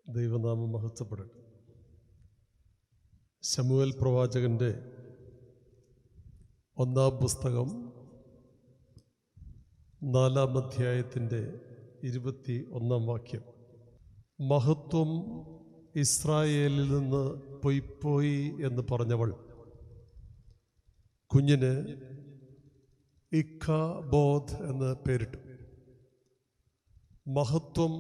ദൈവനാമം മഹത്വപ്പെടട്ടെ. ശമൂവേൽ പ്രവാചകൻ്റെ 1-ാം പുസ്തകം 4-ാം അധ്യായത്തിൻ്റെ 21-ാം വാക്യം. മഹത്വം ഇസ്രായേലിൽ നിന്ന് പൊയ്പോയി എന്ന് പറഞ്ഞവൾ കുഞ്ഞിന് ഇഖബോദ് എന്ന് പേരിട്ടു. മഹത്വം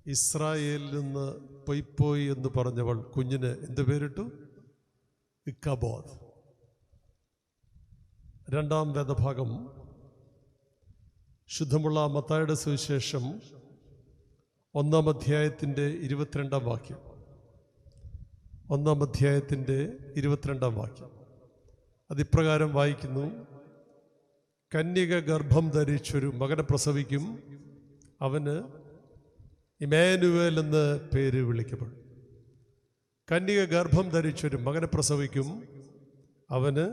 ഇസ്രായേലിൽ നിന്ന് പൊയ്പോയി എന്ന് പറഞ്ഞവൾ കുഞ്ഞിന് എന്ത് പേരിട്ടു? ഇഖബോദ്. 2-ാം വേദഭാഗം ശുദ്ധമുള്ള മത്തായിയുടെ സുവിശേഷം 1-ാം അധ്യായത്തിൻ്റെ 22-ാം വാക്യം. 1-ാം അധ്യായത്തിൻ്റെ 22-ാം വാക്യം അതിപ്രകാരം വായിക്കുന്നു: കന്യക ഗർഭം ധരിച്ചൊരു മകനെ പ്രസവിക്കും, അവന് ഇമ്മാനുവേൽ എന്ന് പേര് വിളിക്കപ്പെടും. കന്യക ഗർഭം ധരിച്ചൊരു മകനെ പ്രസവിക്കും, അവന്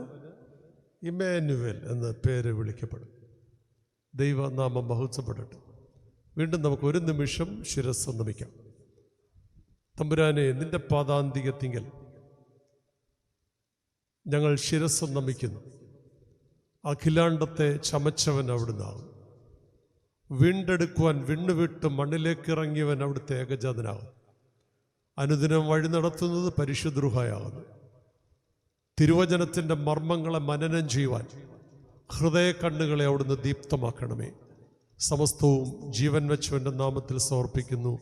ഇമ്മാനുവേൽ എന്ന് പേര് വിളിക്കപ്പെടും. ദൈവനാമം മഹത്വപ്പെടട്ടെ. വീണ്ടും നമുക്ക് ഒരു നിമിഷം ശിരസ്സ് നമിക്കാം. തമ്പുരാനെ, നിന്റെ പാദാന്തികത്തിങ്കൽ ഞങ്ങൾ ശിരസ്സ് നമിക്കുന്നു. അഖിലാണ്ടത്തെ ചമച്ചവൻ അവിടുന്നാകും. വീണ്ടെടുക്കുവാൻ വിണ്ണുവിട്ട് മണ്ണിലേക്ക് ഇറങ്ങിയവൻ അവിടുത്തെ ഏകജാതനാകും. അനുദിനം വഴി നടത്തുന്നത് പരിശുദ്ധ റൂഹായാകുന്നു. തിരുവചനത്തിൻ്റെ മർമ്മങ്ങളെ മനനം ചെയ്യുവാൻ ഹൃദയ കണ്ണുകളെ അവിടുന്ന് ദീപ്തമാക്കണമേ. സമസ്തവും ജീവൻ വെച്ചവൻ്റെ നാമത്തിൽ സമർപ്പിക്കുന്നു.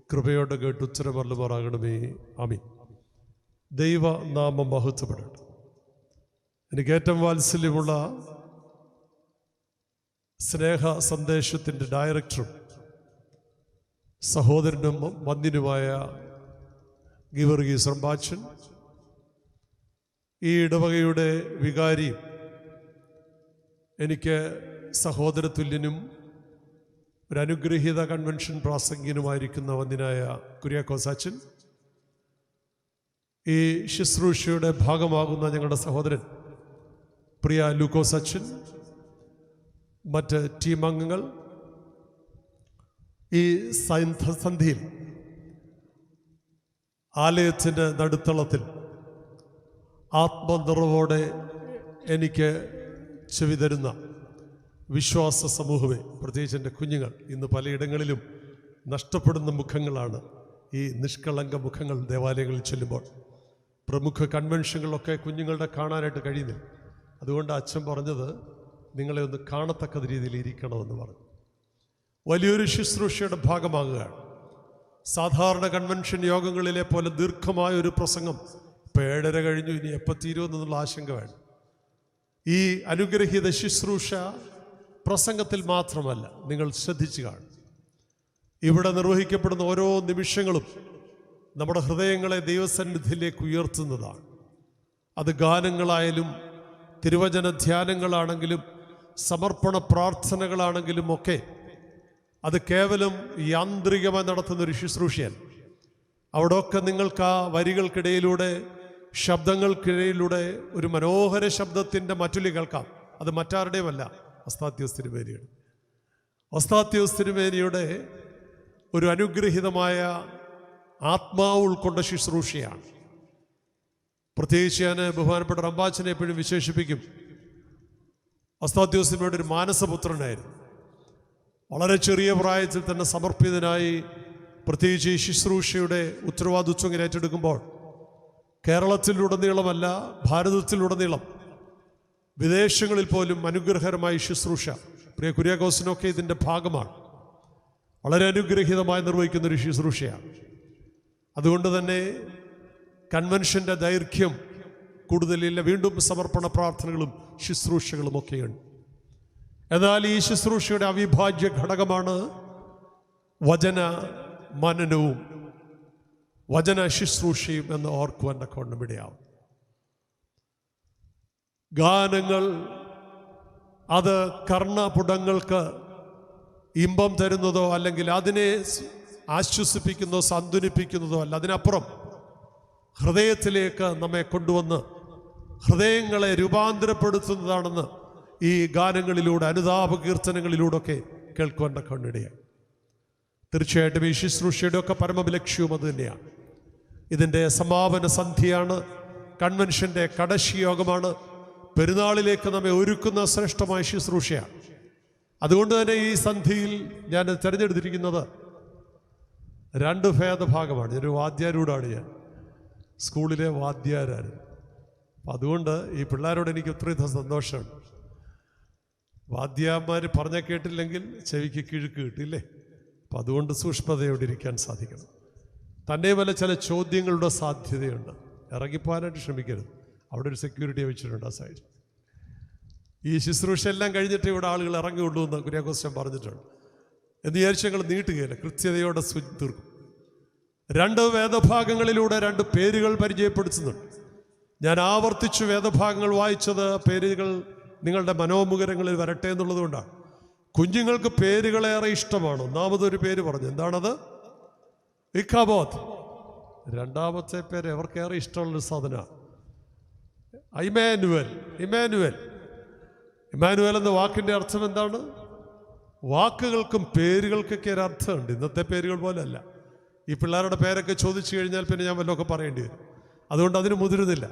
കൃപയോടെ കേട്ട് ഉത്തരമരുളുമാറാകണമേ. ആമീൻ. ദൈവനാമം മഹത്വപ്പെടട്ടെ. എനിക്ക് ഏറ്റവും വാത്സല്യമുള്ള സ്നേഹ സന്ദേശത്തിൻ്റെ ഡയറക്ടറും സഹോദരനും വന്യനുമായ ഗീവർഗീസ് റമ്പാച്ചൻ, ഈ ഇടവകയുടെ വികാരിയും എനിക്ക് സഹോദരതുല്യനും ഒരു അനുഗ്രഹീത കൺവെൻഷൻ പ്രാസംഗികനുമായിരിക്കുന്ന വന്യനായ കുര്യാക്കോസാച്ചൻ, ഈ ശുശ്രൂഷയുടെ ഭാഗമാകുന്ന ഞങ്ങളുടെ സഹോദരൻ പ്രിയ ലൂക്കോസച്ചൻ, മറ്റ് ടീം അംഗങ്ങൾ, ഈ സന്ധിയിൽ ആലയത്തിൻ്റെ നടുത്തളത്തിൽ ആത്മനിറവോടെ എനിക്ക് ചെവി തരുന്ന വിശ്വാസ സമൂഹമേ, പ്രത്യേകിച്ച് എൻ്റെ കുഞ്ഞുങ്ങൾ, ഇന്ന് പലയിടങ്ങളിലും നഷ്ടപ്പെടുന്ന മുഖങ്ങളാണ് ഈ നിഷ്കളങ്ക മുഖങ്ങൾ. ദേവാലയങ്ങളിൽ ചെല്ലുമ്പോൾ പ്രമുഖ കൺവെൻഷനുകളൊക്കെ കുഞ്ഞുങ്ങളുടെ കാണാനായിട്ട് കഴിയുന്നില്ല. അതുകൊണ്ട് അച്ഛൻ പറഞ്ഞത് നിങ്ങളെ ഒന്ന് കാണത്തക്ക രീതിയിൽ ഇരിക്കണമെന്ന് പറഞ്ഞു. വലിയൊരു ശുശ്രൂഷയുടെ ഭാഗമാകുകയാണ്. സാധാരണ കൺവെൻഷൻ യോഗങ്ങളിലെ പോലെ ദീർഘമായൊരു പ്രസംഗം ഇപ്പോൾ 7:30 കഴിഞ്ഞു, ഇനി എപ്പോൾ തീരുമെന്നുള്ള ആശങ്ക വേണം. ഈ അനുഗ്രഹീത ശുശ്രൂഷ പ്രസംഗത്തിൽ മാത്രമല്ല, നിങ്ങൾ ശ്രദ്ധിച്ചു കാണും. ഇവിടെ നിർവഹിക്കപ്പെടുന്ന ഓരോ നിമിഷങ്ങളും നമ്മുടെ ഹൃദയങ്ങളെ ദൈവസന്നിധിയിലേക്ക് ഉയർത്തുന്നതാണ്. അത് ഗാനങ്ങളായാലും തിരുവചന ധ്യാനങ്ങളാണെങ്കിലും സമർപ്പണ പ്രാർത്ഥനകളാണെങ്കിലും ഒക്കെ അത് കേവലം യാന്ത്രികമായി നടത്തുന്നൊരു ശുശ്രൂഷയല്ല. അവിടെയൊക്കെ നിങ്ങൾക്ക് ആ വരികൾക്കിടയിലൂടെ, ശബ്ദങ്ങൾക്കിടയിലൂടെ ഒരു മനോഹര ശബ്ദത്തിൻ്റെ മറ്റുള്ളി കേൾക്കാം. അത് മറ്റാരുടെയുമല്ല, ഒസ്താത്യോസ് തിരുമേനിയുടെ. ഒസ്താത്യോസ് തിരുമേനിയുടെ ഒരു അനുഗ്രഹീതമായ ആത്മാവ് ഉൾക്കൊണ്ട ശുശ്രൂഷയാണ്. പ്രത്യേകിച്ച് ഞാൻ ബഹുമാനപ്പെട്ട റമ്പാച്ചനെ എപ്പോഴും വിശേഷിപ്പിക്കും. ഒസ്താത്യോസിനോട് ഒരു മാനസപുത്രനായിരുന്നു. വളരെ ചെറിയ പ്രായത്തിൽ തന്നെ സമർപ്പിതനായി, പ്രത്യേകിച്ച് ഈ ശുശ്രൂഷയുടെ ഉത്തരവാദിത്വം ഏറ്റെടുക്കുമ്പോൾ കേരളത്തിലുടനീളമല്ല, ഭാരതത്തിലുടനീളം, വിദേശങ്ങളിൽ പോലും അനുഗ്രഹകരമായ ശുശ്രൂഷ. പ്രിയ കുര്യാക്കോസിനൊക്കെ ഇതിൻ്റെ ഭാഗമാണ്. വളരെ അനുഗ്രഹീതമായി നിർവഹിക്കുന്നൊരു ശുശ്രൂഷയാണ്. അതുകൊണ്ട് തന്നെ കൺവെൻഷൻ്റെ ദൈർഘ്യം കൂടുതലില്ല. വീണ്ടും സമർപ്പണ പ്രാർത്ഥനകളും ശുശ്രൂഷകളും ഒക്കെയുണ്ട്. എന്നാൽ ഈ ശുശ്രൂഷയുടെ അവിഭാജ്യ ഘടകമാണ് വചന മനനവും വചന ശുശ്രൂഷയും എന്ന് ഓർക്കുവാൻ കൊണ്ട് ഇടയാവും. ഗാനങ്ങൾ അത് കർണപുടങ്ങൾക്ക് ഇമ്പം തരുന്നതോ അല്ലെങ്കിൽ അതിനെ ആശ്വസിപ്പിക്കുന്നതോ സാന്ത്വനിപ്പിക്കുന്നതോ അല്ല. അതിനപ്പുറം ഹൃദയത്തിലേക്ക് നമ്മെ കൊണ്ടുവന്ന് ഹൃദയങ്ങളെ രൂപാന്തരപ്പെടുത്തുന്നതാണെന്ന് ഈ ഗാനങ്ങളിലൂടെ, അനുതാപ കീർത്തനങ്ങളിലൂടെയൊക്കെ കേൾക്കുവാൻ കണ്ണിടയായി. തീർച്ചയായിട്ടും ഈ ശുശ്രൂഷയുടെ ഒക്കെ പരമലക്ഷ്യവും അത് തന്നെയാണ്. ഇതിൻ്റെ സമാപന സന്ധ്യയാണ്, കൺവെൻഷൻ്റെ കടശി യോഗമാണ്, പെരുന്നാളിലേക്ക് നമ്മെ ഒരുക്കുന്ന ശ്രേഷ്ഠമായ ശുശ്രൂഷയാണ്. അതുകൊണ്ട് തന്നെ ഈ സന്ധ്യയിൽ ഞാൻ തിരഞ്ഞെടുത്തിരിക്കുന്നത് 2 ഭേദഭാഗമാണ്. ഞാനൊരു വാദ്യാരൂഢാണ്, ഞാൻ സ്കൂളിലെ വാദ്യാരായിരുന്നു. അപ്പം അതുകൊണ്ട് ഈ പിള്ളേരോട് എനിക്ക് ഒത്തിരി സന്തോഷമുണ്ട്. വാദ്യന്മാർ പറഞ്ഞ കേട്ടില്ലെങ്കിൽ ചെവിക്ക് കിഴുക്ക് കിട്ടില്ലേ. അപ്പം അതുകൊണ്ട് സൂക്ഷ്മതയോടെ ഇരിക്കാൻ സാധിക്കണം. തന്നെ പോലെ ചില ചോദ്യങ്ങളുടെ സാധ്യതയുണ്ട്, ഇറങ്ങിപ്പോകാനായിട്ട് ശ്രമിക്കരുത്. അവിടെ ഒരു സെക്യൂരിറ്റിയെ വെച്ചിട്ടുണ്ട് ആ സൈഡ്. ഈ ശുശ്രൂഷ എല്ലാം കഴിഞ്ഞിട്ട് ഇവിടെ ആളുകൾ ഇറങ്ങിയുള്ളൂ എന്ന് കുര്യാക്കോസ് പറഞ്ഞിട്ടുണ്ട്. എന്ന് വിചാരിച്ച് ഞങ്ങൾ നീട്ടുകയില്ല, കൃത്യതയോടെ തീർക്കും. 2 വേദഭാഗങ്ങളിലൂടെ 2 പേരുകൾ പരിചയപ്പെടുത്തുന്നുണ്ട്. ഞാൻ ആവർത്തിച്ചു വേദഭാഗങ്ങൾ വായിച്ചത് പേരുകൾ നിങ്ങളുടെ മനോമുഖരങ്ങളിൽ വരട്ടെ എന്നുള്ളത് കൊണ്ടാണ്. കുഞ്ഞുങ്ങൾക്ക് പേരുകളേറെ ഇഷ്ടമാണ്. ഒന്നാമതൊരു പേര് പറഞ്ഞു, എന്താണത്? ഇക്കാബോത്ത്. രണ്ടാമത്തെ പേര് എവർക്കേറെ ഇഷ്ടമുള്ളൊരു സാധനമാണ് ഇമ്മാനുവേൽ. ഇമ്മാനുവേൽ ഇമ്മാനുവേൽ എന്ന വാക്കിൻ്റെ അർത്ഥം എന്താണ്? വാക്കുകൾക്കും പേരുകൾക്കൊക്കെ ഒരു അർത്ഥമുണ്ട്. ഇന്നത്തെ പേരുകൾ പോലെയല്ല. ഈ പിള്ളേരുടെ പേരൊക്കെ ചോദിച്ചു കഴിഞ്ഞാൽ പിന്നെ ഞാൻ വല്ലതൊക്കെ പറയേണ്ടി വരും. അതുകൊണ്ട് അതിന് മുതിരുന്നില്ല.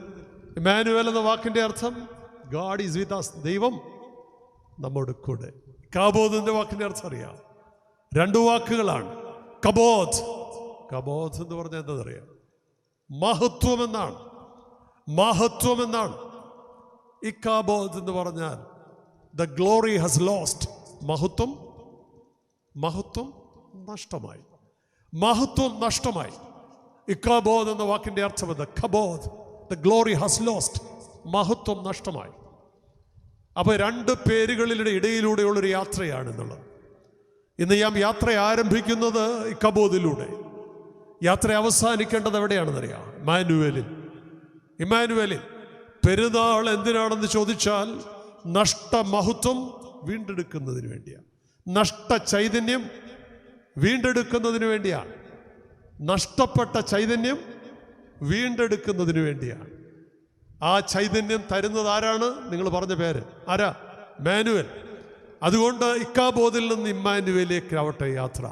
ഇമ്മാനുവേൽ എന്ന വാക്കിൻ്റെ അർത്ഥം ഗാഡ് ഈസ് വിത്ത് അസ്, ദൈവം നമ്മുടെ കൂടെ. കാബോദിന്റെ വാക്കിൻ്റെ അർത്ഥം അറിയാം. 2 വാക്കുകളാണ്. കബോദ്. കബോദ് എന്ന് പറഞ്ഞാൽ എന്താണെന്നറിയാം? മഹത്വം എന്നാണ്. മഹത്വം എന്നാണ്. ഇക്കാബോദ് എന്ന് പറഞ്ഞാൽ ദ ഗ്ലോറി ഹാസ് ലോസ്റ്റ്. മഹത്വം മഹത്വം നഷ്ടമായി. മഹത്വം നഷ്ടമായി. ഇക്കാബോദ് എന്ന വാക്കിൻ്റെ അർത്ഥം എന്താ? കബോദ്. The glory has lost. മഹത്വം നഷ്ടമായി. അപ്പോൾ 2 പേരുകളുടെ ഇടയിലൂടെയുള്ളൊരു യാത്രയാണ് എന്നുള്ളത്. ഇന്ന് ഞാൻ യാത്ര ആരംഭിക്കുന്നത് ഇക്കബോദിലൂടെ. യാത്ര അവസാനിക്കേണ്ടത് എവിടെയാണെന്നറിയാം? ഇമ്മാനുവേലിൽ. ഇമ്മാനുവേലിൽ. പെരുന്നാൾ എന്തിനാണെന്ന് ചോദിച്ചാൽ നഷ്ടമഹത്വം വീണ്ടെടുക്കുന്നതിന് വേണ്ടിയാണ്. നഷ്ട ചൈതന്യം വീണ്ടെടുക്കുന്നതിന് വേണ്ടിയാണ്. നഷ്ടപ്പെട്ട ചൈതന്യം വീണ്ടെടുക്കുന്നതിന് വേണ്ടിയാണ്. ആ ചൈതന്യം തരുന്നത് ആരാണ്? നിങ്ങൾ പറഞ്ഞ പേര് ആരാ? മാനുവൽ. അതുകൊണ്ട് ഇക്കാബോദിൽ നിന്ന് ഇമ്മാനുവേലിലേക്ക് ആവട്ടെ യാത്ര.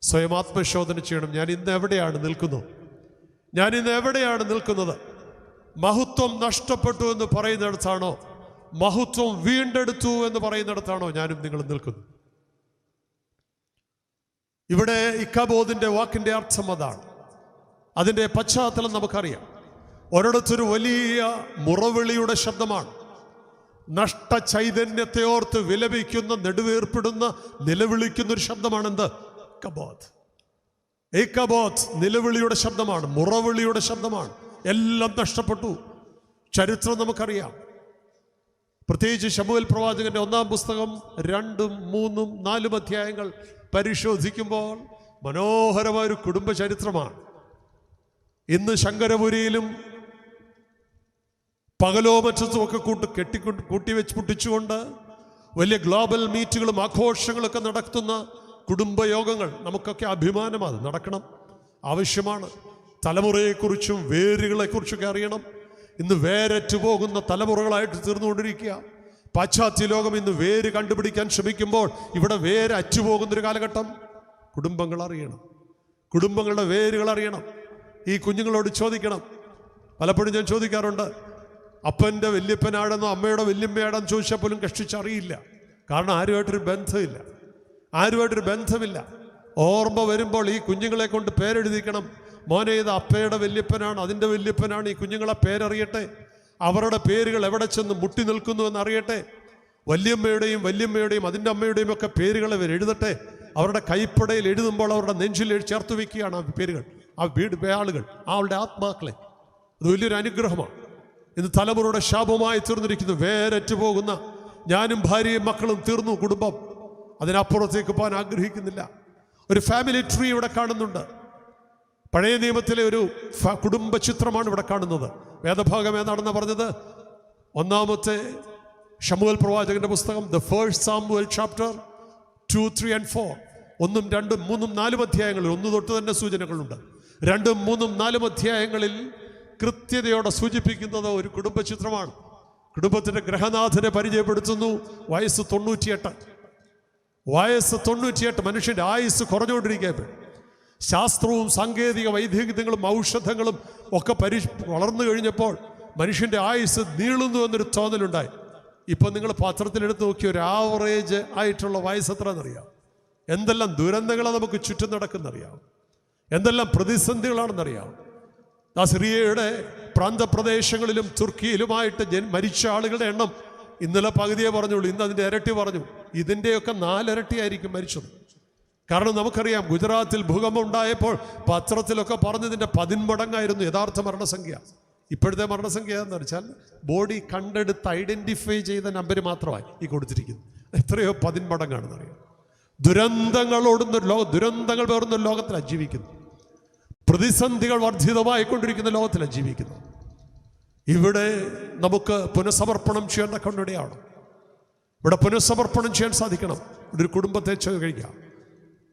സ്വയം ആത്മശോധന ചെയ്യണം. ഞാൻ ഇന്ന് എവിടെയാണ് നിൽക്കുന്നത്? ഞാൻ ഇന്ന് എവിടെയാണ് നിൽക്കുന്നത്? മഹത്വം നഷ്ടപ്പെട്ടു എന്ന് പറയുന്നിടത്താണോ? മഹത്വം വീണ്ടെടുത്തു എന്ന് പറയുന്നിടത്താണോ ഞാനും നിങ്ങളും നിൽക്കുന്നത്? ഇവിടെ ഇക്കാബോദിന്റെ വാക്കിന്റെ അർത്ഥം അതാണ്. അതിൻ്റെ പശ്ചാത്തലം നമുക്കറിയാം. ഒരിടത്തൊരു വലിയ മുറവിളിയുടെ ശബ്ദമാണ്. നഷ്ട ചൈതന്യത്തെ ഓർത്ത് വിലപിക്കുന്ന, നെടുവേർപ്പെടുന്ന, നിലവിളിക്കുന്നൊരു ശബ്ദമാണ്. എന്ത്? കബോത്ത്. ഏക്കബോത്ത് നിലവിളിയുടെ ശബ്ദമാണ്, മുറവിളിയുടെ ശബ്ദമാണ്. എല്ലാം നഷ്ടപ്പെട്ടു. ചരിത്രം നമുക്കറിയാം. പ്രത്യേകിച്ച് ശമൂവേൽ പ്രവാചകന്റെ 1-ാം പുസ്തകം 2, 3, 4 അധ്യായങ്ങൾ പരിശോധിക്കുമ്പോൾ മനോഹരമായൊരു കുടുംബ ചരിത്രമാണ്. ഇന്ന് ശങ്കരപുരിയിലും പകലോ മറ്റത്തും ഒക്കെ കൂട്ടിവെച്ച് പൊട്ടിച്ചുകൊണ്ട് വലിയ ഗ്ലോബൽ മീറ്റുകളും ആഘോഷങ്ങളൊക്കെ നടത്തുന്ന കുടുംബയോഗങ്ങൾ നമുക്കൊക്കെ അഭിമാനമാണ്. നടക്കണം, ആവശ്യമാണ്. തലമുറയെക്കുറിച്ചും വേരുകളെക്കുറിച്ചൊക്കെ അറിയണം. ഇന്ന് വേരറ്റു പോകുന്ന തലമുറകളായിട്ട് തീർന്നുകൊണ്ടിരിക്കുക. പാശ്ചാത്യ ലോകം ഇന്ന് വേര് കണ്ടുപിടിക്കാൻ ശ്രമിക്കുമ്പോൾ ഇവിടെ വേര് അറ്റുപോകുന്നൊരു കാലഘട്ടം. കുടുംബങ്ങൾ അറിയണം, കുടുംബങ്ങളുടെ വേരുകൾ അറിയണം. ഈ കുഞ്ഞുങ്ങളോട് ചോദിക്കണം. പലപ്പോഴും ഞാൻ ചോദിക്കാറുണ്ട്, അപ്പൻ്റെ വല്യപ്പനാടെന്നോ അമ്മയുടെ വല്യമ്മയാടെന്ന് ചോദിച്ചാൽ പോലും കഷ്ടിച്ചറിയില്ല. കാരണം ആരുമായിട്ടൊരു ബന്ധമില്ല, ആരുമായിട്ടൊരു ബന്ധമില്ല. ഓർമ്മ വരുമ്പോൾ ഈ കുഞ്ഞുങ്ങളെ കൊണ്ട് പേരെഴുതിക്കണം. മോനെ, ഇത് അപ്പയുടെ വല്യപ്പനാണ്, അതിൻ്റെ വല്യപ്പനാണ്. ഈ കുഞ്ഞുങ്ങളെ പേരറിയട്ടെ, അവരുടെ പേരുകൾ എവിടെ ചെന്ന് മുട്ടി നിൽക്കുന്നു എന്നറിയട്ടെ. വല്യമ്മയുടെയും അതിൻ്റെ അമ്മയുടെയും ഒക്കെ പേരുകൾ ഇവർ എഴുതട്ടെ. അവരുടെ കൈപ്പടയിൽ എഴുതുമ്പോൾ അവരുടെ നെഞ്ചിൽ ചേർത്ത് വയ്ക്കുകയാണ് ആ പേരുകൾ, ആ ആളുകൾ, അവളുടെ ആത്മാക്കളെ. അത് വലിയൊരു അനുഗ്രഹമാണ്. ഇന്ന് തലമുറയുടെ ശാപമായി തീർന്നിരിക്കുന്നു. വേരറ്റു പോകുന്ന ഞാനും ഭാര്യയും മക്കളും തീർന്നു കുടുംബം. അതിനപ്പുറത്തേക്ക് പോകാൻ ആഗ്രഹിക്കുന്നില്ല. ഒരു ഫാമിലി ട്രീ ഇവിടെ കാണുന്നുണ്ട്. പഴയ നിയമത്തിലെ ഒരു കുടുംബ ചിത്രമാണ് ഇവിടെ കാണുന്നത്. വേദഭാഗം ഏതാണെന്ന് പറഞ്ഞത്? 1-ാമത്തെ ശമൂവേൽ പ്രവാചകന്റെ പുസ്തകം, the first Samuel chapter 2, 3 and 4. 1, 2, 3, 4 അധ്യായങ്ങളിൽ 1 തൊട്ട് തന്നെ സൂചനകളുണ്ട്. 2, 3, 4 അധ്യായങ്ങളിൽ കൃത്യതയോടെ സൂചിപ്പിക്കുന്നത് ഒരു കുടുംബ ചിത്രമാണ്. കുടുംബത്തിന്റെ ഗ്രഹനാഥനെ പരിചയപ്പെടുത്തുന്നു. വയസ്സ് 98. വയസ്സ് 98. മനുഷ്യൻ്റെ ആയുസ് കുറഞ്ഞുകൊണ്ടിരിക്കുക. ശാസ്ത്രവും സാങ്കേതിക വൈദഗ്ധ്യങ്ങളും ഔഷധങ്ങളും ഒക്കെ വളർന്നു കഴിഞ്ഞപ്പോൾ മനുഷ്യൻ്റെ ആയുസ് നീളുന്നു എന്നൊരു തോന്നലുണ്ടായി. ഇപ്പം നിങ്ങൾ പത്രത്തിലെടുത്ത് നോക്കിയ ഒരു ആവറേജ് ആയിട്ടുള്ള വയസ്സ് എത്ര എന്നറിയാം. എന്തെല്ലാം ദുരന്തങ്ങളാണ് നമുക്ക് ചുറ്റും നടക്കുന്നറിയാം, എന്തെല്ലാം പ്രതിസന്ധികളാണെന്നറിയാം. ആ സിറിയയുടെ പ്രാന്തപ്രദേശങ്ങളിലും തുർക്കിയിലുമായിട്ട് മരിച്ച ആളുകളുടെ എണ്ണം ഇന്നലെ പകുതിയെ പറഞ്ഞുള്ളൂ, ഇന്ന് അതിൻ്റെ ഇരട്ടി പറഞ്ഞു. ഇതിൻ്റെയൊക്കെ 4 ഇരട്ടിയായിരിക്കും മരിച്ചത്. കാരണം നമുക്കറിയാം, ഗുജറാത്തിൽ ഭൂകമ്പം ഉണ്ടായപ്പോൾ പത്രത്തിലൊക്കെ പറഞ്ഞതിൻ്റെ 10 മടങ്ങായിരുന്നു യഥാർത്ഥ മരണസംഖ്യ. ഇപ്പോഴത്തെ മരണസംഖ്യ എന്ന് വെച്ചാൽ ബോഡി കണ്ടെടുത്ത് ഐഡൻറ്റിഫൈ ചെയ്ത നമ്പർ മാത്രമായി ഈ കൊടുത്തിരിക്കുന്നത്. എത്രയോ 10 മടങ്ങാണെന്നറിയാം. ദുരന്തങ്ങൾ പേറുന്ന ലോകത്തിലാണ് ജീവിക്കുന്നത്. പ്രതിസന്ധികൾ വർദ്ധിതമായിക്കൊണ്ടിരിക്കുന്ന ലോകത്തിലാണ് ജീവിക്കുന്നത്. ഇവിടെ നമുക്ക് പുനഃസമർപ്പണം ചെയ്യേണ്ട കണ്ണിടെയാണ്. ഇവിടെ പുനഃസമർപ്പണം ചെയ്യാൻ സാധിക്കണം. ഇവിടെ ഒരു കുടുംബത്തെ കഴിക്കാം.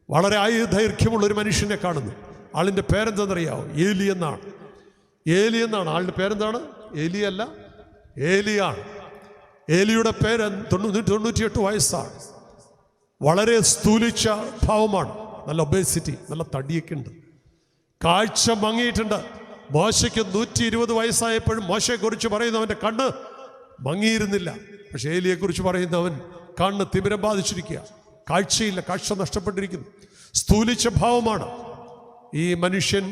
വളരെ ആയുർദൈർഘ്യമുള്ളൊരു മനുഷ്യനെ കാണുന്നു. ആളിൻ്റെ പേരെന്താണെന്നറിയാമോ? ഏലി എന്നാണ്. ആളുടെ പേരെന്താണ്? ഏലിയല്ല, ഏലിയാണ്. ഏലിയുടെ പേര് 98 വയസ്സാണ്. വളരെ സ്ഥൂലിച്ച ഭാവമാണ്. നല്ല ഒബേസിറ്റി, നല്ല തടിയൊക്കെ ഉണ്ട്. കാഴ്ച മങ്ങിയിട്ടുണ്ട്. മോശയ്ക്ക് 120 വയസ്സായപ്പോഴും മോശയെക്കുറിച്ച് പറയുന്നവൻ്റെ കണ്ണ് മങ്ങിയിരുന്നില്ല. പക്ഷെ ഏലിയെക്കുറിച്ച് പറയുന്നവൻ കണ്ണ് തിമിരം ബാധിച്ചിരിക്കുക, കാഴ്ചയില്ല, കാഴ്ച നഷ്ടപ്പെട്ടിരിക്കുന്നു. സ്ഥൂലിച്ച ഭാവമാണ് ഈ മനുഷ്യൻ.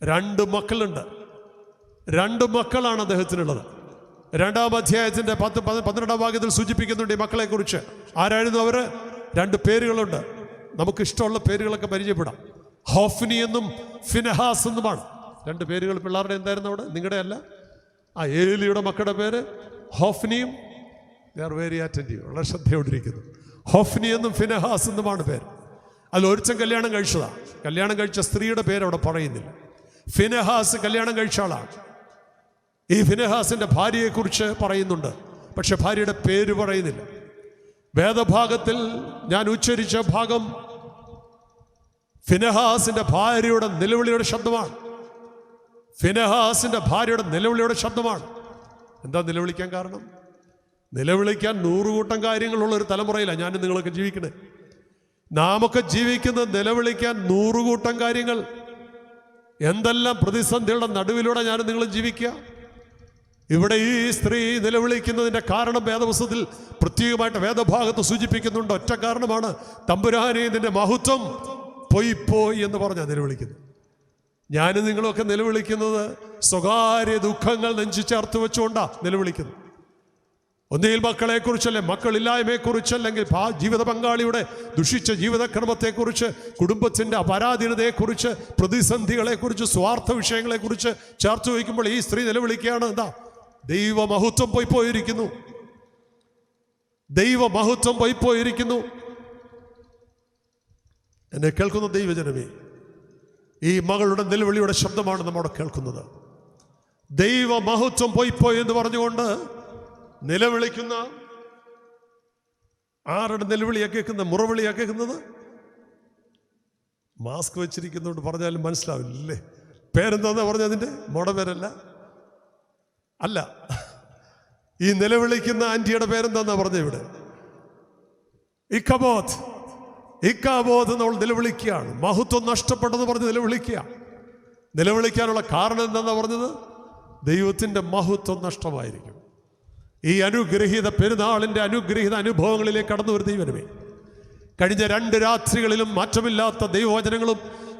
2 മക്കളുണ്ട്. 2 മക്കളാണ് അദ്ദേഹത്തിനുള്ളത്. 2-ാം അധ്യായത്തിൻ്റെ 12-ാം വാക്യത്തിൽ സൂചിപ്പിക്കുന്നുണ്ട് ഈ മക്കളെക്കുറിച്ച്. ആരായിരുന്നു അവർ? 2 പേരുകളുണ്ട്. നമുക്ക് ഇഷ്ടമുള്ള പേരുകളൊക്കെ പരിചയപ്പെടാം. ഹോഫ്നി എന്നും ഫിനെഹാസ് എന്നുമാണ് 2 പേരുകൾ. പിള്ളേരുടെ എന്തായിരുന്നു അവിടെ? നിങ്ങളുടെ അല്ല, ഏലിയുടെ മക്കളുടെ പേര് ഹോഫ്നിയും. ദേ ആർ വെരി അറ്റൻറ്റീവ്, വളരെ ശ്രദ്ധയോടിരിക്കുന്നു. ഹോഫ്നി എന്നും ഫിനെഹാസ് എന്നുമാണ് പേര്. അതിൽ ഒരുത്തൻ കല്യാണം കഴിച്ചതാണ്. കല്യാണം കഴിച്ച സ്ത്രീയുടെ പേര് അവിടെ പറയുന്നില്ല. ഫിനെഹാസ് കല്യാണം കഴിച്ച ആളാണ്. ഈ ഫിനെഹാസിൻ്റെ ഭാര്യയെക്കുറിച്ച് പറയുന്നുണ്ട്, പക്ഷെ ഭാര്യയുടെ പേര് പറയുന്നില്ല. വേദഭാഗത്തിൽ ഞാൻ ഉച്ചരിച്ച ഭാഗം ഫിനെഹാസിൻ്റെ ഭാര്യയുടെ നിലവിളിയുടെ ശബ്ദമാണ്. ഫിനെഹാസിൻ്റെ ഭാര്യയുടെ നിലവിളിയുടെ ശബ്ദമാണ്. എന്താ നിലവിളിക്കാൻ കാരണം? നിലവിളിക്കാൻ 100 കൂട്ടം കാര്യങ്ങളുള്ള ഒരു തലമുറയിലാണ് ഞാനും നിങ്ങളൊക്കെ ജീവിക്കണേ. നാമൊക്കെ ജീവിക്കുന്നത് നിലവിളിക്കാൻ 100 കൂട്ടം കാര്യങ്ങൾ. എന്തെല്ലാം പ്രതിസന്ധികളുടെ നടുവിലൂടെ ഞാനും നിങ്ങളും ജീവിക്കുക. ഇവിടെ ഈ സ്ത്രീ നിലവിളിക്കുന്നതിൻ്റെ കാരണം വേദപുസ്തകത്തിൽ പ്രത്യേകമായിട്ട് വേദഭാഗത്ത് സൂചിപ്പിക്കുന്നുണ്ട്. ഒറ്റ കാരണമാണ്, തമ്പുരാനെ നിന്റെ മഹത്വം പോയി എന്ന് പറഞ്ഞാൽ നിലവിളിക്കുന്നു. ഞാനും നിങ്ങളൊക്കെ നിലവിളിക്കുന്നത് സ്വകാര്യ ദുഃഖങ്ങൾ നെഞ്ചു ചേർത്ത് വെച്ചുകൊണ്ടാണ് നിലവിളിക്കുന്നത്. ഒന്നുകിൽ മക്കളെക്കുറിച്ചല്ലേ, മക്കളില്ലായ്മയെക്കുറിച്ച്, അല്ലെങ്കിൽ ജീവിത പങ്കാളിയുടെ ദുഷിച്ച ജീവിതക്രമത്തെക്കുറിച്ച്, കുടുംബത്തിൻ്റെ അപരാധീനതയെക്കുറിച്ച്, പ്രതിസന്ധികളെക്കുറിച്ച്, സ്വാർത്ഥ വിഷയങ്ങളെക്കുറിച്ച് ചേർത്ത് വയ്ക്കുമ്പോൾ ഈ സ്ത്രീ നിലവിളിക്കുകയാണ്. എന്താ? ദൈവമഹത്വം പോയിരിക്കുന്നു. ദൈവമഹത്വം പോയിരിക്കുന്നു. എന്നെ കേൾക്കുന്ന ദൈവജനമേ, ഈ മകളുടെ നിലവിളിയുടെ ശബ്ദമാണ് നമ്മോട് കേൾക്കുന്നത്. ദൈവമഹത്വം പോയി എന്ന് പറഞ്ഞുകൊണ്ട് നിലവിളിക്കുന്ന ആരുടെ നിലവിളിയാ കേൾക്കുന്നത്? മുറവിളിയാ കേൾക്കുന്നത്? മാസ്ക് വെച്ചിരിക്കുന്നതുകൊണ്ട് പറഞ്ഞാലും മനസ്സിലാവില്ലേ? പേരെന്താന്നാ പറഞ്ഞ? അതിൻ്റെ മോടെ പേരല്ല, അല്ല. ഈ നിലവിളിക്കുന്ന ആന്റിയുടെ പേരെന്താന്നാ പറഞ്ഞ? ഇവിടെ ഇക്കാബോധ് നമ്മൾ നിലവിളിക്കുകയാണ്. മഹത്വം നഷ്ടപ്പെട്ടെന്ന് പറഞ്ഞ് നിലവിളിക്കുക. നിലവിളിക്കാനുള്ള കാരണം എന്താന്നാ പറഞ്ഞത്? ദൈവത്തിൻ്റെ മഹത്വം നഷ്ടമായിരിക്കും. ഈ അനുഗ്രഹീത പെരുന്നാളിൻ്റെ അനുഗ്രഹീത അനുഭവങ്ങളിലേക്ക് കടന്നു ഒരു ദൈവമേ, കഴിഞ്ഞ 2 രാത്രികളിലും മാറ്റമില്ലാത്ത ദൈവവചനങ്ങളും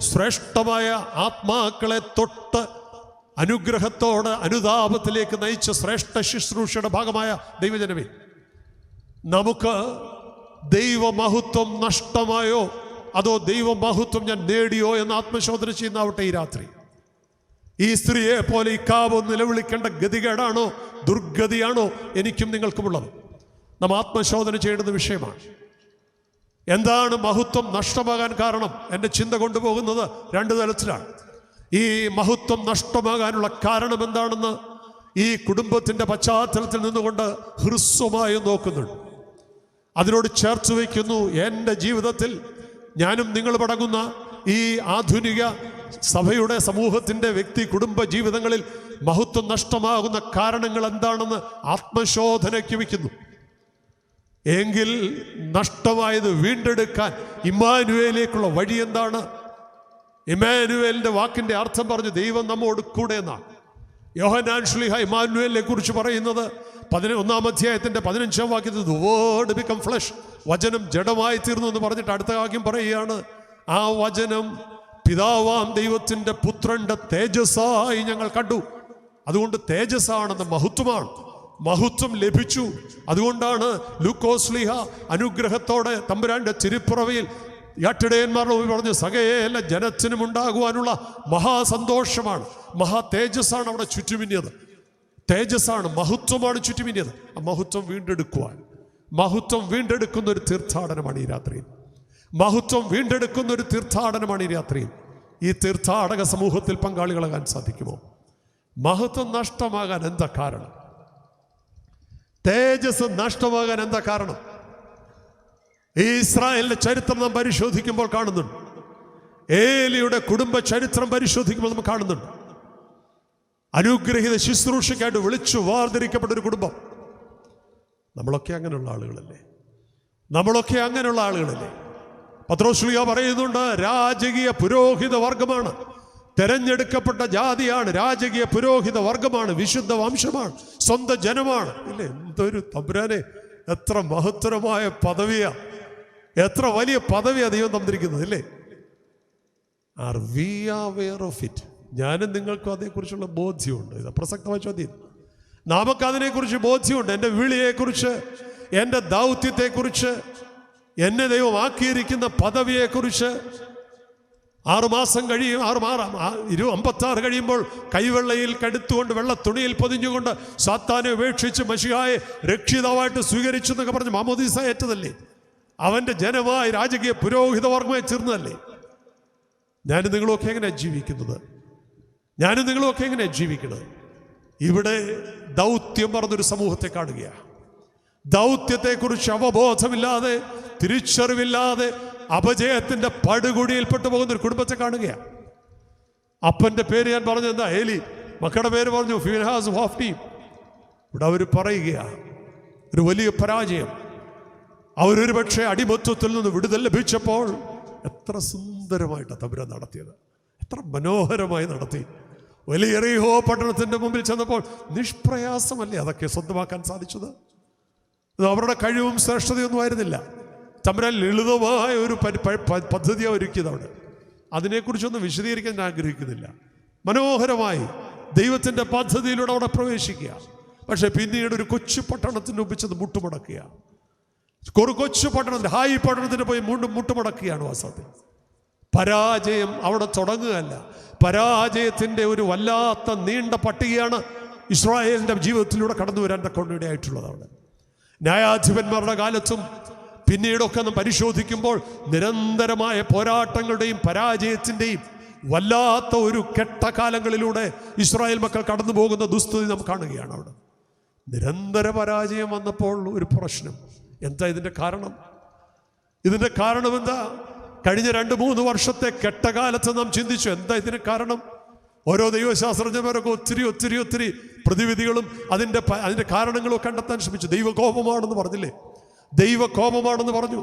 ശ്രേഷ്ഠമായ ആത്മാക്കളെ തൊട്ട് അനുഗ്രഹത്തോട് അനുതാപത്തിലേക്ക് നയിച്ച ശ്രേഷ്ഠ ശുശ്രൂഷയുടെ ഭാഗമായ ദൈവജനമേ, നമുക്ക് ദൈവമഹത്വം നഷ്ടമായോ അതോ ദൈവമഹത്വം ഞാൻ നേടിയോ എന്ന് ആത്മശോധന ചെയ്യുന്നാവട്ടെ ഈ രാത്രി. ഈ സ്ത്രീയെ പോലെ ഇക്കാബ് നിലവിളിക്കേണ്ട ഗതികേടാണോ ദുർഗതിയാണോ എനിക്കും നിങ്ങൾക്കുമുള്ളത്? നാം ആത്മശോധന ചെയ്യേണ്ടുന്ന വിഷയമാണ്. എന്താണ് മഹത്വം നഷ്ടമാകാൻ കാരണം? എൻ്റെ ചിന്ത കൊണ്ടുപോകുന്നത് 2 തലത്തിലാണ്. ഈ മഹത്വം നഷ്ടമാകാനുള്ള കാരണം എന്താണെന്ന് ഈ കുടുംബത്തിൻ്റെ പശ്ചാത്തലത്തിൽ നിന്നുകൊണ്ട് ഹ്രസ്വമായി നോക്കുന്നുണ്ട്. അതിനോട് ചേർത്ത് വയ്ക്കുന്നു, എൻ്റെ ജീവിതത്തിൽ ഞാനും നിങ്ങൾ പടങ്ങുന്ന ഈ ആധുനിക സഭയുടെ സമൂഹത്തിൻ്റെ വ്യക്തി കുടുംബ ജീവിതങ്ങളിൽ മഹത്വം നഷ്ടമാകുന്ന കാരണങ്ങൾ എന്താണെന്ന് ആത്മശോധനയ്ക്ക് വയ്ക്കുന്നു. എങ്കിൽ നഷ്ടമായത് വീണ്ടെടുക്കാൻ ഇമ്മാനുവേലിലേക്കുള്ള വഴി എന്താണ്? ഇമ്മാനുവേലിന്റെ വാക്കിന്റെ അർത്ഥം പറഞ്ഞു ദൈവം നമ്മോട് കൂടെ എന്നാണ്. യോഹന്നാൻ ശ്ലീഹ ഇമ്മാനുവേലിനെ കുറിച്ച് പറയുന്നത് 11 അധ്യായത്തിന്റെ 15 വാക്യത്തിൽ the word become flesh, വചനം ജഡമായി തീർന്നു എന്ന് പറഞ്ഞിട്ട് അടുത്ത വാക്യം പറയുകയാണ്, ആ വചനം പിതാവാം ദൈവത്തിന്റെ പുത്രന്റെ തേജസ്സായി ഞങ്ങൾ കണ്ടു. അതുകൊണ്ട് തേജസ്സാണെന്ന് മഹത്വമാണ്, മഹത്വം ലഭിച്ചു. അതുകൊണ്ടാണ് ലൂക്കോസ് ശ്ലീഹ അനുഗ്രഹത്തോടെ തമ്പുരാന്റെ തിരുപ്പിറവിയിൽ യാട്ടിടയന്മാരുടെ പറഞ്ഞു സകല ജനത്തിനും ഉണ്ടാകുവാനുള്ള മഹാസന്തോഷമാണ്, മഹാ തേജസ്സാണ് അവിടെ ചുറ്റുമിന്നിയത്. തേജസ്സാണ്, മഹത്വമാണ് ചുറ്റുമിന്നിയത്. ആ മഹത്വം വീണ്ടെടുക്കുവാൻ, മഹത്വം വീണ്ടെടുക്കുന്ന ഒരു തീർത്ഥാടനമാണ് ഈ രാത്രിയിൽ. മഹത്വം വീണ്ടെടുക്കുന്ന ഒരു തീർത്ഥാടനമാണ് ഈ രാത്രിയിൽ. ഈ തീർത്ഥാടക സമൂഹത്തിൽ പങ്കാളികളാകാൻ സാധിക്കുമോ? മഹത്വം നഷ്ടമാകാൻ എന്താ കാരണം? തേജസ് നഷ്ടമാകാൻ എന്താ കാരണം? ഈ ഇസ്രായേലിന്റെ ചരിത്രം നാം പരിശോധിക്കുമ്പോൾ കാണുന്നുണ്ട്. ഏലിയുടെ കുടുംബ ചരിത്രം പരിശോധിക്കുമ്പോൾ നമ്മൾ കാണുന്നുണ്ട്. അനുഗ്രഹീത ശുശ്രൂഷയ്ക്കായിട്ട് വിളിച്ചു വാർദ്ധരിക്കപ്പെട്ട ഒരു കുടുംബം. നമ്മളൊക്കെ അങ്ങനെയുള്ള ആളുകളല്ലേ? നമ്മളൊക്കെ അങ്ങനെയുള്ള ആളുകളല്ലേ? പത്രോസ് ശ്ലീഹ പറയുന്നുണ്ട്, രാജകീയ പുരോഹിത വർഗമാണ്, തെരഞ്ഞെടുക്കപ്പെട്ട ജാതിയാണ്, രാജകീയ പുരോഹിത വർഗമാണ്, വിശുദ്ധ വംശമാണ്, സ്വന്തം ജനമാണ്. ഇല്ലേ? എന്തൊരു തമ്പുരാനെ, എത്ര മഹത്തരമായ പദവിയാ, എത്ര വലിയ പദവിയാ ദൈവം തന്നിരിക്കുന്നത്, ഇല്ലേ? Are we aware of it? ഞാനും നിങ്ങൾക്കും അതേക്കുറിച്ചുള്ള ബോധ്യമുണ്ട്. ഇത് പ്രസക്തമായ ചോദ്യം. നമുക്കതിനെക്കുറിച്ച് ബോധ്യമുണ്ട്. എൻ്റെ വിളിയെക്കുറിച്ച്, എൻ്റെ ദൗത്യത്തെക്കുറിച്ച്, എന്നെ ദൈവം ആക്കിയിരിക്കുന്ന പദവിയെക്കുറിച്ച്. 6 മാസം കഴിയും, 56 കഴിയുമ്പോൾ കൈവെള്ളയിൽ കടുത്തുകൊണ്ട് വെള്ള തുണിയിൽ പൊതിഞ്ഞുകൊണ്ട് സാത്താനെ ഉപേക്ഷിച്ച് മശിഹായെ രക്ഷിതാവായിട്ട് സ്വീകരിച്ചു എന്നൊക്കെ പറഞ്ഞ് മാമോദീസ ഏറ്റതല്ലേ? അവൻ്റെ ജനമായി രാജകീയ പുരോഹിത വർഗമായി ചേർന്നതല്ലേ? ഞാനും നിങ്ങളൊക്കെ എങ്ങനെയാണ് ജീവിക്കുന്നത്? ഞാനും നിങ്ങളൊക്കെ എങ്ങനെയാണ് ജീവിക്കുന്നത്? ഇവിടെ ദൗത്യം പറഞ്ഞൊരു സമൂഹത്തെ കാണുകയാണ്. ദൗത്യത്തെക്കുറിച്ച് അവബോധമില്ലാതെ, തിരിച്ചറിവില്ലാതെ അപജയത്തിന്റെ പടുകുടിയിൽപ്പെട്ടു പോകുന്ന ഒരു കുടുംബത്തെ കാണുകയാണ്. അപ്പന്റെ പേര് ഞാൻ പറഞ്ഞു എന്താ? ഏലി. മക്കളുടെ പേര് പറഞ്ഞു ഫീൻഹാസ് ഹോഫ്നി. ഇവിടെ അവർ പറയുകയാണ് ഒരു വലിയ പരാജയം. അവരൊരു പക്ഷേ അടിമത്വത്തിൽ നിന്ന് വിടുതൽ ലഭിച്ചപ്പോൾ എത്ര സുന്ദരമായിട്ടാണ് തമ്പുരാൻ നടത്തിയത്, എത്ര മനോഹരമായി നടത്തി. വലിയ യെരിഹോ പട്ടണത്തിന്റെ മുമ്പിൽ ചെന്നപ്പോൾ നിഷ്പ്രയാസമല്ലേ അതൊക്കെ സ്വന്തമാക്കാൻ സാധിച്ചത്? അവരുടെ കഴിവും ശ്രേഷ്ഠതയൊന്നും ആയിരുന്നില്ല. തമ്പുരാൻ ലളിതമായ ഒരു പദ്ധതിയാണ് ഒരുക്കിയത് അവിടെ. അതിനെക്കുറിച്ചൊന്നും വിശദീകരിക്കാൻ ഞാൻ ആഗ്രഹിക്കുന്നില്ല. മനോഹരമായി ദൈവത്തിൻ്റെ പദ്ധതിയിലൂടെ അവിടെ പ്രവേശിക്കുക. പക്ഷെ പിന്നീട് ഒരു കൊച്ചു പട്ടണത്തിന് മുമ്പിൽ ചെന്ന് മുട്ടുമടക്കുക. ഒരു കൊച്ചു പട്ടണത്തിൽ, ഹായ് പട്ടണത്തിന് പോയി മുട്ടുമടക്കുകയാണ്. വാസ്തവത്തിൽ പരാജയം അവിടെ തുടങ്ങുകയല്ല, പരാജയത്തിൻ്റെ ഒരു വല്ലാത്ത നീണ്ട പട്ടികയാണ് ഇസ്രായേലിൻ്റെ ജീവിതത്തിലൂടെ കടന്നു വരാൻ കൊണ്ടിടയായിട്ടുള്ളത്. അവിടെ ന്യായാധിപന്മാരുടെ കാലത്തും പിന്നീടൊക്കെ നാം പരിശോധിക്കുമ്പോൾ നിരന്തരമായ പോരാട്ടങ്ങളുടെയും പരാജയത്തിൻ്റെയും വല്ലാത്ത ഒരു കെട്ടകാലങ്ങളിലൂടെ ഇസ്രായേൽ മക്കൾ കടന്നു പോകുന്ന ദുസ്ഥിതി നാം കാണുകയാണ്. അവിടെ നിരന്തര പരാജയം വന്നപ്പോൾ ഒരു പ്രശ്നം. എന്താ ഇതിൻ്റെ കാരണം? ഇതിൻ്റെ കാരണം എന്താ? കഴിഞ്ഞ 2-3 വർഷത്തെ കെട്ടകാലത്ത് നാം ചിന്തിച്ചു എന്താ ഇതിന് കാരണം. ഓരോ ദൈവശാസ്ത്രജ്ഞന്മാരൊക്കെ ഒത്തിരി പ്രതിവിധികളും അതിൻ്റെ കാരണങ്ങളും കണ്ടെത്താൻ ശ്രമിച്ചു. ദൈവകോപമാണെന്ന് പറഞ്ഞില്ലേ? ദൈവകോപമാണെന്ന് പറഞ്ഞു.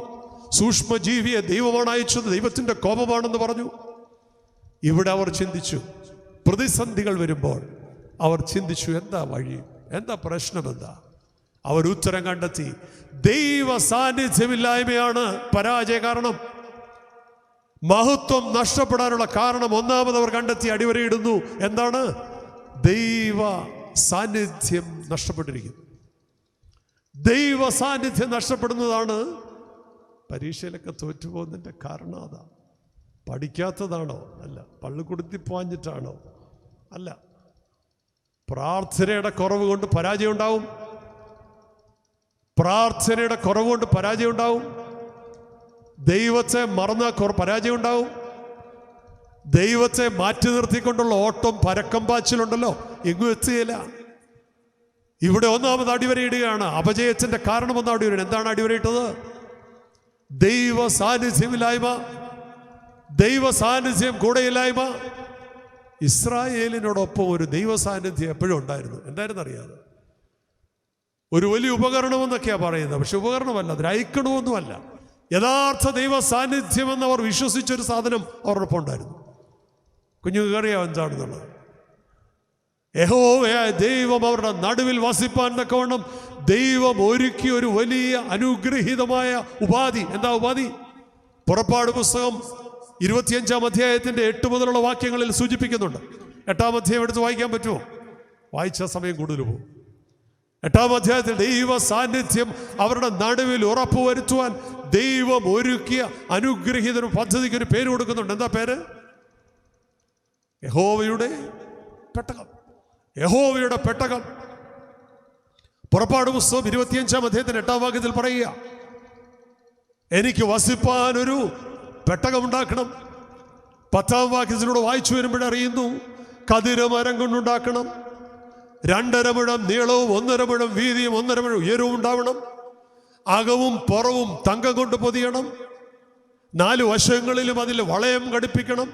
സൂക്ഷ്മജീവിയെ ദൈവമാണ് അയച്ചത്, ദൈവത്തിൻ്റെ കോപമാണെന്ന് പറഞ്ഞു. ഇവിടെ അവർ ചിന്തിച്ചു, പ്രതിസന്ധികൾ വരുമ്പോൾ അവർ ചിന്തിച്ചു എന്താ വഴി, എന്താ പ്രശ്നം, എന്താ? അവർ ഉത്തരം കണ്ടെത്തി. ദൈവ സാന്നിധ്യമില്ലായ്മയാണ് പരാജയ കാരണം. മഹത്വം നഷ്ടപ്പെടാനുള്ള കാരണം ഒന്നാമത് അവർ കണ്ടെത്തി, അടിവരയിടുന്നു. എന്താണ്? ദൈവ സാന്നിധ്യം നഷ്ടപ്പെട്ടിരിക്കുന്നു. ദൈവ സാന്നിധ്യം നഷ്ടപ്പെടുന്നതാണ് പരീക്ഷയിലൊക്കെ തോറ്റുപോകുന്നതിൻ്റെ കാരണം. അതാ പഠിക്കാത്തതാണോ? അല്ല. പള്ളിക്കൂടത്തിൽ പോഞ്ഞിട്ടാണോ? അല്ല. പ്രാർത്ഥനയുടെ കുറവ് കൊണ്ട് പരാജയം ഉണ്ടാവും. പ്രാർത്ഥനയുടെ കുറവ് കൊണ്ട് പരാജയം ഉണ്ടാവും. ദൈവത്തെ മറന്ന പരാജയം ഉണ്ടാവും. ദൈവത്തെ മാറ്റി നിർത്തിക്കൊണ്ടുള്ള ഓട്ടം പരക്കം പാച്ചിലുണ്ടല്ലോ, എങ്ങും എത്തുകയില്ല. ഇവിടെ ഒന്നാമത് അടിവരയിടുകയാണ്. അപജയത്തിന്റെ കാരണം ഒന്നും അടിവരയിടുക. എന്താണ് അടിവരയിട്ടത്? ദൈവ സാന്നിധ്യമില്ലായ്മ, ദൈവ സാന്നിധ്യം കൂടെയില്ലായ്മ. ഇസ്രായേലിനോടൊപ്പം ഒരു ദൈവ സാന്നിധ്യം എപ്പോഴും ഉണ്ടായിരുന്നു. എന്തായിരുന്നു അറിയാതെ? ഒരു വലിയ ഉപകരണമെന്നൊക്കെയാണ് പറയുന്നത്. പക്ഷെ ഉപകരണമല്ല, അതൊരു ഐക്കണമൊന്നുമല്ല. യഥാർത്ഥ ദൈവ സാന്നിധ്യമെന്ന് അവർ വിശ്വസിച്ചൊരു സാധനം അവരുടെ ഒപ്പം ഉണ്ടായിരുന്നു. കുഞ്ഞുങ്ങൾക്ക് അറിയാം എന്താണെന്നുള്ളത്. യഹോവയായ ദൈവം അവരുടെ നടുവിൽ വസിപ്പാൻ തക്കവണ്ണം ദൈവം ഒരുക്കിയ ഒരു വലിയ അനുഗ്രഹീതമായ ഉപാധി. എന്താ ഉപാധി? പുറപ്പാട് പുസ്തകം 25 അധ്യായത്തിന്റെ 8 മുതലുള്ള വാക്യങ്ങളിൽ സൂചിപ്പിക്കുന്നുണ്ട്. 8-ാം അധ്യായം എടുത്ത് വായിക്കാൻ പറ്റുമോ? വായിച്ച സമയം കൂടുതൽ പോകും. 8-ാം അധ്യായത്തിൽ ദൈവ സാന്നിധ്യം അവരുടെ നടുവിൽ ഉറപ്പുവരുത്തുവാൻ ദൈവം ഒരുക്കിയ അനുഗ്രഹീത പദ്ധതിക്ക് ഒരു പേര് കൊടുക്കുന്നുണ്ട്. എന്താ പേര്? യഹോവയുടെ പെട്ടകം. യഹോവയുടെ പെട്ടകം. പുറപ്പാട് പുസ്തകം 25-ാം അധ്യായത്തിന്റെ 8-ാം വാക്യത്തിൽ പറയുക, എനിക്ക് വസിപ്പാൻ ഒരു പെട്ടകം ഉണ്ടാക്കണം. 10-ാം വാക്യത്തിലൂടെ വായിച്ചു വരുമ്പോഴേ അറിയുന്നു, കതിരമരം കൊണ്ടുണ്ടാക്കണം. 2.5 മുഴം നീളവും 1.5 മുഴം വീതിയും 1.5 മുഴം ഉയരവും ഉണ്ടാവണം. അകവും പുറവും തങ്കം കൊണ്ട് പൊതിയണം. 4 വശങ്ങളിലും അതിൽ വളയം ഘടിപ്പിക്കണം.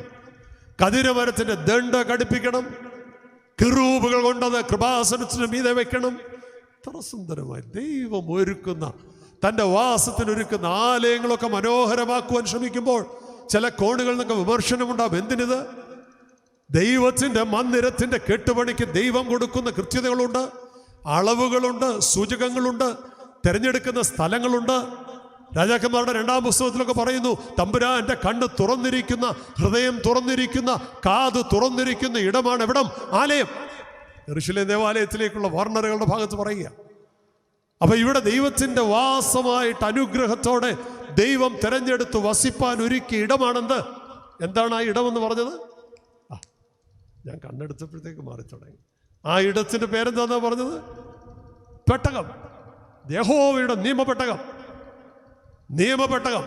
കതിരമരത്തിന്റെ ദണ്ഡ ഘടിപ്പിക്കണം. കിറൂബുകൾ കൊണ്ടത് കൃപാസനത്തിന് മീതെ വെക്കണം. ഇത്ര സുന്ദരമായി ദൈവം ഒരുക്കുന്ന, തൻ്റെ വാസത്തിനൊരുക്കുന്ന ആലയങ്ങളൊക്കെ മനോഹരമാക്കുവാൻ ശ്രമിക്കുമ്പോൾ ചില കോണുകളിൽ നിന്നൊക്കെ വിമർശനമുണ്ടാകും. എന്തിനിത്? ദൈവത്തിൻ്റെ മന്ദിരത്തിൻ്റെ കെട്ടുപണിക്ക് ദൈവം കൊടുക്കുന്ന കൃത്യതകളുണ്ട്, അളവുകളുണ്ട്, സൂചകങ്ങളുണ്ട്, തിരഞ്ഞെടുക്കുന്ന സ്ഥലങ്ങളുണ്ട്. രാജാക്കന്മാരുടെ 2-ാം പുസ്തകത്തിലൊക്കെ പറയുന്നു, തമ്പുരാന്റെ കണ്ണ് തുറന്നിരിക്കുന്ന, ഹൃദയം തുറന്നിരിക്കുന്ന, കാത് തുറന്നിരിക്കുന്ന ഇടമാണ് എവിടം? ആലയം. യെരൂശലേം ദേവാലയത്തിലേക്കുള്ള വർണ്ണനകളുടെ ഭാഗത്ത് പറയുക. അപ്പൊ ഇവിടെ ദൈവത്തിന്റെ വാസമായിട്ട് അനുഗ്രഹത്തോടെ ദൈവം തെരഞ്ഞെടുത്ത് വസിപ്പാൻ ഒരുക്കിയ ഇടമാണെന്ത്? എന്താണ് ആ ഇടമെന്ന് പറഞ്ഞത്? ഞാൻ കണ്ണെടുത്തപ്പോഴത്തേക്ക് മാറി തുടങ്ങി. ആ ഇടത്തിന്റെ പേരെന്താന്നാ പറഞ്ഞത്? പെട്ടകം. യഹോവയുടെ നിയമപെട്ടകം. നിയമപെട്ടകം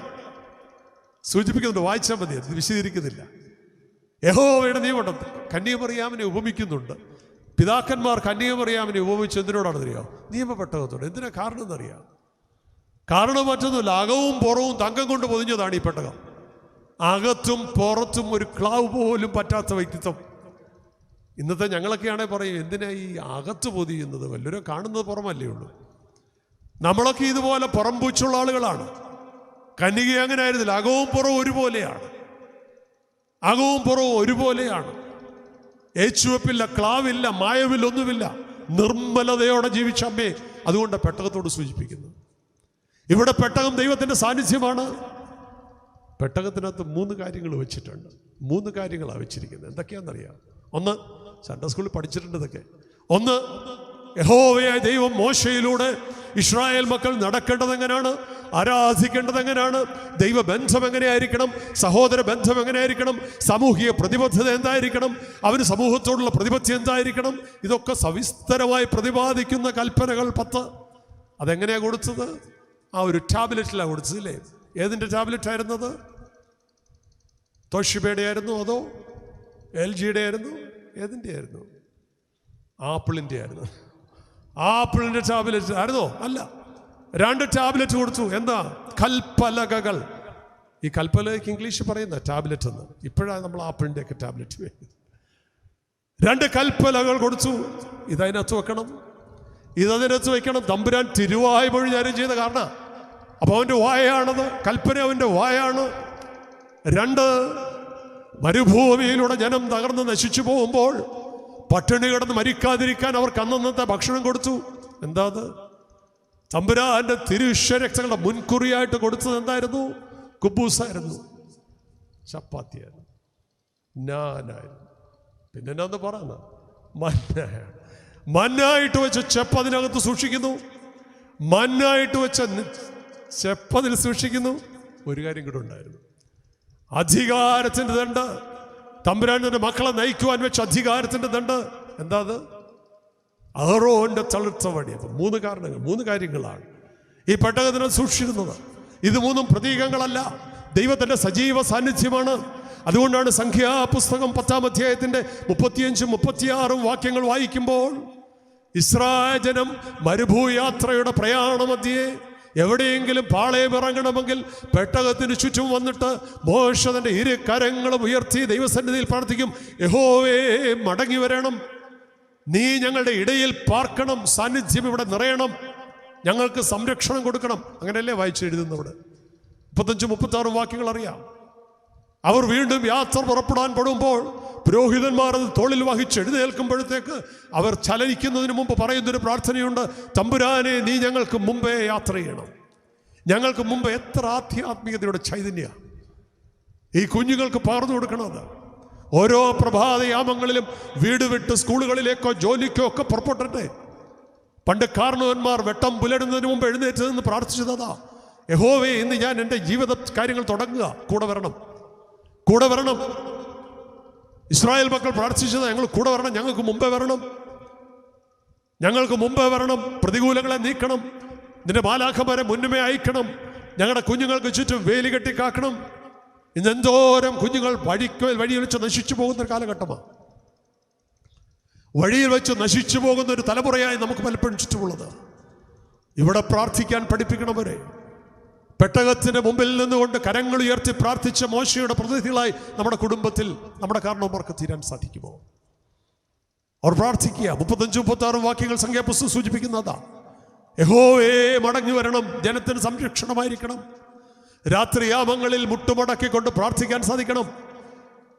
സൂചിപ്പിക്കുന്നുണ്ട്. വായിച്ചാൽ മതി, അത് വിശദീകരിക്കുന്നില്ല. യഹോവയുടെ നിയമപെട്ടകം. കന്യാമറിയാമിനെ ഉപമിക്കുന്നുണ്ട്. പിതാക്കന്മാർ കന്യാമറിയാമിനെ ഉപമിച്ച് എന്തിനോടാണെന്നറിയാം? നിയമപെട്ടകത്തോട്. എന്തിനാ കാരണം എന്നറിയാം? കാരണം മറ്റൊന്നുമില്ല, അകവും പുറവും തങ്കം കൊണ്ട് പൊതിഞ്ഞതാണ് ഈ പെട്ടകം. അകത്തും പുറത്തും ഒരു ക്ലാവ് പോലും പറ്റാത്ത വ്യക്തിത്വം. ഇന്നത്തെ ഞങ്ങളൊക്കെയാണെ പറയും, എന്തിനാ ഈ അകത്ത് പൊതിയുന്നത്? വല്ലവരും കാണുന്നത് പുറമല്ലേ ഉള്ളൂ. നമ്മളൊക്കെ ഇതുപോലെ പുറംപൂച്ചുള്ള ആളുകളാണ്. കന്യക അങ്ങനെ ആയിരുന്നില്ല. അകവും പുറവും ഒരുപോലെയാണ്. അകവും പുറവും ഒരുപോലെയാണ്. ഏച്ചുവെപ്പില്ല, ക്ലാവില്ല, മായവില്ല, ഒന്നുമില്ല. നിർമ്മലതയോടെ ജീവിച്ച അമ്മേ. അതുകൊണ്ട് പെട്ടകത്തോട് സൂചിപ്പിക്കുന്നു. ഇവിടെ പെട്ടകം ദൈവത്തിന്റെ സാന്നിധ്യമാണ്. പെട്ടകത്തിനകത്ത് 3 കാര്യങ്ങൾ വെച്ചിട്ടുണ്ട്. 3 കാര്യങ്ങളാണ് വെച്ചിരിക്കുന്നത്. എന്തൊക്കെയാണെന്നറിയാം? ഒന്ന്, സൺഡേ സ്കൂളിൽ പഠിച്ചിട്ടുണ്ട് ഇതൊക്കെ. ഒന്ന്, യഹോവയായ ദൈവം മോശയിലൂടെ ഇസ്രായേൽ മക്കൾ നടക്കേണ്ടത് എങ്ങനെയാണ്, ആരാധിക്കേണ്ടത് എങ്ങനെയാണ്, ദൈവബന്ധം എങ്ങനെയായിരിക്കണം, സഹോദര ബന്ധം എങ്ങനെയായിരിക്കണം, സാമൂഹിക പ്രതിബദ്ധത എന്തായിരിക്കണം, അവന് സമൂഹത്തോടുള്ള പ്രതിബദ്ധത എന്തായിരിക്കണം, ഇതൊക്കെ സവിസ്തരമായി പ്രതിപാദിക്കുന്ന കൽപ്പനകൾ 10. അതെങ്ങനെയാണ് കൊടുത്തത്? ആ ഒരു ടാബ്ലറ്റിലാണ് കൊടുത്തത്, ഇല്ലേ? ഏതിൻ്റെ ടാബ്ലറ്റ് ആയിരുന്നത്? തോഷിബയുടെ ആയിരുന്നു, അതോ LGയുടെ ആയിരുന്നു? ഏതിൻ്റെ ആയിരുന്നു? ആപ്പിളിൻ്റെ ആയിരുന്നു. ആപ്പിളിൻ്റെ ടാബ്ലറ്റ് ആയിരുന്നോ? അല്ല, 2 ടാബ്ലറ്റ് കൊടുത്തു. എന്താ? കൽപ്പലകകൾ. ഈ കൽപ്പലകയ്ക്ക് ഇംഗ്ലീഷ് പറയുന്ന ടാബ്ലറ്റ് എന്ന്. ഇപ്പോഴാണ് നമ്മൾ ആപ്പിളിൻ്റെ ഒക്കെ ടാബ്ലറ്റ്. 2 കൽപ്പലകൾ കൊടുത്തു. ഇതതിനകത്ത് വെക്കണം, ഇതതിനകത്ത് വെക്കണം. തമ്പുരാൻ തിരുവായ മൊഴി ജാരം ചെയ്ത കാരണം. അപ്പോൾ അവൻ്റെ വായാണത്, കൽപ്പന അവൻ്റെ വായാണ്. 2, മരുഭൂമിയിലൂടെ ജനം തകർന്ന് നശിച്ചു പോകുമ്പോൾ പട്ടിണി കിടന്ന് മരിക്കാതിരിക്കാൻ അവർക്ക് അന്നത്തെ ഭക്ഷണം കൊടുത്തു. എന്താ അത്? തമ്പുരാന്റെ തിരുശരക്തങ്ങളുടെ മുൻകുറിയായിട്ട് കൊടുത്തത് എന്തായിരുന്നു? കുബൂസായിരുന്നു, ചപ്പാത്തിയായിരുന്നു, നാനായിരുന്നു. പിന്നെ എന്നാന്ന് പറയുന്ന മന്നായിട്ട് വെച്ച ചെപ്പ് അതിനകത്ത് സൂക്ഷിക്കുന്നു. മന്നായിട്ട് വെച്ച ചെപ്പതിൽ സൂക്ഷിക്കുന്നു. ഒരു കാര്യം കൂടെ ഉണ്ടായിരുന്നു, അധികാരത്തിന്റെ ദണ്ട്. തമ്പുരാൻ തന്നെ മക്കളെ നയിക്കുവാൻ വെച്ച അധികാരത്തിന്റെ ദണ്ട്. എന്താ അത്? അഹറോന്റെ തളിർത്ത വടി. അപ്പം 3 കാരണങ്ങൾ, 3 കാര്യങ്ങളാണ് ഈ പെട്ടകത്തിനെ സൂക്ഷിക്കുന്നത്. ഇത് 3 പ്രതീകങ്ങളല്ല, ദൈവത്തിന്റെ സജീവ സാന്നിധ്യമാണ്. അതുകൊണ്ടാണ് സംഖ്യാപുസ്തകം 10-ാം അധ്യായത്തിന്റെ 35, 36 വാക്യങ്ങൾ വായിക്കുമ്പോൾ ഇസ്രായേൽ ജനം മരുഭൂയാത്രയുടെ പ്രയാണമധ്യേ എവിടെയെങ്കിലും പാളയം ഇറങ്ങണമെങ്കിൽ പെട്ടകത്തിന് ചുറ്റും വന്നിട്ട് മോശ തന്റെ 2 കരങ്ങളും ഉയർത്തി ദൈവസന്നിധിയിൽ പ്രാർത്ഥിക്കും, യഹോവേ മടങ്ങി വരണം, നീ ഞങ്ങളുടെ ഇടയിൽ പാർക്കണം, സാന്നിധ്യം ഇവിടെ നിറയണം. ഞങ്ങൾക്ക് സംരക്ഷണം കൊടുക്കണം. അങ്ങനെയല്ലേ വായിച്ചെഴുതുന്നവിടെ 35-36 വാക്യങ്ങൾ അറിയാം. അവർ വീണ്ടും യാത്ര പുറപ്പെടാൻ പെടുമ്പോൾ പുരോഹിതന്മാർ അത് തോളിൽ വഹിച്ച് എഴുന്നേൽക്കുമ്പോഴത്തേക്ക് അവർ ചലനിക്കുന്നതിന് മുമ്പ് പറയുന്നൊരു പ്രാർത്ഥനയുണ്ട്, തമ്പുരാനെ നീ ഞങ്ങൾക്ക് മുമ്പേ യാത്ര ചെയ്യണം. ഞങ്ങൾക്ക് മുമ്പ് എത്ര ആധ്യാത്മികതയുടെ ചൈതന്യ ഈ കുഞ്ഞുങ്ങൾക്ക് പകർന്നു കൊടുക്കണത്. ഓരോ പ്രഭാതയാമങ്ങളിലും വീട് വിട്ട് സ്കൂളുകളിലേക്കോ ജോലിക്കോ ഒക്കെ പുറപ്പെട്ടിട്ടെ. പണ്ട് കാരണവന്മാർ വെട്ടം പുലരുന്നതിന് മുമ്പ് എഴുന്നേറ്റ് നിന്ന് പ്രാർത്ഥിച്ചതാ, യഹോവേ ഇന്ന് ഞാൻ എൻ്റെ ജീവിത കാര്യങ്ങൾ തുടങ്ങുക, കൂടെ വരണം, കൂടെ വരണം. ഇസ്രായേൽ മക്കൾ പ്രാർത്ഥിച്ചത്, ഞങ്ങൾ കൂടെ വരണം, ഞങ്ങൾക്ക് മുമ്പേ വരണം, ഞങ്ങൾക്ക് മുമ്പേ വരണം, പ്രതികൂലങ്ങളെ നീക്കണം, നിന്റെ മാലാഖമാരെ മുന്നമേ അയക്കണം, ഞങ്ങളുടെ കുഞ്ഞുങ്ങൾക്ക് ചുറ്റും വേലി കെട്ടി കാക്കണം. ഇന്ന് എന്തോരം കുഞ്ഞുങ്ങൾ വഴിയിൽ വെച്ച് നശിച്ചു പോകുന്നൊരു കാലഘട്ടമാണ്. വഴിയിൽ വെച്ച് നശിച്ചു പോകുന്ന ഒരു തലമുറയായി നമുക്ക് പലപ്പോഴും ചുറ്റുമുള്ളത്. ഇവിടെ പ്രാർത്ഥിക്കാൻ പഠിപ്പിക്കണവരെ, പെട്ടകത്തിന് മുമ്പിൽ നിന്നുകൊണ്ട് കരങ്ങൾ ഉയർത്തി പ്രാർത്ഥിച്ച മോശയുടെ പ്രതിനിധികളായി നമ്മുടെ കുടുംബത്തിൽ നമ്മുടെ കാരണവന്മാർക്ക് തീരാൻ സാധിക്കുമോ? അവർ പ്രാർത്ഥിക്കുക. 35-36 വാക്യങ്ങൾ സംഖ്യാപുസ്തകം സൂചിപ്പിക്കുന്നതാ. യഹോവേ മടങ്ങി വരണം, ജനത്തിന് സംരക്ഷണമായിരിക്കണം. രാത്രിയാമങ്ങളിൽ മുട്ടുമടക്കിക്കൊണ്ട് പ്രാർത്ഥിക്കാൻ സാധിക്കണം.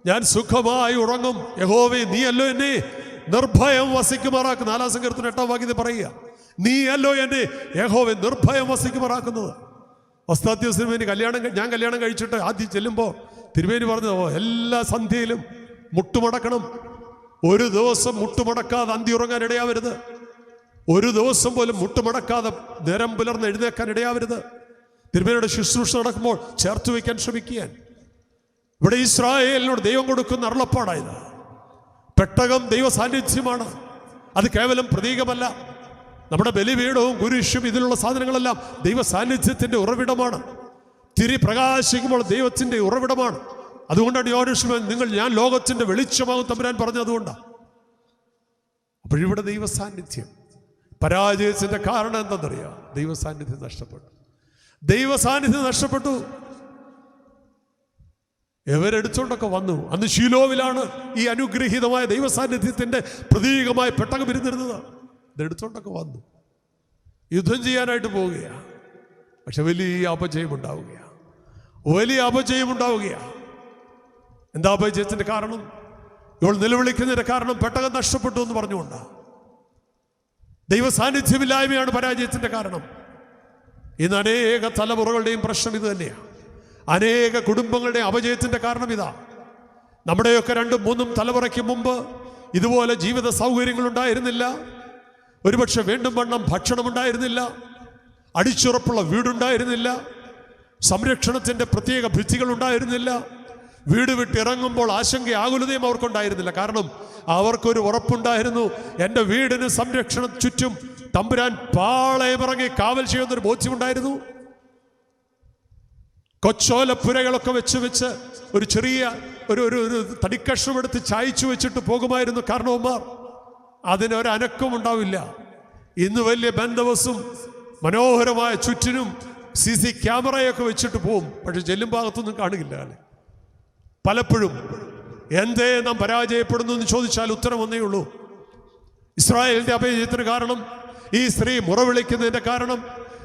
ഞാൻ സുഖമായി ഉറങ്ങും, യഹോവേ നീയല്ലോ എന്നെ നിർഭയം വസിക്കുമാറാക്കുന്ന. 4-ാം സങ്കീർത്തനം 8-ാം വാക്യത്തിൽ പറയുക, നീയല്ലോ എന്നെ യഹോവേ നിർഭയം വസിക്കുമാറാക്കുന്നത്. വസ്താദ്യോസ് തിരുമേനി ഞാൻ കല്യാണം കഴിച്ചിട്ട് ആദ്യം ചെല്ലുമ്പോൾ തിരുമേനി പറഞ്ഞത്, എല്ലാ സന്ധ്യയിലും മുട്ടുമടക്കണം. ഒരു ദിവസം മുട്ടുമടക്കാതെ അന്തി ഉറങ്ങാൻ ഇടയാവരുത്. ഒരു ദിവസം പോലും മുട്ടുമടക്കാതെ നേരം പുലർന്ന് എഴുന്നേക്കാൻ ഇടയാവരുത്. തിരുമേനിയുടെ ശുശ്രൂഷ നടക്കുമ്പോൾ ചേർത്ത് വയ്ക്കാൻ ശ്രമിക്കാൻ. ഇവിടെ ഇസ്രായേലിനോട് ദൈവം കൊടുക്കുന്ന അരുളപ്പാടായത്. പെട്ടകം ദൈവ സാന്നിധ്യമാണ്. അത് കേവലം പ്രതീകമല്ല. നമ്മുടെ ബലിപീഠവും കുരിശും ഇതിലുള്ള സാധനങ്ങളെല്ലാം ദൈവ സാന്നിധ്യത്തിൻ്റെ ഉറവിടമാണ്. തിരി പ്രകാശിക്കുമ്പോൾ ദൈവത്തിൻ്റെ ഉറവിടമാണ്. അതുകൊണ്ടാണ് ഞാൻ ലോകത്തിൻ്റെ വെളിച്ചമാകും തമ്പുരാൻ പറഞ്ഞതുകൊണ്ടാണ്. അപ്പോഴിവിടെ ദൈവ സാന്നിധ്യം. പരാജയത്തിൻ്റെ കാരണം എന്താണെന്നറിയാം? ദൈവ സാന്നിധ്യം നഷ്ടപ്പെട്ടു. ദൈവ സാന്നിധ്യം നഷ്ടപ്പെട്ടു. എവരെടുത്തോണ്ടൊക്കെ വന്നു. അന്ന് ശീലോവിലാണ് ഈ അനുഗ്രഹീതമായ ദൈവ സാന്നിധ്യത്തിൻ്റെ പ്രതീകമായ പെട്ടകം ഇരുന്നിരുന്നത്. ഇതെടുത്തോണ്ടൊക്കെ വന്നു, യുദ്ധം ചെയ്യാനായിട്ട് പോവുകയാണ്. പക്ഷെ വലിയ അപജയമുണ്ടാവുകയാണ്, വലിയ അപജയമുണ്ടാവുകയാണ്. എന്താ അപജയത്തിൻ്റെ കാരണം? ഇവൾ നിലവിളിക്കുന്നതിൻ്റെ കാരണം പെട്ടകം നഷ്ടപ്പെട്ടു എന്ന് പറഞ്ഞുകൊണ്ടാണ്. ദൈവ സാന്നിധ്യമില്ലായ്മയാണ് പരാജയത്തിൻ്റെ കാരണം. ഇന്ന് അനേക തലമുറകളുടെയും പ്രശ്നം ഇത് തന്നെയാണ്. അനേക കുടുംബങ്ങളുടെയും അപജയത്തിൻ്റെ കാരണം ഇതാ. നമ്മുടെയൊക്കെ 2-3 തലമുറയ്ക്ക് മുമ്പ് ഇതുപോലെ ജീവിത സൗകര്യങ്ങളുണ്ടായിരുന്നില്ല. ഒരുപക്ഷെ വേണ്ടും വണ്ണം ഭക്ഷണമുണ്ടായിരുന്നില്ല, അടിച്ചുറപ്പുള്ള വീടുണ്ടായിരുന്നില്ല, സംരക്ഷണത്തിൻ്റെ പ്രത്യേക ഭിത്തികൾ ഉണ്ടായിരുന്നില്ല. വീട് വിട്ടിറങ്ങുമ്പോൾ ആശങ്ക ആകുലതയും അവർക്കുണ്ടായിരുന്നില്ല. കാരണം അവർക്കൊരു ഉറപ്പുണ്ടായിരുന്നു, എൻ്റെ വീടിന് സംരക്ഷണം ചുറ്റും തമ്പുരാൻ പാളയമിറങ്ങി കാവൽ ചെയ്യുന്നൊരു ബോധ്യമുണ്ടായിരുന്നു. കൊച്ചോലപ്പുരകളൊക്കെ വെച്ച് ഒരു ചെറിയ ഒരു തടിക്കഷ്ണം എടുത്ത് ചായച്ചു വെച്ചിട്ട് പോകുമായിരുന്നു കാരണവന്മാർ. അതിനൊരനക്കം ഉണ്ടാവില്ല. ഇന്ന് വലിയ ബന്ധവസും മനോഹരമായ ചുറ്റിനും CC ക്യാമറയൊക്കെ വെച്ചിട്ട് പോകും. പക്ഷെ ചെല്ലും ഭാഗത്തൊന്നും കാണില്ല. പലപ്പോഴും എന്തേ നാം പരാജയപ്പെടുന്നു എന്ന് ചോദിച്ചാൽ ഉത്തരം ഒന്നേ ഉള്ളൂ. ഇസ്രായേലിന്റെ അപജയത്തിന് കാരണം, ഈ സ്ത്രീ മുറവിളിക്കുന്നതിന്റെ കാരണം,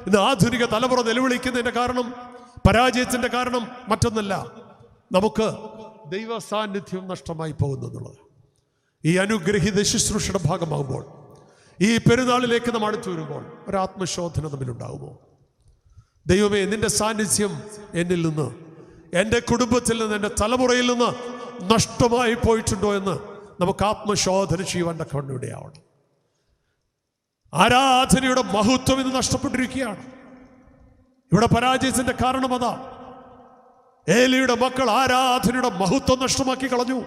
ഇന്ന് ആധുനിക തലമുറ നിലവിളിക്കുന്നതിന്റെ കാരണം, പരാജയത്തിന്റെ കാരണം മറ്റൊന്നല്ല, നമുക്ക് ദൈവ സാന്നിധ്യം നഷ്ടമായി പോകുന്നു എന്നുള്ളത്. ഈ അനുഗ്രഹീത ശുശ്രൂഷയുടെ ഭാഗമാകുമ്പോൾ, ഈ പെരുന്നാളിലേക്ക് നാം അടുത്തു വരുമ്പോൾ ഒരാത്മശോധന നമ്മിലുണ്ടാകുമോ? ദൈവമേ, നിന്റെ സാന്നിധ്യം എന്നിൽ നിന്ന്, എൻ്റെ കുടുംബത്തിൽ നിന്ന്, എൻ്റെ തലമുറയിൽ നിന്ന് നഷ്ടമായി പോയിട്ടുണ്ടോ എന്ന് നമുക്ക് ആത്മശോധന ചെയ്യുവാൻ കണ്ണിവിടെയാവണം. ആരാധനയുടെ മഹത്വം ഇന്ന് നഷ്ടപ്പെട്ടിരിക്കുകയാണ്. ഇവിടെ പരാജയത്തിന്റെ കാരണം അതാ. ഏലിയുടെ മക്കൾ ആരാധനയുടെ മഹത്വം നഷ്ടമാക്കി കളഞ്ഞു.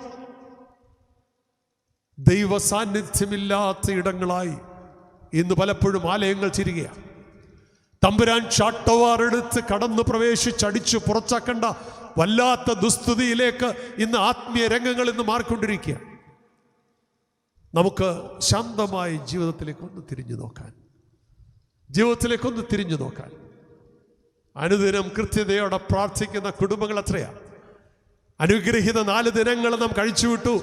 ദൈവ സാന്നിധ്യമില്ലാത്ത ഇടങ്ങളായി ഇന്ന് പലപ്പോഴും ആലയങ്ങൾ തിരികെയാണ്. തമ്പുരാൻ ചാട്ടവാറെടുത്ത് കടന്നു പ്രവേശിച്ചടിച്ചു പുറത്താക്കേണ്ട വല്ലാത്ത ദുസ്ഥിതിയിലേക്ക് ഇന്ന് ആത്മീയ രംഗങ്ങൾ ഇന്ന് മാറിക്കൊണ്ടിരിക്കുക. നമുക്ക് ശാന്തമായി ജീവിതത്തിലേക്കൊന്ന് തിരിഞ്ഞു നോക്കാൻ അനുദിനം കൃത്യതയോടെ പ്രാർത്ഥിക്കുന്ന കുടുംബങ്ങൾ എത്രയാ? അനുഗ്രഹീത 4 ദിനങ്ങൾ നാം കഴിച്ചുവിട്ടു.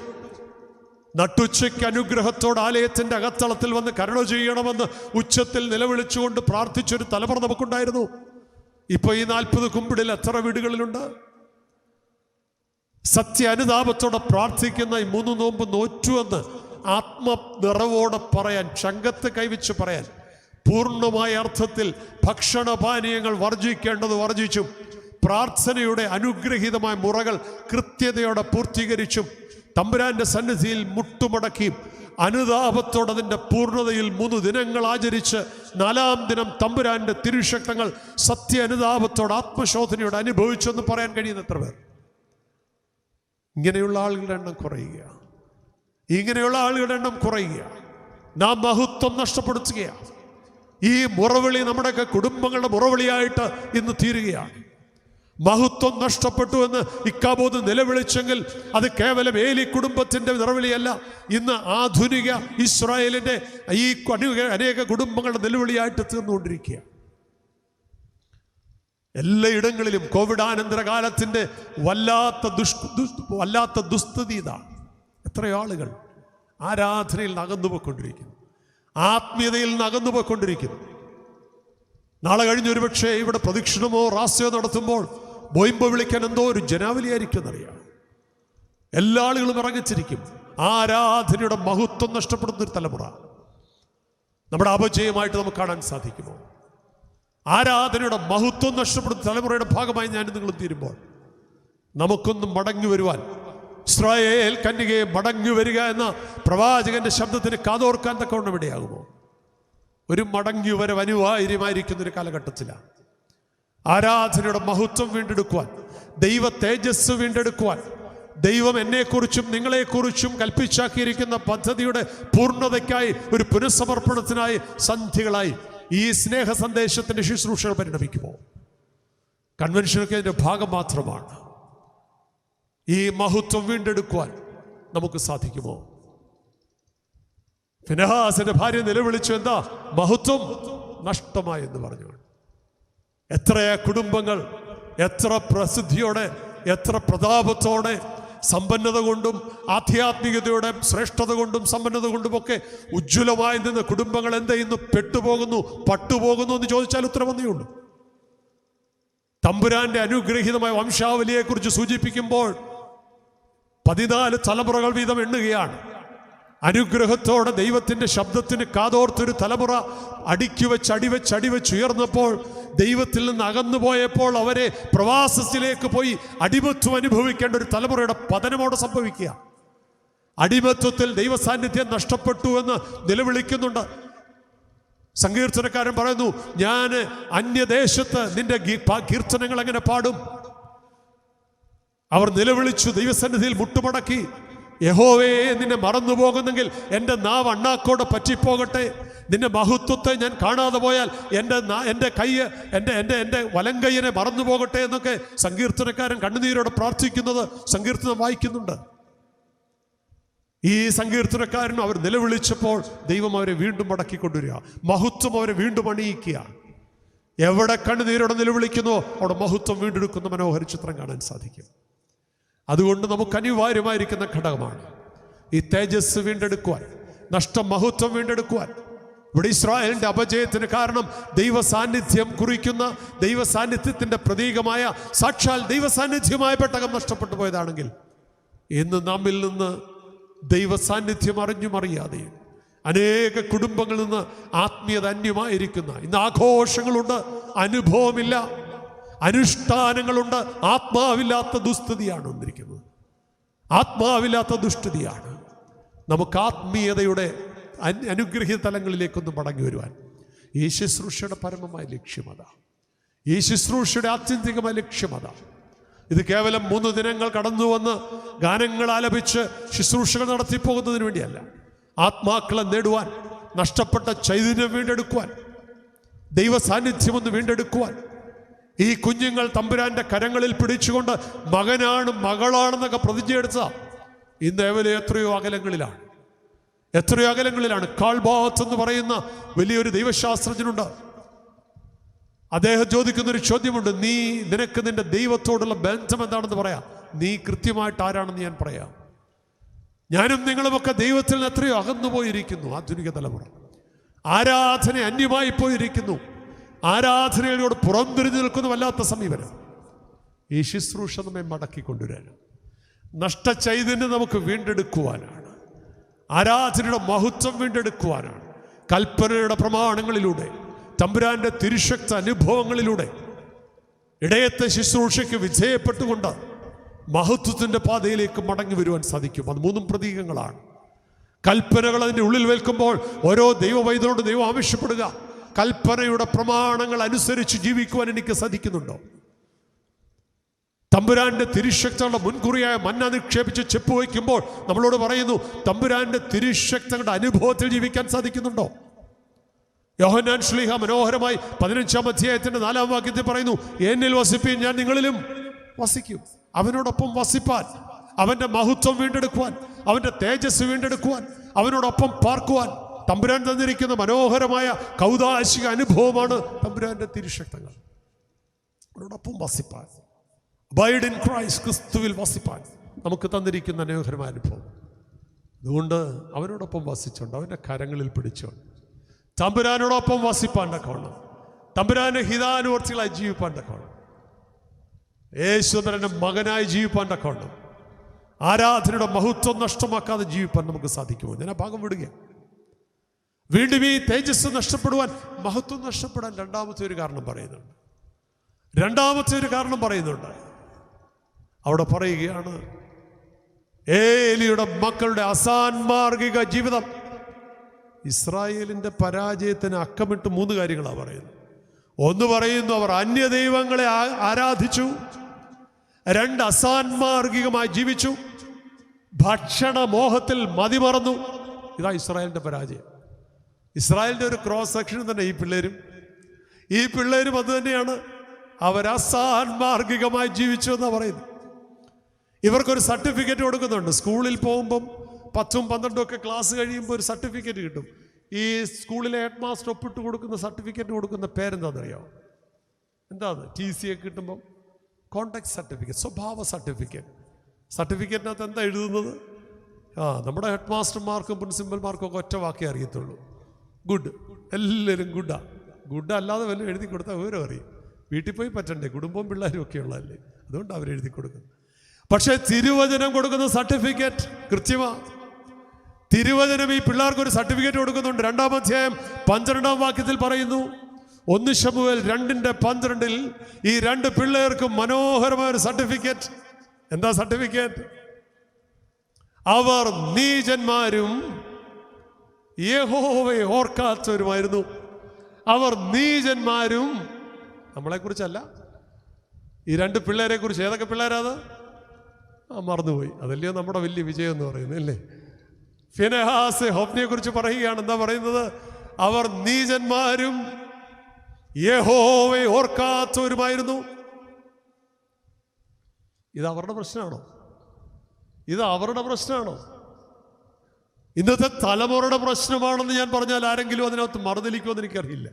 നട്ടുച്ചയ്ക്ക് അനുഗ്രഹത്തോട് ആലയത്തിൻ്റെ അകത്തളത്തിൽ വന്ന് കരുണ ചെയ്യണമെന്ന് ഉച്ചത്തിൽ നിലവിളിച്ചുകൊണ്ട് പ്രാർത്ഥിച്ചൊരു തലമുറ നമുക്കുണ്ടായിരുന്നു. ഇപ്പോൾ ഈ 40 കുമ്പിടിൽ എത്ര വീടുകളിലുണ്ട്? സത്യ അനുതാപത്തോടെ പ്രാർത്ഥിക്കുന്ന ഈ 3 നോമ്പ് നോറ്റുവെന്ന് ആത്മനിറവോടെ പറയാൻ, ചങ്കത്ത് കൈവച്ച് പറയാൻ, പൂർണ്ണമായ അർത്ഥത്തിൽ ഭക്ഷണപാനീയങ്ങൾ വർജിക്കേണ്ടത് വർജിച്ചും പ്രാർത്ഥനയുടെ അനുഗ്രഹീതമായ മുറകൾ കൃത്യതയോടെ പൂർത്തീകരിച്ചും തമ്പുരാന്റെ സന്നിധിയിൽ മുട്ടുമടക്കിയും അനുതാപത്തോടെ അതിൻ്റെ പൂർണ്ണതയിൽ 3 ദിനങ്ങൾ ആചരിച്ച് 4-ാം ദിനം തമ്പുരാന്റെ തിരുശക്തങ്ങൾ സത്യ അനുതാപത്തോടെ ആത്മശോധനയോടെ അനുഭവിച്ചെന്ന് പറയാൻ കഴിയുന്ന എത്ര പേർ? ഇങ്ങനെയുള്ള ആളുകളുടെ എണ്ണം കുറയുക. ഇങ്ങനെയുള്ള ആളുകളുടെ എണ്ണം കുറയുക. നാം മഹത്വം നഷ്ടപ്പെടുത്തുകയാണ്. ഈ മുറവിളി നമ്മുടെയൊക്കെ കുടുംബങ്ങളുടെ മുറവിളിയായിട്ട് ഇന്ന് തീരുകയാണ്. മഹത്വം നഷ്ടപ്പെട്ടു എന്ന് ഇക്കാബോധ് നിലവിളിച്ചെങ്കിൽ അത് കേവലം ഏലി കുടുംബത്തിൻ്റെ നിലവിളിയല്ല, ഇന്ന് ആധുനിക ഇസ്രായേലിൻ്റെ ഈ അനേക കുടുംബങ്ങളുടെ നിലവിളിയായിട്ട് തീർന്നുകൊണ്ടിരിക്കുക. എല്ലായിടങ്ങളിലും കോവിഡാനന്തര കാലത്തിൻ്റെ വല്ലാത്ത ദുസ്ഥിതി ഇതാണ്. എത്രയോ ആളുകൾ ആരാധനയിൽ നിന്ന് അകന്നുപോയിക്കൊണ്ടിരിക്കുന്നു, ആത്മീയതയിൽ നിന്ന് അകന്നുപോയിക്കൊണ്ടിരിക്കുന്നു. നാളെ കഴിഞ്ഞൊരു പക്ഷേ ഇവിടെ പ്രദക്ഷിണമോ റാസ്യോ നടത്തുമ്പോൾ ബോയിമ്പോ വിളിക്കാൻ എന്തോ ഒരു ജനാവലിയായിരിക്കും എന്നറിയാം. എല്ലാ ആളുകളും ഇറങ്ങിച്ചിരിക്കും. ആരാധനയുടെ മഹത്വം നഷ്ടപ്പെടുന്ന ഒരു തലമുറ നമ്മുടെ അപജയമായിട്ട് നമുക്ക് കാണാൻ സാധിക്കുമോ? ആരാധനയുടെ മഹത്വം നഷ്ടപ്പെടുന്ന തലമുറയുടെ ഭാഗമായി ഞാൻ നിങ്ങളും തീരുമ്പോൾ നമുക്കൊന്നും മടങ്ങി വരുവാൻ, ഇസ്രായേൽ കന്യകയെ മടങ്ങി വരിക എന്ന പ്രവാചകന്റെ ശബ്ദത്തിന് കാതോർക്കാൻ തക്കവണ്ണം ഇടയാകുമോ? ഒരു മടങ്ങി വരവ് അനിവാര്യമായിരിക്കുന്ന ഒരു കാലഘട്ടത്തിലാണ്. ആരാധനയുടെ മഹത്വം വീണ്ടെടുക്കുവാൻ, ദൈവ തേജസ് വീണ്ടെടുക്കുവാൻ, ദൈവം എന്നെക്കുറിച്ചും നിങ്ങളെക്കുറിച്ചും കൽപ്പിച്ചാക്കിയിരിക്കുന്ന പദ്ധതിയുടെ പൂർണ്ണതയ്ക്കായി, ഒരു പുനഃസമർപ്പണത്തിനായി സന്ധികളായി ഈ സ്നേഹ സന്ദേശത്തിൻ്റെ ശുശ്രൂഷകൾ പരിണമിക്കുമോ? കൺവെൻഷനൊക്കെ അതിൻ്റെ ഭാഗം മാത്രമാണ്. ഈ മഹത്വം വീണ്ടെടുക്കുവാൻ നമുക്ക് സാധിക്കുമോ? ഫിനെഹാസിന്റെ ഭാര്യ നിലവിളിച്ചു, എന്താ മഹത്വം നഷ്ടമായി എന്ന് പറഞ്ഞു. എത്ര കുടുംബങ്ങൾ എത്ര പ്രസിദ്ധിയോടെ, എത്ര പ്രതാപത്തോടെ, സമ്പന്നത കൊണ്ടും ആധ്യാത്മികതയുടെ ശ്രേഷ്ഠത കൊണ്ടും സമ്പന്നത കൊണ്ടുമൊക്കെ ഉജ്ജ്വലമായി നിന്ന് കുടുംബങ്ങൾ എന്താ ഇന്ന് പെട്ടുപോകുന്നു, പട്ടുപോകുന്നു എന്ന് ചോദിച്ചാൽ ഉത്തരവൊന്നേയുള്ളൂ. തമ്പുരാന്റെ അനുഗ്രഹീതമായ വംശാവലിയെക്കുറിച്ച് സൂചിപ്പിക്കുമ്പോൾ 14 തലമുറകൾ വീതം എണ്ണുകയാണ്. അനുഗ്രഹത്തോടെ ദൈവത്തിൻ്റെ ശബ്ദത്തിന് കാതോർത്തൊരു തലമുറ അടിവെച്ചുയർന്നപ്പോൾ, ദൈവത്തിൽ നിന്ന് അകന്നുപോയപ്പോൾ അവരെ പ്രവാസത്തിലേക്ക് പോയി അടിമത്വം അനുഭവിക്കേണ്ട ഒരു തലമുറയുടെ പതനമോടെ സംഭവിക്കുക. അടിമത്വത്തിൽ ദൈവസാന്നിധ്യം നഷ്ടപ്പെട്ടു എന്ന് നിലവിളിക്കുന്നുണ്ട്. സങ്കീർത്തനക്കാരൻ പറയുന്നു, ഞാൻ അന്യദേശത്ത് നിന്റെ കീർത്തനങ്ങൾ എങ്ങനെ പാടും? അവർ നിലവിളിച്ചു, ദൈവസന്നിധിയിൽ മുട്ടുമടക്കി, യഹോവേ നിന്നെ മറന്നു പോകുന്നെങ്കിൽ എൻ്റെ നാവ് അണ്ണാക്കോടെ പറ്റിപ്പോകട്ടെ. നിന്റെ മഹത്വത്തെ ഞാൻ കാണാതെ പോയാൽ എൻ്റെ വലങ്കയ്യനെ മറന്നു പോകട്ടെ എന്നൊക്കെ സങ്കീർത്തനക്കാരൻ കണ്ണുനീരോടെ പ്രാർത്ഥിക്കുന്നത് സങ്കീർത്തനം വായിക്കുന്നുണ്ട്. ഈ സങ്കീർത്തനക്കാരനും അവർ നിലവിളിച്ചപ്പോൾ ദൈവം അവരെ വീണ്ടും മടക്കിക്കൊണ്ടുവരിക, മഹത്വം അവരെ വീണ്ടും അണിയിക്കുക. എവിടെ കണ്ണുനീരോടെ നിലവിളിക്കുന്നോ അവിടെ മഹത്വം വീണ്ടെടുക്കുന്ന മനോഹര ചിത്രം കാണാൻ സാധിക്കും. അതുകൊണ്ട് നമുക്ക് അനിവാര്യമായിരിക്കുന്ന ഘടകമാണ് ഈ തേജസ് വീണ്ടെടുക്കുവാൻ, മഹത്വം വീണ്ടെടുക്കുവാൻ. ഇവിടെ ഇസ്രായേലിൻ്റെ അപജയത്തിന് കാരണം ദൈവസാന്നിധ്യം കുറിക്കുന്ന, ദൈവസാന്നിധ്യത്തിൻ്റെ പ്രതീകമായ സാക്ഷാൽ ദൈവസാന്നിധ്യമായ പെട്ടകം നഷ്ടപ്പെട്ടു പോയതാണെങ്കിൽ, ഇന്ന് നമ്മിൽ നിന്ന് ദൈവസാന്നിധ്യം അറിഞ്ഞും അറിയാതെയും അനേക കുടുംബങ്ങളിൽ നിന്ന് ആത്മീയത അന്യമായിരിക്കുന്ന, ഇന്ന് ആഘോഷങ്ങളുണ്ട്, അനുഭവമില്ല, അനുഷ്ഠാനങ്ങളുണ്ട്, ആത്മാവില്ലാത്ത ദുസ്ഥിതിയാണ് വന്നിരിക്കുന്നത്. ആത്മാവില്ലാത്ത ദുഷ്ടതയാണ്. നമുക്ക് ആത്മീയതയുടെ അനുഗ്രഹീത തലങ്ങളിലേക്കൊന്ന് മടങ്ങി വരുവാൻ ഈ ശുശ്രൂഷയുടെ പരമമായ ലക്ഷ്യമത, ഈ ശുശ്രൂഷയുടെ ആത്യന്തികമായ ലക്ഷ്യമത. ഇത് കേവലം 3 ദിനങ്ങൾ കടന്നു വന്ന് ഗാനങ്ങൾ ആലപിച്ച് ശുശ്രൂഷകൾ നടത്തിപ്പോകുന്നതിന് വേണ്ടിയല്ല. ആത്മാക്കളെ നേടുവാൻ, നഷ്ടപ്പെട്ട ചൈതന്യം വീണ്ടെടുക്കുവാൻ, ദൈവ സാന്നിധ്യം ഒന്ന് വീണ്ടെടുക്കുവാൻ, ഈ കുഞ്ഞുങ്ങൾ തമ്പുരാന്റെ കരങ്ങളിൽ പിടിച്ചുകൊണ്ട് മകനാണ് മകളാണെന്നൊക്കെ പ്രതിജ്ഞയെടുത്ത ഇന്ന് എത്രയോ അകലങ്ങളിലാണ്. കാൾബാത്ത് എന്ന് പറയുന്ന വലിയൊരു ദൈവശാസ്ത്രജ്ഞനുണ്ട്. അദ്ദേഹം ചോദിക്കുന്നൊരു ചോദ്യമുണ്ട്, നിനക്ക് നിന്റെ ദൈവത്തോടുള്ള ബന്ധം എന്താണെന്ന് പറയാം. നീ കൃത്യമായിട്ട് ആരാണെന്ന് ഞാൻ പറയാം. ഞാനും നിങ്ങളുമൊക്കെ ദൈവത്തിൽ നിന്ന് എത്രയോ അകന്നുപോയിരിക്കുന്നു. ആധുനിക തലമുറ ആരാധന അന്യമായി പോയിരിക്കുന്നു. ആരാധനയോട് പുറംതിരിഞ്ഞു നിൽക്കുന്ന വല്ലാത്ത സമീപനം. ഈ ശുശ്രൂഷ നമ്മെ മടക്കിക്കൊണ്ടുവരാനാണ്. നഷ്ടചൈതന്യം നമുക്ക് വീണ്ടെടുക്കുവാനാണ്. ആരാധനയുടെ മഹത്വം വീണ്ടെടുക്കുവാനാണ്. കൽപ്പനയുടെ പ്രമാണങ്ങളിലൂടെ, തമ്പുരാന്റെ തിരുശക്ത അനുഭവങ്ങളിലൂടെ ഇടയത്തെ ശുശ്രൂഷയ്ക്ക് വിധേയപ്പെട്ടുകൊണ്ട് മഹത്വത്തിൻ്റെ പാതയിലേക്ക് മടങ്ങി വരുവാൻ സാധിക്കും. അത് 3 പ്രതീകങ്ങളാണ്. കൽപ്പനകൾ അതിൻ്റെ ഉള്ളിൽ വെൽക്കുമ്പോൾ ഓരോ ദൈവവൈദ്യരോട് ദൈവം ആവശ്യപ്പെടുക, കൽപ്പനയുടെ പ്രമാണങ്ങൾ അനുസരിച്ച് ജീവിക്കുവാൻ എനിക്ക് സാധിക്കുന്നുണ്ടോ? തമ്പുരാന്റെ തിരുശക്തങ്ങളുടെ മുൻകുറിയായ മന്ന നിക്ഷേപിച്ച് ചെപ്പ് വയ്ക്കുമ്പോൾ നമ്മളോട് പറയുന്നു, തമ്പുരാന്റെ തിരുശക്തങ്ങളുടെ അനുഭവത്തിൽ ജീവിക്കാൻ സാധിക്കുന്നുണ്ടോ? യോഹന്നാൻ ശ്ലീഹ മനോഹരമായി 15-ാം അധ്യായത്തിന്റെ 4-ാം വാക്യത്തിൽ പറയുന്നു, എന്നിൽ വസിപ്പീൻ, ഞാൻ നിങ്ങളിലും വസിക്കും. അവനോടൊപ്പം വസിപ്പാൻ, അവന്റെ മഹത്വം വീണ്ടെടുക്കുവാൻ, അവന്റെ തേജസ് വീണ്ടെടുക്കുവാൻ, അവനോടൊപ്പം പാർക്കുവാൻ തമ്പുരാൻ തന്നിരിക്കുന്ന മനോഹരമായ കൗതാശിക അനുഭവമാണ് തമ്പുരാന്റെ തിരുശക്തങ്ങൾ. അവനോടൊപ്പം വസിപ്പാൻ, അബൈഡ് ഇൻ ക്രൈസ്റ്റ്, ക്രിസ്തുവിൽ വസിപ്പാൻ നമുക്ക് തന്നിരിക്കുന്ന മനോഹരമായ അനുഭവം. അതുകൊണ്ട് അവനോടൊപ്പം വസിച്ചുകൊണ്ട്, അവൻ്റെ കരങ്ങളിൽ പിടിച്ചുകൊണ്ട് തമ്പുരാനോടൊപ്പം വസിപ്പാൻ്റെ കോണം, തമ്പുരാന്റെ ഹിതാനുവർത്തികളായി ജീവിപ്പാൻ്റെ കോണം, യേശുദരൻ്റെ മകനായി ജീവിപ്പാൻ്റെ കോണം, ആരാധനയുടെ മഹത്വം നഷ്ടമാക്കാതെ ജീവിപ്പാൻ നമുക്ക് സാധിക്കുമോ? ഞാൻ ആ ഭാഗം വിടുകയാണ്. വീണ്ടും ഈ തേജസ് നഷ്ടപ്പെടുവാൻ, മഹത്വം നഷ്ടപ്പെടാൻ രണ്ടാമത്തെ ഒരു കാരണം പറയുന്നുണ്ട്. അവിടെ പറയുകയാണ്, ഏലിയുടെ മക്കളുടെ അസാൻമാർഗിക ജീവിതം. ഇസ്രായേലിന്റെ പരാജയത്തിന് അക്കമിട്ട് 3 കാര്യങ്ങളാണ് പറയുന്നത്. ഒന്ന് പറയുന്നു, അവർ അന്യദൈവങ്ങളെ ആരാധിച്ചു. 2, അസാൻമാർഗികമായി ജീവിച്ചു. ഭക്ഷണ മോഹത്തിൽ മതിമറന്നു. ഇതാ ഇസ്രായേലിന്റെ പരാജയം. ഇസ്രായേലിന്റെ ഒരു ക്രോസ് സെക്ഷൻ തന്നെ ഈ പിള്ളേരും അത് തന്നെയാണ്. അവർ അസാൻമാർഗികമായി ജീവിച്ചു എന്നാണ് പറയുന്നത്. ഇവർക്കൊരു സർട്ടിഫിക്കറ്റ് കൊടുക്കുന്നുണ്ട്. സ്കൂളിൽ പോകുമ്പം 10ഉം 12ഉം ഒക്കെ ക്ലാസ് കഴിയുമ്പോൾ ഒരു സർട്ടിഫിക്കറ്റ് കിട്ടും. ഈ സ്കൂളിലെ ഹെഡ് മാസ്റ്റർ ഒപ്പിട്ട് കൊടുക്കുന്ന സർട്ടിഫിക്കറ്റ് കൊടുക്കുന്ന പേരെന്താണെന്നറിയാമോ? എന്താണ്? TC ഒക്കെ കിട്ടുമ്പം കോണ്ടാക്ട് സർട്ടിഫിക്കറ്റ്, സ്വഭാവ സർട്ടിഫിക്കറ്റ്. സർട്ടിഫിക്കറ്റിനകത്ത് എന്താ എഴുതുന്നത്? നമ്മുടെ ഹെഡ് മാസ്റ്റർമാർക്കും പ്രിൻസിപ്പൽമാർക്കും ഒക്കെ ഒറ്റ വാക്കേ അറിയത്തുള്ളൂ, ഗുഡ്. എല്ലാവരും ഗുഡ് അല്ലാതെ വല്ലതും എഴുതി കൊടുത്താൽ വിവരം അറിയും. വീട്ടിൽ പോയി പറ്റണ്ടേ, കുടുംബവും പിള്ളേരും ഒക്കെ ഉള്ളതല്ലേ, അതുകൊണ്ട് അവരെഴുതി കൊടുക്കും. പക്ഷേ തിരുവചനം കൊടുക്കുന്ന സർട്ടിഫിക്കറ്റ് കൃത്യമാണ്. തിരുവചനം ഈ പിള്ളേർക്ക് ഒരു സർട്ടിഫിക്കറ്റ് കൊടുക്കുന്നുണ്ട്. 2-ാം അധ്യായം 12-ാം വാക്യത്തിൽ പറയുന്നു, 1 ശമൂവേൽ 2:12 ഈ 2 പിള്ളേർക്കും മനോഹരമായ ഒരു സർട്ടിഫിക്കറ്റ്. എന്താ സർട്ടിഫിക്കറ്റ്? അവർ നീചന്മാരും യഹോവയെ ഓർക്കാത്തവരുമായിരുന്നു. അവർ നീചന്മാരും, നമ്മളെക്കുറിച്ചല്ല, ഈ 2 പിള്ളേരെ കുറിച്ച്. ഏതൊക്കെ പിള്ളേരാത്? മറന്നുപോയി. അതല്ലയോ നമ്മുടെ വലിയ വിജയം എന്ന് പറയുന്നത്, അല്ലേ? ഫിനെഹാസ് ഹോഫ്നിയെ കുറിച്ച് പറയുകയാണ്. എന്താ പറയുന്നത്? അവർ നീചന്മാരും യഹോവയെ ഓർക്കാത്തവരുമായിരുന്നു. ഇത് അവരുടെ പ്രശ്നമാണോ? ഇന്നത്തെ തലമുറയുടെ പ്രശ്നമാണെന്ന് ഞാൻ പറഞ്ഞാൽ ആരെങ്കിലും അതിനകത്ത് മറുതലിക്കുമെന്ന് എനിക്കറിയില്ല.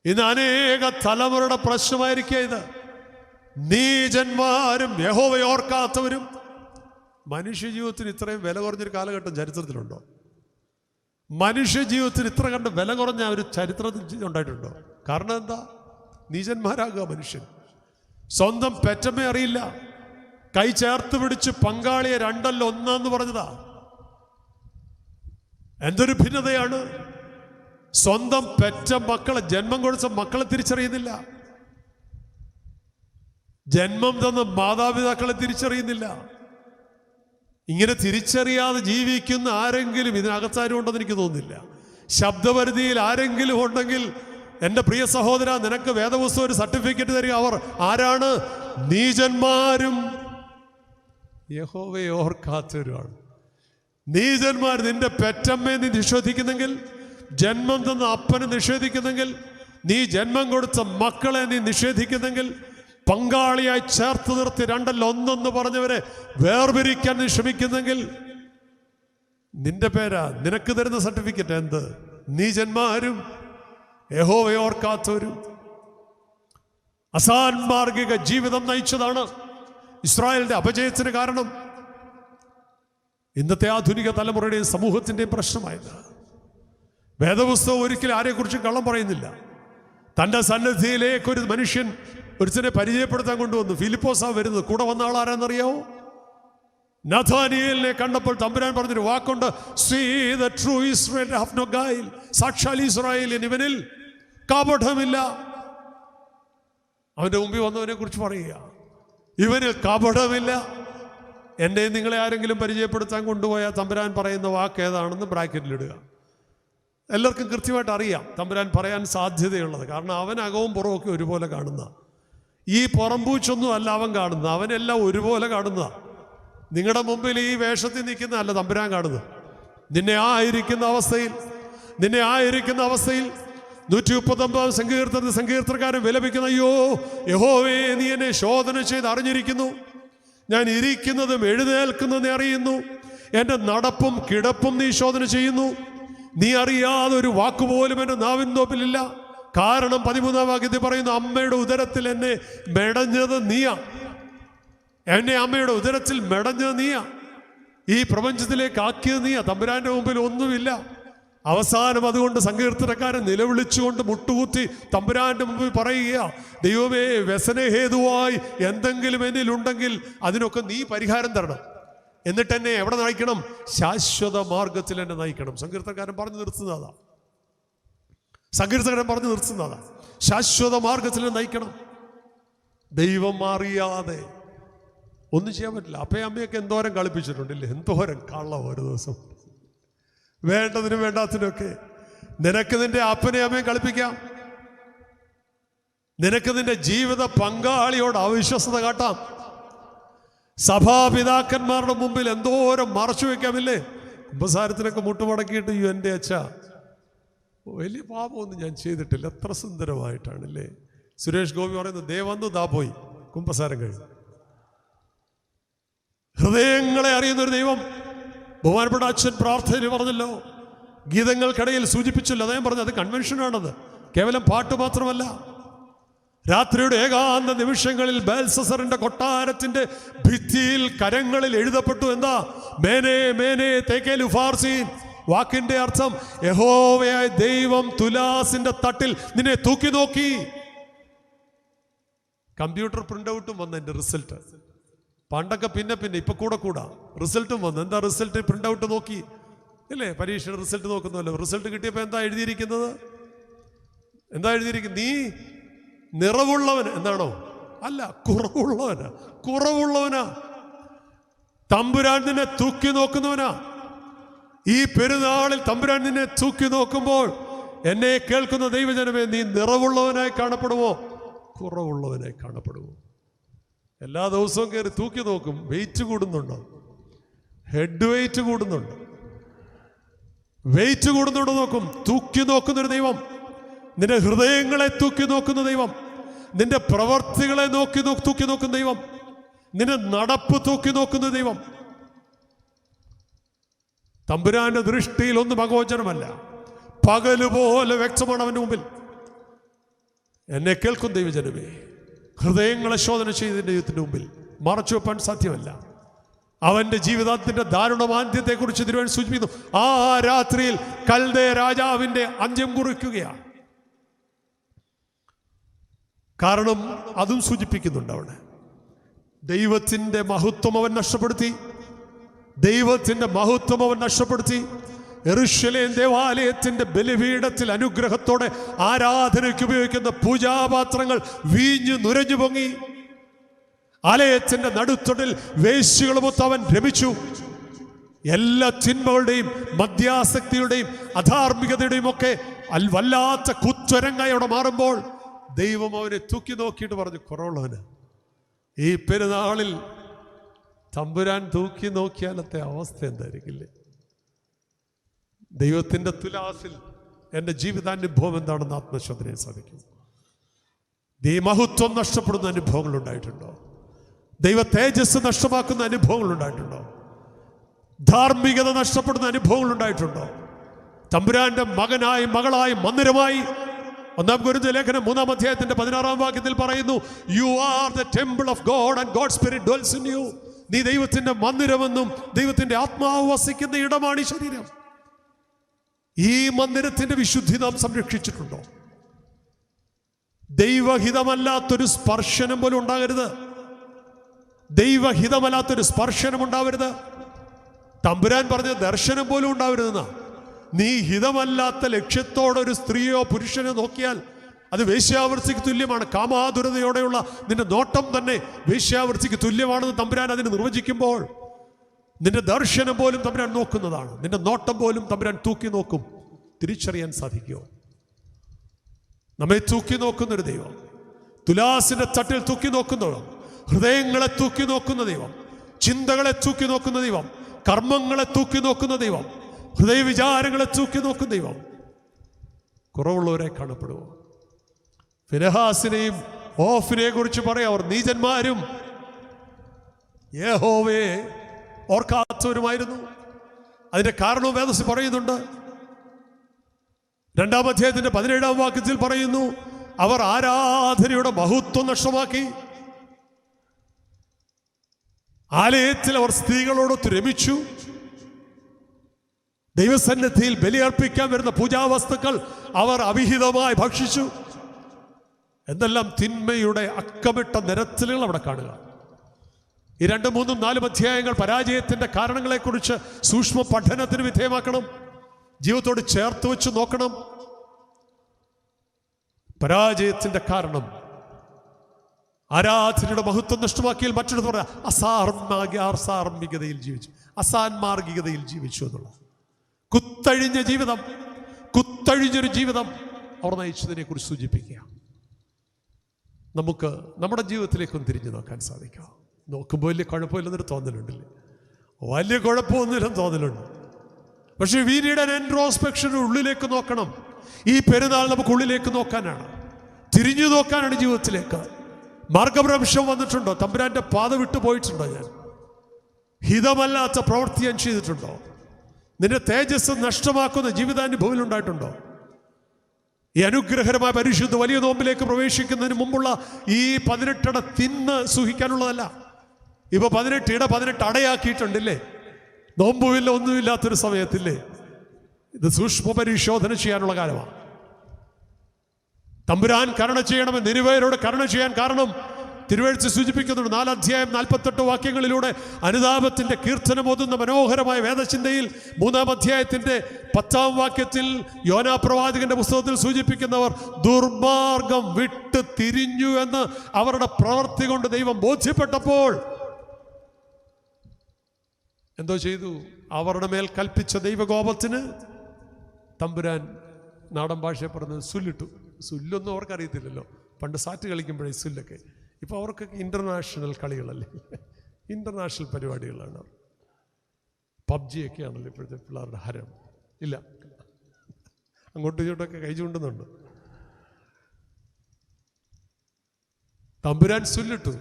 ഇന്ന് അനേക തലമുറയുടെ പ്രശ്നമായിരിക്കുക ഇത്. നീചന്മാരും യഹോവയെ ഓർക്കാത്തവരും. മനുഷ്യ ജീവിതത്തിന് ഇത്രയും വില കുറഞ്ഞൊരു കാലഘട്ടം ചരിത്രത്തിലുണ്ടോ? മനുഷ്യ ജീവിതത്തിന് ഇത്ര കണ്ട് വില കുറഞ്ഞ ഒരു ചരിത്രത്തിൽ ഉണ്ടായിട്ടുണ്ടോ? കാരണം എന്താ? നീചന്മാരാകുക മനുഷ്യൻ. സ്വന്തം പെറ്റമ്മയെ അറിയില്ല, കൈ ചേർത്ത് പിടിച്ച് പങ്കാളിയെ 2 1 പറഞ്ഞതാ. എന്തൊരു ഭിന്നതയാണ്! സ്വന്തം പെറ്റ മക്കളെ, ജന്മം കൊടുത്ത മക്കളെ തിരിച്ചറിയുന്നില്ല, ജന്മം തന്ന മാതാപിതാക്കളെ തിരിച്ചറിയുന്നില്ല. ഇങ്ങനെ തിരിച്ചറിയാതെ ജീവിക്കുന്ന ആരെങ്കിലും ഇതിനകത്താരും ഉണ്ടെന്ന് എനിക്ക് തോന്നുന്നില്ല. ശബ്ദപരിധിയിൽ ആരെങ്കിലും ഉണ്ടെങ്കിൽ എൻ്റെ പ്രിയ സഹോദര, നിനക്ക് വേദപുസ്തകം ഒരു സർട്ടിഫിക്കറ്റ് തരിക. അവർ ആരാണ്? നീചന്മാരും യഹോവയെ ഓർക്കാത്തവരുമാണ്. നീചന്മാർ. നിന്റെ പെറ്റമ്മയെ നീ നിഷേധിക്കുന്നെങ്കിൽ, ജന്മം തന്ന അപ്പനെ നിഷേധിക്കുന്നെങ്കിൽ, നീ ജന്മം കൊടുത്ത മക്കളെ നീ നിഷേധിക്കുന്നെങ്കിൽ, പങ്കാളിയായി ചേർത്ത് നിർത്തി 2 1 പറഞ്ഞവരെ വേർപിരിക്കാൻ നീ ശ്രമിക്കുന്നെങ്കിൽ, നിന്റെ പേരാ നിനക്ക് തരുന്ന സർട്ടിഫിക്കറ്റ് എന്ത്? നീചന്മാരും യഹോവയെ ഓർക്കാത്തവരും. അസാൻമാർഗിക ജീവിതം നയിച്ചതാണ് ഇസ്രായേലിന്റെ അപജയത്തിന് കാരണം. ഇന്നത്തെ ആധുനിക തലമുറയുടെയും സമൂഹത്തിൻ്റെയും പ്രശ്നമായത്. വേദപുസ്തകം ഒരിക്കലും ആരെക്കുറിച്ചും കള്ളം പറയുന്നില്ല. തൻ്റെ സന്നിധിയിലേക്ക് ഒരു മനുഷ്യൻ ഒരുത്തനെ പരിചയപ്പെടുത്താൻ കൊണ്ടുവന്നു. ഫിലിപ്പോസാ വരുന്നത്. കൂടെ വന്ന ആൾ ആരാന്നറിയാവോ? നഥാനിയേലിനെ കണ്ടപ്പോൾ തമ്പുരാൻ പറഞ്ഞൊരു വാക്കുണ്ട്, see the true Israel have no guile. സാക്ഷാൽ ഇസ്രായേലിൻ ഇവനിൽ കപടമില്ല. അവൻ്റെ മുമ്പിൽ വന്നവനെ കുറിച്ച് പറയുക, ഇവനിൽ കപടമില്ല. എന്നെ നിങ്ങളെ ആരെങ്കിലും പരിചയപ്പെടുത്താൻ കൊണ്ടുപോയാൽ തമ്പുരാൻ പറയുന്ന വാക്ക് ഏതാണെന്ന് ബ്രാക്കറ്റിലിടുക. എല്ലാവർക്കും കൃത്യമായിട്ട് അറിയാം തമ്പുരാൻ പറയാൻ സാധ്യതയുള്ളത്. കാരണം അവൻ അകവും പുറമൊക്കെ ഒരുപോലെ കാണുന്ന, ഈ പുറംപൂച്ചൊന്നും അല്ല അവൻ കാണുന്ന, അവനെല്ലാം ഒരുപോലെ കാണുന്ന. നിങ്ങളുടെ മുമ്പിൽ ഈ വേഷത്തിൽ നിൽക്കുന്നതല്ല തമ്പുരാൻ കാണുന്നത്. നിന്നെ ആയിരിക്കുന്ന അവസ്ഥയിൽ 139 സങ്കീർത്തനത്തിൽ സങ്കീർത്തനക്കാരൻ വിലപിക്കുന്ന, അയ്യോ യഹോവേ, നീ എന്നെ ശോധന ചെയ്ത് അറിഞ്ഞിരിക്കുന്നു. ഞാൻ ഇരിക്കുന്നതും എഴുന്നേൽക്കുന്നതും അറിയുന്നു. എൻ്റെ നടപ്പും കിടപ്പും നീ ശോധന ചെയ്യുന്നു. നീ അറിയാതെ ഒരു വാക്കുപോലും എൻ്റെ നാവിൻ തോപ്പിലില്ല. കാരണം 13-ാം വാക്യത്തിൽ പറയുന്നു, അമ്മയുടെ ഉദരത്തിൽ എന്നെ മെടഞ്ഞത് നീയാ. എന്നെ അമ്മയുടെ ഉദരത്തിൽ മെടഞ്ഞത് നീയാ. ഈ പ്രപഞ്ചത്തിലേക്ക് ആക്കിയത് നീയാ. തമ്പുരാന്റെ മുമ്പിൽ ഒന്നുമില്ല. അവസാനം അതുകൊണ്ട് സങ്കീർത്തനക്കാരൻ നിലവിളിച്ചുകൊണ്ട് മുട്ടുകുത്തി തമ്പുരാന്റെ മുമ്പിൽ പറയുക, ദൈവമേ, വ്യസനഹേതുവായി എന്തെങ്കിലും എന്നിലുണ്ടെങ്കിൽ അതിനൊക്കെ നീ പരിഹാരം തരണം. എന്നിട്ട് എന്നെ എവിടെ നയിക്കണം? ശാശ്വത മാർഗത്തിൽ എന്നെ നയിക്കണം. സങ്കീർത്തനക്കാരൻ പറഞ്ഞു നിർത്തുന്നതാ. ശാശ്വത മാർഗത്തിൽ നയിക്കണം. ദൈവം അറിയാതെ ഒന്നും ചെയ്യാൻ പറ്റില്ല. അപ്പയും അമ്മയൊക്കെ എന്തോരം കളിപ്പിച്ചിട്ടുണ്ടല്ലേ, എന്തോരം കള്ളം ഒരു ദിവസം. വേണ്ടതിനും വേണ്ടാത്തിനൊക്കെ നിനക്ക് നിന്റെ അപ്പനെയും അമ്മയും കളിപ്പിക്കാം. നിനക്ക് നിന്റെ ജീവിത പങ്കാളിയോട് അവിശ്വസത കാട്ടാം. സഭാപിതാക്കന്മാരുടെ മുമ്പിൽ എന്തോരം മറച്ചു വയ്ക്കാമില്ലേ. കുമ്പസാരത്തിനൊക്കെ മുട്ടുമടക്കിയിട്ട്, എൻ്റെ അച്ഛ, വലിയ പാപമൊന്നും ഞാൻ ചെയ്തിട്ടില്ല, എത്ര സുന്ദരമായിട്ടാണല്ലേ. സുരേഷ് ഗോപി പറയുന്നത്, ദേ വന്നു ദാ പോയി, കുമ്പസാരം കഴിഞ്ഞു. ഹൃദയങ്ങളെ അറിയുന്നൊരു ദൈവം. ബഹുമാനപ്പെട്ട അച്ഛൻ പ്രാർത്ഥന പറഞ്ഞല്ലോ, ഗീതങ്ങൾക്കിടയിൽ സൂചിപ്പിച്ചല്ലോ. അദ്ദേഹം പറഞ്ഞു, അത് കൺവെൻഷനാണത്, കേവലം പാട്ട് മാത്രമല്ല. രാത്രിയുടെ ഏകാന്ത നിമിഷങ്ങളിൽ ബേൽസസറിന്റെ കൊട്ടാരത്തിന്റെ ഭിത്തിയിൽ കരങ്ങളിൽ എഴുതപ്പെട്ടു, എന്താ? മേനെ മേനെ തേക്കേലു ഫാർസീൻ. വാക്കിന്റെ അർത്ഥം, യഹോവയായ ദൈവം തുലാസിന്റെ തട്ടിൽ നിന്നെ തൂക്കി നോക്കി. കമ്പ്യൂട്ടർ പ്രിന്റ് ഔട്ടും വന്ന എൻ്റെ റിസൾട്ട്. പണ്ടൊക്കെ പിന്നെ ഇപ്പൊ കൂടെ റിസൾട്ടും വന്നു. എന്താ റിസൾട്ട്? പ്രിന്റ് ഔട്ട് നോക്കി അല്ലേ, പരീക്ഷയുടെ റിസൾട്ട് നോക്കുന്നല്ലോ. റിസൾട്ട് കിട്ടിയപ്പോൾ എന്താ എഴുതിയിരിക്കുന്നത്? നീ നിറവുള്ളവൻ എന്നാണോ? അല്ല, കുറവുള്ളവനാ. തമ്പുരാൻ നിന്നെ തൂക്കി നോക്കുന്നവനാ. ഈ പെരുന്നാളിൽ തമ്പുരാൻ നിന്നെ തൂക്കി നോക്കുമ്പോൾ, എന്നെ കേൾക്കുന്ന ദൈവജനമേ, നീ നിറവുള്ളവനായി കാണപ്പെടുമോ, കുറവുള്ളവനായി കാണപ്പെടുമോ? എല്ലാ ദിവസവും കയറി തൂക്കി നോക്കും. വെയിറ്റ് കൂടുന്നുണ്ടോ? ഹെഡ് വെയിറ്റ് കൂടുന്നുണ്ടോ? വെയിറ്റ് കൂടുന്നുണ്ടോ നോക്കും. തൂക്കി നോക്കുന്നൊരു ദൈവം. നിന്റെ ഹൃദയങ്ങളെ തൂക്കി നോക്കുന്ന ദൈവം. നിന്റെ പ്രവർത്തികളെ തൂക്കി നോക്കുന്ന ദൈവം. നിന്റെ നടപ്പ് തൂക്കി നോക്കുന്ന ദൈവം. തമ്പുരാന്റെ ദൃഷ്ടിയിൽ ഒന്നും അഗോചരമല്ല, പകലുപോലെ വ്യക്തമാണ് അവന്റെ മുമ്പിൽ. എന്നെ കേൾക്കും ദൈവജനമേ, ഹൃദയങ്ങളെ ശോധന ചെയ്തതിൻ്റെ ദൈവത്തിൻ്റെ മുമ്പിൽ മറച്ചു വെപ്പാൻ സാധ്യമല്ല. അവന്റെ ജീവിതത്തിന്റെ ദാരുണമാന്ത്യത്തെക്കുറിച്ച് തിരുവചനം സൂചിപ്പിക്കുന്നു. ആ രാത്രിയിൽ കൽദേ രാജാവിന്റെ അന്ത്യം കുറിക്കുകയാണ്. കാരണം അതും സൂചിപ്പിക്കുന്നുണ്ട് അവിടെ. ദൈവത്തിന്റെ മഹത്വം അവൻ നഷ്ടപ്പെടുത്തി. യെരൂശലേം ദേവാലയത്തിന്റെ ബലിപീഠത്തിൽ അനുഗ്രഹത്തോടെ ആരാധനയ്ക്ക് ഉപയോഗിക്കുന്ന പൂജാപാത്രങ്ങൾ വീഞ്ഞു നുരഞ്ഞു പൊങ്ങി. ആലയത്തിന്റെ നടുത്തൊടിൽ വേശ്യകളുമൊത്ത് അവൻ രമിച്ചു. എല്ലാ ചിന്മകളുടെയും മദ്യാസക്തിയുടെയും അധാർമികതയുടെയും ഒക്കെ വല്ലാത്ത കുത്വരങ്ങായി അവിടെ മാറുമ്പോൾ ദൈവം അവനെ തൂക്കി നോക്കിയിട്ട് പറഞ്ഞു, കുറവുള്ളവന്. ഈ പെരുന്നാളിൽ തമ്പുരാൻ തൂക്കി നോക്കിയാലത്തെ അവസ്ഥ എന്തായിരിക്കില്ലേ? ദൈവത്തിൻ്റെ തുലാസിൽ എൻ്റെ ജീവിതാനുഭവം എന്താണെന്ന് ആത്മശോധനയെ സാധിക്കും. മഹത്വം നഷ്ടപ്പെടുന്ന അനുഭവങ്ങൾ ഉണ്ടായിട്ടുണ്ടോ? ദൈവ തേജസ് നഷ്ടമാക്കുന്ന അനുഭവങ്ങൾ ഉണ്ടായിട്ടുണ്ടോ? ധാർമ്മികത നഷ്ടപ്പെടുന്ന അനുഭവങ്ങൾ ഉണ്ടായിട്ടുണ്ടോ? തമ്പുരാന്റെ മകനായി മകളായി മന്ദിരമായി 1 കൊരിന്ത്യർ ലേഖനം 3-ാം അധ്യായത്തിന്റെ 16-ാം വാക്യത്തിൽ പറയുന്നു, you are the temple of God and God spirit dwells in you. നീ ദൈവത്തിന്റെ മന്ദിരമെന്നും ദൈവത്തിന്റെ ആത്മാവ് വസിക്കുന്ന ഇടമാണ് ഈ ശരീരം. ഈ മന്ദിരത്തിന്റെ വിശുദ്ധി നാം സംരക്ഷിച്ചിട്ടുണ്ടോ? ദൈവഹിതമല്ലാത്തൊരു സ്പർശനം പോലും ഉണ്ടാകരുത്. ദൈവഹിതമല്ലാത്തൊരു സ്പർശനം ഉണ്ടാവരുത്. തമ്പുരാൻ പറഞ്ഞ ദർശനം പോലും ഉണ്ടാവരുതെന്നാ. നീ ഹിതമല്ലാത്ത ലക്ഷ്യത്തോടൊരു സ്ത്രീയോ പുരുഷനോ നോക്കിയാൽ അത് വേശ്യാവൃത്തിക്ക് തുല്യമാണ്. കാമാതുരതയോടെയുള്ള നിന്റെ നോട്ടം തന്നെ വേശ്യാവൃത്തിക്ക് തുല്യമാണെന്ന് തമ്പുരാൻ അതിന് നിർവചിക്കുമ്പോൾ നിന്റെ ദർശനം പോലും തമ്പുരാൻ നോക്കുന്നതാണ്. നിന്റെ നോട്ടം പോലും തമ്പുരാൻ തൂക്കി നോക്കും. തിരിച്ചറിയാൻ സാധിക്കുമോ? നമ്മെ തൂക്കി നോക്കുന്നൊരു ദൈവം, തുലാസിന്റെ തട്ടിൽ തൂക്കി നോക്കുന്നവർ, ഹൃദയങ്ങളെ തൂക്കി നോക്കുന്ന ദൈവം, ചിന്തകളെ തൂക്കി നോക്കുന്ന ദൈവം, കർമ്മങ്ങളെ തൂക്കി നോക്കുന്ന ദൈവം, ഹൃദയവിചാരങ്ങളെ തൂക്കി നോക്കുന്ന ദൈവം. കുറവുള്ളവരെ കാണപ്പെടുമോ? ഫിനെഹാസിനെയും ഓഫിനെ കുറിച്ച് പറയാം, അവർ നീചന്മാരും യഹോവയെ ഓർക്കാത്തവരുമായിരുന്നു. അതിന്റെ കാരണവും വേദത്തിൽ പറയുന്നുണ്ട്. 2-ാം അധ്യായത്തിന്റെ 17-ാം വാക്യത്തിൽ പറയുന്നു, അവർ ആരാധനയുടെ മഹത്വം നഷ്ടമാക്കി. ആലയത്തിൽ അവർ സ്ത്രീകളോടൊത്ത് രമിച്ചു. ദൈവസന്നിധിയിൽ ബലിയർപ്പിക്കാൻ വരുന്ന പൂജാവസ്തുക്കൾ അവർ അവിഹിതമായി ഭക്ഷിച്ചു. എന്തെല്ലാം തിന്മയുടെ അക്കമിട്ട നിരത്തലുകൾ അവിടെ കാണുക. ഈ 2, 3, 4 അധ്യായങ്ങൾ പരാജയത്തിന്റെ കാരണങ്ങളെക്കുറിച്ച് സൂക്ഷ്മ പഠനത്തിന് വിധേയമാക്കണം. ജീവിതത്തോട് ചേർത്ത് വെച്ച് നോക്കണം. പരാജയത്തിന്റെ കാരണം ആരാധനയുടെ മഹത്വം നഷ്ടമാക്കിയാൽ മറ്റൊരു പറയാം അസാർമികതയിൽ ജീവിച്ചു, അസാൻമാർഗികതയിൽ ജീവിച്ചു എന്നുള്ളത്. കുത്തഴിഞ്ഞ ജീവിതം, കുത്തഴിഞ്ഞൊരു ജീവിതം അവർ നയിച്ചതിനെ കുറിച്ച് സൂചിപ്പിക്കുക. നമുക്ക് നമ്മുടെ ജീവിതത്തിലേക്കൊന്ന് തിരിഞ്ഞു നോക്കാൻ സാധിക്കാം. നോക്കുമ്പോൾ വലിയ കുഴപ്പമില്ലെന്നൊരു തോന്നലുണ്ടല്ലേ? വലിയ കുഴപ്പമൊന്നുമില്ലെന്ന് തോന്നലുണ്ട്. പക്ഷെ വീനിയുടെ ഇൻട്രോസ്പെക്ഷൻ ഉള്ളിലേക്ക് നോക്കണം. ഈ പെരുന്നാൾ നമുക്ക് ഉള്ളിലേക്ക് നോക്കാനാണ്, തിരിഞ്ഞു നോക്കാനാണ് ജീവിതത്തിലേക്ക്. മാർഗഭ്രംശം വന്നിട്ടുണ്ടോ? തമ്പുരാന്റെ പാത വിട്ടു പോയിട്ടുണ്ടോ? ഞാൻ ഹിതമല്ലാത്ത പ്രവൃത്തി ഞാൻ ചെയ്തിട്ടുണ്ടോ? നിന്റെ തേജസ് നഷ്ടമാക്കുന്ന ജീവിതാനുഭവം ഉണ്ടായിട്ടുണ്ടോ? ഈ അനുഗ്രഹരമായ പരിശുദ്ധ വലിയ നോമ്പിലേക്ക് പ്രവേശിക്കുന്നതിന് മുമ്പുള്ള ഈ 18 അട തിന്ന് സൂഹിക്കാനുള്ളതല്ല. ഇപ്പൊ 18 അടയാക്കിയിട്ടുണ്ടല്ലേ? നോമ്പുമില്ല, ഒന്നുമില്ലാത്തൊരു സമയത്തില്ലേ? ഇത് സൂക്ഷ്മ പരിശോധന ചെയ്യാനുള്ള കാലമാണ്. തമ്പുരാൻ കരുണ ചെയ്യണമെന്ന് നിരുവയരോട് കരുണ ചെയ്യാൻ കാരണം തിരുവെഴുത്ത് സൂചിപ്പിക്കുന്നുണ്ട്. 4 അധ്യായം 48 വാക്യങ്ങളിലൂടെ അനുതാപത്തിന്റെ കീർത്തനം ഓതുന്ന മനോഹരമായ വേദചിന്തയിൽ 3-ാം അധ്യായത്തിന്റെ 10-ാം വാക്യത്തിൽ യോനാ പ്രവാചകന്റെ പുസ്തകത്തിൽ സൂചിപ്പിക്കുന്നവർ ദുർമാർഗം വിട്ട് തിരിഞ്ഞു എന്ന് അവരുടെ പ്രവൃത്തി കൊണ്ട് ദൈവം ബോധ്യപ്പെട്ടപ്പോൾ എന്തോ ചെയ്തു? അവരുടെ മേൽ കൽപ്പിച്ച ദൈവകോപത്തിന് തമ്പുരാൻ നാടൻ ഭാഷയെ പറഞ്ഞത് സുല്ലിട്ടു. സുല്ലൊന്നും അവർക്കറിയത്തില്ലല്ലോ. പണ്ട് സാറ്റ് കളിക്കുമ്പോഴേ സുല്ലൊക്കെ. ഇപ്പോൾ അവർക്കൊക്കെ ഇൻ്റർനാഷണൽ കളികളല്ലേ, ഇൻ്റർനാഷണൽ പരിപാടികളാണ്. പബ്ജിയൊക്കെ ആണല്ലോ ഇപ്പോഴത്തെ പിള്ളേരുടെ ഹരം. ഇല്ല, അങ്ങോട്ടും ഇങ്ങോട്ടൊക്കെ കൈ ചൂണ്ടുന്നുണ്ട്. തമ്പുരാൻ സുല്ലിട്ടു.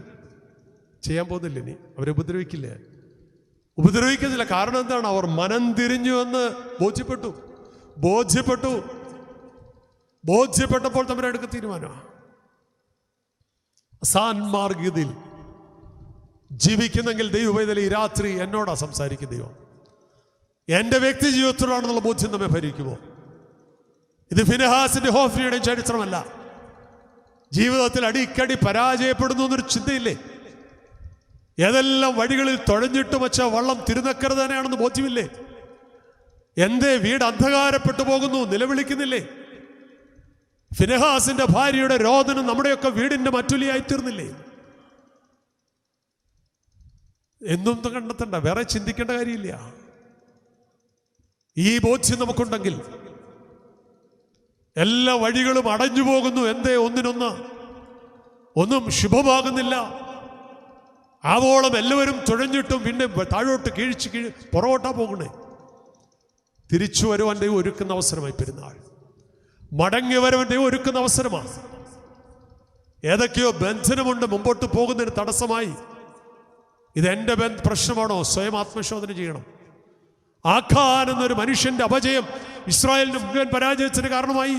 ചെയ്യാൻ പോകുന്നില്ല, ഇനി അവരെ ഉപദ്രവിക്കില്ലേ? ഉപദ്രവിക്കുന്നില്ല. കാരണം എന്താണ്? അവർ മനം തിരിഞ്ഞു എന്ന് ബോധ്യപ്പെട്ടപ്പോൾ തമ്പുരാൻ എടുക്കുന്ന തീരുമാനമാണ്. സാൻമാർഗികതയിൽ ജീവിക്കുന്നെങ്കിൽ ദൈവവേദന ഈ രാത്രി എന്നോടാ സംസാരിക്കുന്ന ദൈവം. എൻ്റെ വ്യക്തി ജീവിതത്തിലാണെന്നുള്ള ബോധ്യം നമ്മെ ഭരിക്കുമോ? ഇത് ഫിനെഹാസിന്റെ ഹോഫ്നിയുടെയും ചരിത്രമല്ല. ജീവിതത്തിൽ അടിക്കടി പരാജയപ്പെടുന്നു എന്നൊരു ചിന്തയില്ലേ? ഏതെല്ലാം വഴികളിൽ തുഴഞ്ഞിട്ട് വച്ച വള്ളം തിരുനക്കര തന്നെയാണെന്ന് ബോധ്യമില്ലേ? എന്തേ വീട് അന്ധകാരപ്പെട്ടു പോകുന്നു നിലവിളിക്കുന്നില്ലേ? ഫിനെഹാസിന്റെ ഭാര്യയുടെ രോദനം നമ്മുടെയൊക്കെ വീടിന്റെ മറ്റുലിയായി തീർന്നില്ലേ? എന്നും കണ്ടെത്തണ്ട, വേറെ ചിന്തിക്കേണ്ട കാര്യമില്ല. ഈ ബോധ്യം നമുക്കുണ്ടെങ്കിൽ എല്ലാ വഴികളും അടഞ്ഞു പോകുന്നു. എന്തേ? ഒന്നും ശുഭമാകുന്നില്ല. ആവോളം എല്ലാവരും തുഴഞ്ഞിട്ടും പിന്നെ താഴോട്ട് പുറകോട്ടാ പോകണേ. തിരിച്ചു വരുവാൻ ദൈവം ഒരുക്കുന്ന അവസരമായി പെരുന്നാൾ. മടങ്ങി വരുവാൻ ദൈവം ഒരുക്കുന്ന അവസരമാണ്. ഏതൊക്കെയോ ബന്ധനമുണ്ട് മുമ്പോട്ട് പോകുന്നതിന് തടസ്സമായി. ഇതെന്റെ പ്രശ്നമാണോ? സ്വയം ആത്മശോധന ചെയ്യണം. ആഖാൻ എന്നൊരു മനുഷ്യന്റെ അപജയം ഇസ്രായേലിന്റെ മുഴുവൻ പരാജയത്തിന് കാരണമായി.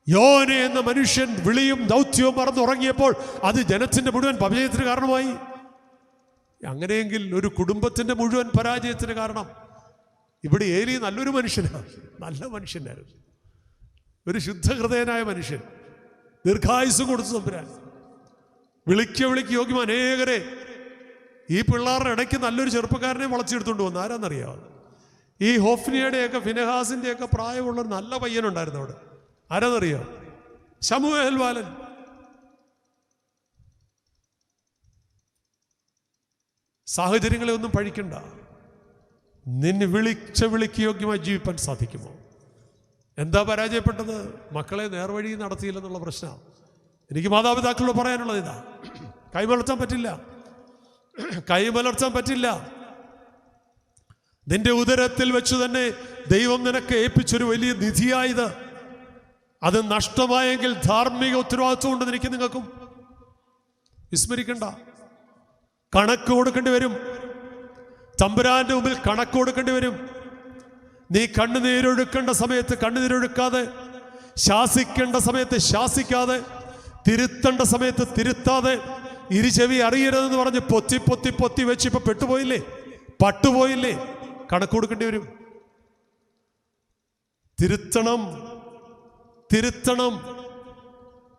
യോന എന്ന മനുഷ്യൻ വിളിയും ദൗത്യവും മറന്നുറങ്ങിയപ്പോൾ അത് ജനത്തിന്റെ മുഴുവൻ അപജയത്തിന് കാരണമായി. അങ്ങനെയെങ്കിൽ ഒരു കുടുംബത്തിൻ്റെ മുഴുവൻ പരാജയത്തിന് കാരണം ഇവിടെ ഏലി നല്ലൊരു മനുഷ്യനാണ്, നല്ല മനുഷ്യനായിരുന്നു, ഒരു ശുദ്ധഹൃദയനായ മനുഷ്യൻ, ദീർഘായുസ് കൊടുത്തു തമ്പുരാൻ. വിളിക്ക് യോഗ്യം അനേകരെ ഈ പിള്ളേരുടെ ഇടയ്ക്ക് നല്ലൊരു ചെറുപ്പക്കാരനെ വളച്ചെടുത്തുകൊണ്ട് വന്നു. ആരാന്നറിയാം? ഈ ഹോഫ്നിയുടെയൊക്കെ ഫിനെഹാസിൻ്റെയൊക്കെ പ്രായമുള്ളൊരു നല്ല പയ്യനുണ്ടായിരുന്നു അവിടെ. ആരാന്നറിയാം? ശമൂവേൽ ബാലൻ. സാഹചര്യങ്ങളെ ഒന്നും പഴിക്കണ്ട. നിന്നെ വിളിക്ക് യോഗ്യമായി ജീവിപ്പാൻ സാധിക്കുമോ? എന്താ പരാജയപ്പെട്ടത്? മക്കളെ നേർവഴി നടത്തിയില്ലെന്നുള്ള പ്രശ്നമാണ്. എനിക്ക് മാതാപിതാക്കളോട് പറയാനുള്ളത് ഇതാ, കൈമലർത്താൻ പറ്റില്ല. നിന്റെ ഉദരത്തിൽ വെച്ച് തന്നെ ദൈവം നിനക്ക് ഏൽപ്പിച്ചൊരു വലിയ നിധിയായത്, അത് നഷ്ടമായെങ്കിൽ ധാർമ്മിക ഉത്തരവാദിത്വം കൊണ്ട് നിങ്ങൾക്കും വിസ്മരിക്കണ്ട. കണക്ക് കൊടുക്കേണ്ടി വരും. തമ്പുരാന്റെ മുമ്പിൽ കണക്ക് കൊടുക്കേണ്ടി വരും. നീ കണ്ണുനീരൊഴുക്കേണ്ട സമയത്ത് കണ്ണുനീരൊഴുക്കാതെ, ശാസിക്കേണ്ട സമയത്ത് ശാസിക്കാതെ, തിരുത്തേണ്ട സമയത്ത് തിരുത്താതെ, ഇരുചെവി അറിയരുതെന്ന് പറഞ്ഞ് പൊത്തി വെച്ച് ഇപ്പൊ പെട്ടുപോയില്ലേ, പട്ടുപോയില്ലേ? കണക്ക് കൊടുക്കേണ്ടി വരും. തിരുത്തണം.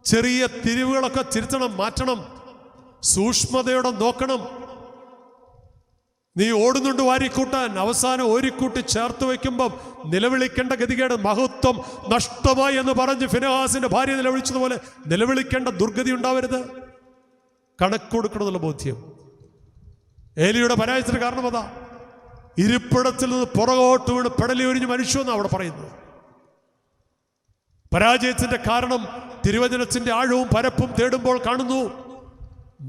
ചെറിയ തിരിവുകളൊക്കെ തിരുത്തണം, മാറ്റണം. സൂക്ഷ്മതയോടെ നോക്കണം. നീ ഓടുന്നുണ്ട് വാരിക്കൂട്ടാൻ, അവസാനം ഓരിക്കൂട്ടി ചേർത്ത് വയ്ക്കുമ്പം നിലവിളിക്കേണ്ട ഗതികേട്, മഹത്വം നഷ്ടമായി എന്ന് പറഞ്ഞ് ഫിനെഹാസിന്റെ ഭാര്യ നിലവിളിച്ചതുപോലെ നിലവിളിക്കേണ്ട ദുർഗതി ഉണ്ടാവരുത്. കണക്ക് കൊടുക്കണമെന്നുള്ള ബോധ്യം. ഏലിയുടെ പരാജയത്തിന് കാരണം അതാ. ഇരിപ്പിടത്തിൽ നിന്ന് പുറകോട്ട് വീണ് പെടലി ഒരിഞ്ഞ് മനുഷ്യ എന്നാണ് അവിടെ പറയുന്നത്. പരാജയത്തിന്റെ കാരണം തിരുവചനത്തിന്റെ ആഴവും പരപ്പും തേടുമ്പോൾ കാണുന്നു.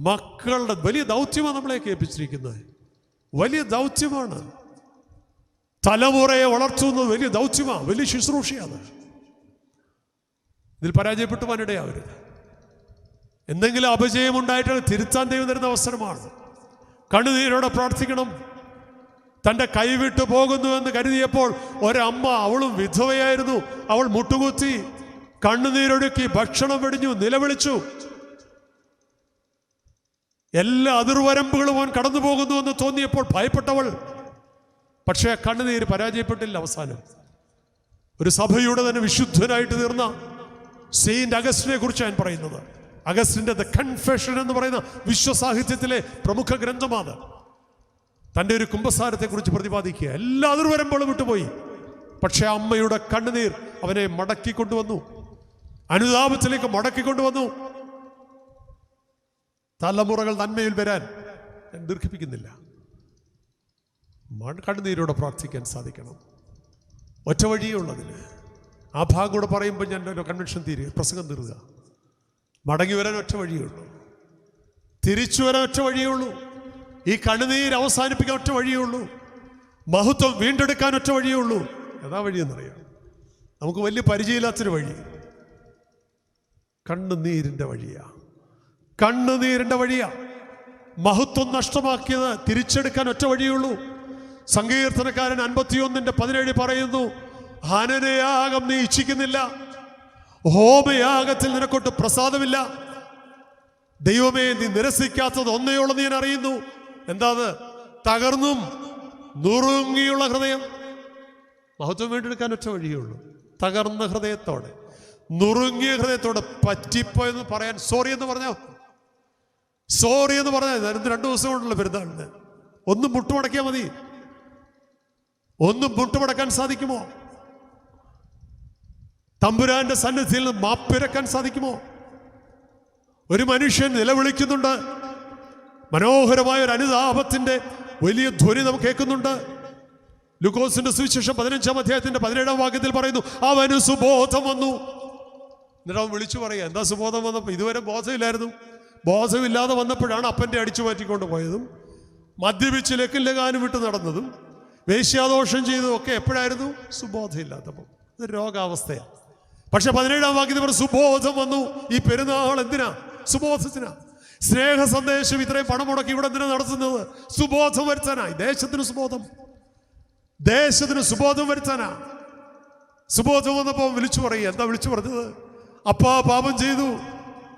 മക്കളുടെ വലിയ ദൗത്യമാണ് നമ്മളെ ഏൽപ്പിച്ചിരിക്കുന്നത്. വലിയ ദൗത്യമാണ്. തലമുറയെ വളർത്തുന്നത് വലിയ ദൗത്യമാണ്, വലിയ ശുശ്രൂഷയാണ്. ഇതിൽ പരാജയപ്പെട്ടു പോകാനിടയാവരുത്. എന്തെങ്കിലും അപജയം ഉണ്ടായിട്ട് തിരുത്താൻ ദൈവം തരുന്ന അവസരമാണ്. കണ്ണുനീരോടെ പ്രാർത്ഥിക്കണം. തൻ്റെ കൈവിട്ടു പോകുന്നുവെന്ന് കരുതിയപ്പോൾ ഒരമ്മ, അവളും വിധവയായിരുന്നു, അവൾ മുട്ടുകുത്തി കണ്ണുനീരൊഴുക്കി ഭക്ഷണം വെടിഞ്ഞു, നിലവിളിച്ചു. എല്ലാ അതിർവരമ്പുകളും അവൻ കടന്നു പോകുന്നുവെന്ന് തോന്നിയപ്പോൾ ഭയപ്പെട്ടവൾ. പക്ഷേ കണ്ണുനീര് പരാജയപ്പെട്ടില്ല. അവസാനം ഒരു സഭയുടെ തന്നെ വിശുദ്ധനായിട്ട് തീർന്ന സെയിന്റ് അഗസ്റ്റിനെ കുറിച്ച് ഞാൻ പറയുന്നത്. അഗസ്റ്റിന്റെ ദ കൺഫെഷൻ എന്ന് പറയുന്ന വിശ്വസാഹിത്യത്തിലെ പ്രമുഖ ഗ്രന്ഥമാണ്. തൻ്റെ ഒരു കുമ്പസാരത്തെക്കുറിച്ച് പ്രതിപാദിക്കുക. എല്ലാ അതിർവരമ്പുകളും വിട്ടുപോയി. പക്ഷെ അമ്മയുടെ കണ്ണുനീർ അവനെ മടക്കിക്കൊണ്ടുവന്നു, അനുതാപത്തിലേക്ക് മടക്കിക്കൊണ്ടുവന്നു. തലമുറകൾ നന്മയിൽ വരാൻ ഞാൻ ദീർഘിപ്പിക്കുന്നില്ല. കണ്ണുനീരോടെ പ്രാർത്ഥിക്കാൻ സാധിക്കണം. ഒറ്റ വഴിയേ ഉള്ളതിന്. ആ ഭാഗം കൂടെ പറയുമ്പോൾ ഞാൻ കൺവെൻഷൻ പ്രസംഗം തീരുക. മടങ്ങി വരാൻ ഒറ്റ വഴിയേ ഉള്ളൂ. തിരിച്ചു വരാൻ ഒറ്റ വഴിയേ ഉള്ളൂ. ഈ കണ്ണുനീര് അവസാനിപ്പിക്കാൻ ഒറ്റ വഴിയേ ഉള്ളൂ. മഹത്വം വീണ്ടെടുക്കാൻ ഒറ്റ വഴിയേ ഉള്ളൂ. ഏതാ വഴിയെന്നറിയാം? നമുക്ക് വലിയ പരിചയമില്ലാത്തൊരു വഴി. കണ്ണുനീരിൻ്റെ വഴിയാ. മഹത്വം നഷ്ടമാക്കിയത് തിരിച്ചെടുക്കാൻ ഒറ്റ വഴിയുള്ളൂ. സങ്കീർത്തനക്കാരൻ 51:17 പറയുന്നു, ഹനനയാഗം നീ ഇച്ഛിക്കുന്നില്ല, ഹോമയാഗത്തിൽ നിനക്കൊട്ട് പ്രസാദമില്ല. ദൈവമേ, നീ നിരസിക്കാത്തത് ഒന്നേയുള്ളൂ നീ അറിയുന്നു. എന്താ അത്? തകർന്നും നുറുങ്ങിയുള്ള ഹൃദയം. മഹത്വം വീണ്ടെടുക്കാൻ ഒറ്റ വഴിയുള്ളൂ. തകർന്ന ഹൃദയത്തോടെ, നുറുങ്ങിയ ഹൃദയത്തോടെ, പറ്റിപ്പോയെന്ന് പറയാൻ സോറി എന്ന് പറഞ്ഞാൽ 2 ദിവസം കൊണ്ടുള്ള പെരുന്നാളിന് ഒന്നും മുട്ടുമടക്കിയാൽ മതി. ഒന്നും മുട്ടുമടക്കാൻ സാധിക്കുമോ? തമ്പുരാന്റെ സന്നിധിയിൽ നിന്ന് മാപ്പിരക്കാൻ സാധിക്കുമോ? ഒരു മനുഷ്യൻ നിലവിളിക്കുന്നുണ്ട്. മനോഹരമായ ഒരു അനുതാപത്തിന്റെ വലിയ ധ്വനി നമുക്ക് കേൾക്കുന്നുണ്ട്. ലൂക്കോസിന്റെ സുവിശേഷം 15-ാം അധ്യായത്തിന്റെ 17-ാം വാക്യത്തിൽ പറയുന്നു, അവന് സുബോധം വന്നു. എന്നിട്ട് അവൻ വിളിച്ചു പറയുക, എന്താ സുബോധം വന്നപ്പോൾ? ഇതുവരെ ബോധമില്ലായിരുന്നു. ബോധമില്ലാതെ വന്നപ്പോഴാണ് അപ്പൻ്റെ അടിച്ചു മാറ്റിക്കൊണ്ട് പോയതും, മദ്യപിച്ച് ലക്കില്ലകാനും വിട്ട് നടന്നതും, വേശ്യാദോഷം ചെയ്തതും ഒക്കെ എപ്പോഴായിരുന്നു? സുബോധമില്ലാത്തപ്പോൾ. ഇത് രോഗാവസ്ഥയാണ്. പക്ഷെ 17-ാം വാക്യത്തിൽ സുബോധം വന്നു. ഈ പെരുന്നാൾ എന്തിനാ? സുബോധത്തിനാ. സ്നേഹ സന്ദേശം ഇത്രയും പണം മുടക്കി ഇവിടെ എന്തിനാ നടത്തുന്നത്? സുബോധം വരുത്താനായി. ദേശത്തിന് സുബോധം വരുത്താനാ. സുബോധം വന്നപ്പോൾ വിളിച്ചു പറയുക. എന്താ വിളിച്ചു പറഞ്ഞത്? അപ്പാ പാപം ചെയ്തു.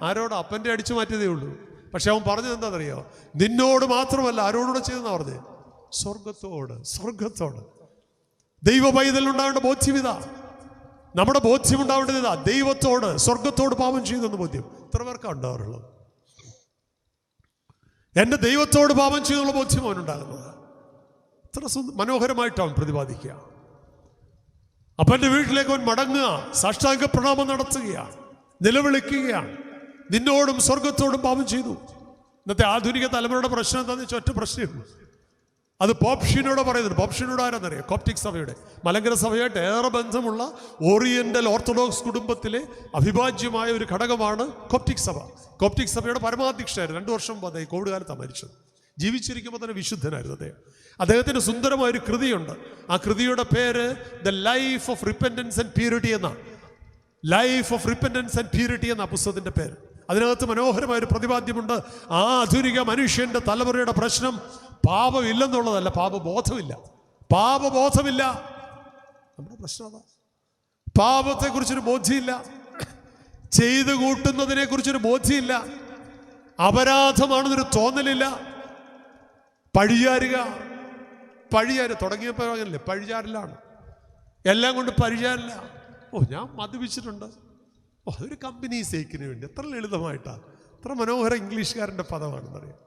ആരോട്? അപ്പൻ്റെ അടിച്ചു മാറ്റിയതേ ഉള്ളൂ. പക്ഷെ അവൻ പറഞ്ഞത് എന്താണെന്നറിയോ? നിന്നോട് മാത്രമല്ല, ആരോടുകൂടെ ചെയ്തെന്നാ പറഞ്ഞത്? സ്വർഗത്തോട്. ദൈവ പൈതലുണ്ടാവേണ്ട ബോധ്യം ഇതാ, നമ്മുടെ ബോധ്യം ഉണ്ടാവേണ്ടത് ഇതാ, ദൈവത്തോട്, സ്വർഗത്തോട് പാപം ചെയ്തെന്ന് ബോധ്യം. എത്ര പേർക്കാണ് ഉണ്ടാവാറുള്ളത്? എൻ്റെ ദൈവത്തോട് പാപം ചെയ്തുള്ള ബോധ്യം അവനുണ്ടാകുന്നത്. എത്ര മനോഹരമായിട്ടാണ് പ്രതിപാദിക്കുക. അപ്പൻ്റെ വീട്ടിലേക്ക് അവൻ മടങ്ങുക, സാഷ്ടാംഗ പ്രണാമം നടത്തുകയാണ്, നിലവിളിക്കുകയാണ്, നിന്നോടും സ്വർഗത്തോടും പാപം ചെയ്തു. ഇന്നത്തെ ആധുനിക തലമുറയുടെ പ്രശ്നം എന്താണെന്ന് വെച്ചാൽ ഒറ്റ പ്രശ്നമുള്ളൂ. അത് പോപ്ഷിനോട് പറയുന്നുണ്ട്. പോപ്ഷിനോട് ആരാന്നറിയാം? കോപ്റ്റിക് സഭയുടെ, മലങ്കര സഭയായിട്ട് ഏറെ ബന്ധമുള്ള ഓറിയന്റൽ ഓർത്തഡോക്സ് കുടുംബത്തിലെ അവിഭാജ്യമായ ഒരു ഘടകമാണ് കോപ്റ്റിക് സഭ. കോപ്റ്റിക് സഭയുടെ പരമാധ്യക്ഷനായിരുന്നു. 2 വർഷം മുമ്പ് അദ്ദേഹം കോവിഡ് കാലത്താണ് മരിച്ചത്. ജീവിച്ചിരിക്കുമ്പോൾ തന്നെ വിശുദ്ധനായിരുന്നു അദ്ദേഹം. അദ്ദേഹത്തിന് സുന്ദരമായൊരു കൃതിയുണ്ട്. ആ കൃതിയുടെ പേര് the life of repentance and purity എന്നാണ്. Life of repentance and purity എന്ന പുസ്തകത്തിൻ്റെ പേര്. അതിനകത്ത് മനോഹരമായൊരു പ്രതിപാദ്യമുണ്ട്. ആ ആധുനിക മനുഷ്യൻ്റെ തലമുറയുടെ പ്രശ്നം പാപമില്ലെന്നുള്ളതല്ല, പാപബോധമില്ല. നമ്മുടെ പ്രശ്നം അതാ. പാപത്തെക്കുറിച്ചൊരു ബോധ്യമില്ല, ചെയ്തു കൂട്ടുന്നതിനെ കുറിച്ചൊരു ബോധ്യമില്ല, അപരാധമാണെന്നൊരു തോന്നലില്ല. പഴിചാരുക തുടങ്ങിയപ്പോൾ അങ്ങനല്ലേ, പഴിചാരലാണ്, എല്ലാം കൊണ്ട് പഴിചാരില്ല. ഞാൻ മദ്യപിച്ചിട്ടുണ്ട്, അതൊരു കമ്പനി സേക്കിന് വേണ്ടി. എത്ര ലളിതമായിട്ടാണ്, എത്ര മനോഹര ഇംഗ്ലീഷുകാരൻ്റെ പദമാണെന്നറിയാം.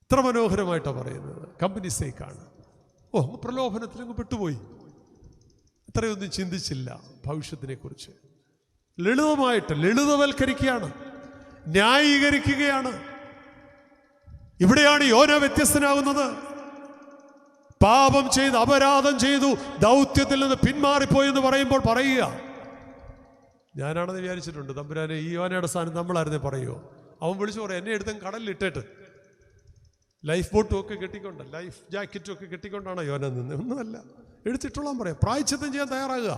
എത്ര മനോഹരമായിട്ടാണ് പറയുന്നത്, കമ്പനി സേക്കാണ്. പ്രലോഭനത്തിലങ്ങ് പെട്ടുപോയി, ഇത്രയൊന്നും ചിന്തിച്ചില്ല ഭവിഷ്യത്തിനെ കുറിച്ച്. ലളിതവൽക്കരിക്കുകയാണ്, ന്യായീകരിക്കുകയാണ്. ഇവിടെയാണ് യോന വ്യത്യസ്തനാകുന്നത്. പാപം ചെയ്ത്, അപരാധം ചെയ്തു, ദൗത്യത്തിൽ നിന്ന് പിന്മാറിപ്പോയി എന്ന് പറയുമ്പോൾ പറയുക, ഞാനാണെന്ന് വിചാരിച്ചിട്ടുണ്ട്, തമ്പുരാനെ ഈ യോനയുടെ സ്ഥാനം നമ്മളായിരുന്നേ പറയുമോ? അവൻ വിളിച്ചു പറയും, എന്നെ എടുത്തും കടലിലിട്ടിട്ട് ലൈഫ് ബോട്ടും ഒക്കെ കെട്ടിക്കൊണ്ട്, ലൈഫ് ജാക്കറ്റും ഒക്കെ കെട്ടിക്കൊണ്ടാണ് യോന നിന്ന്. ഒന്നുമല്ല, എടുത്തിട്ടോളാൻ പറയാം. പ്രായശ്ചിത്തം ചെയ്യാൻ തയ്യാറാകുക.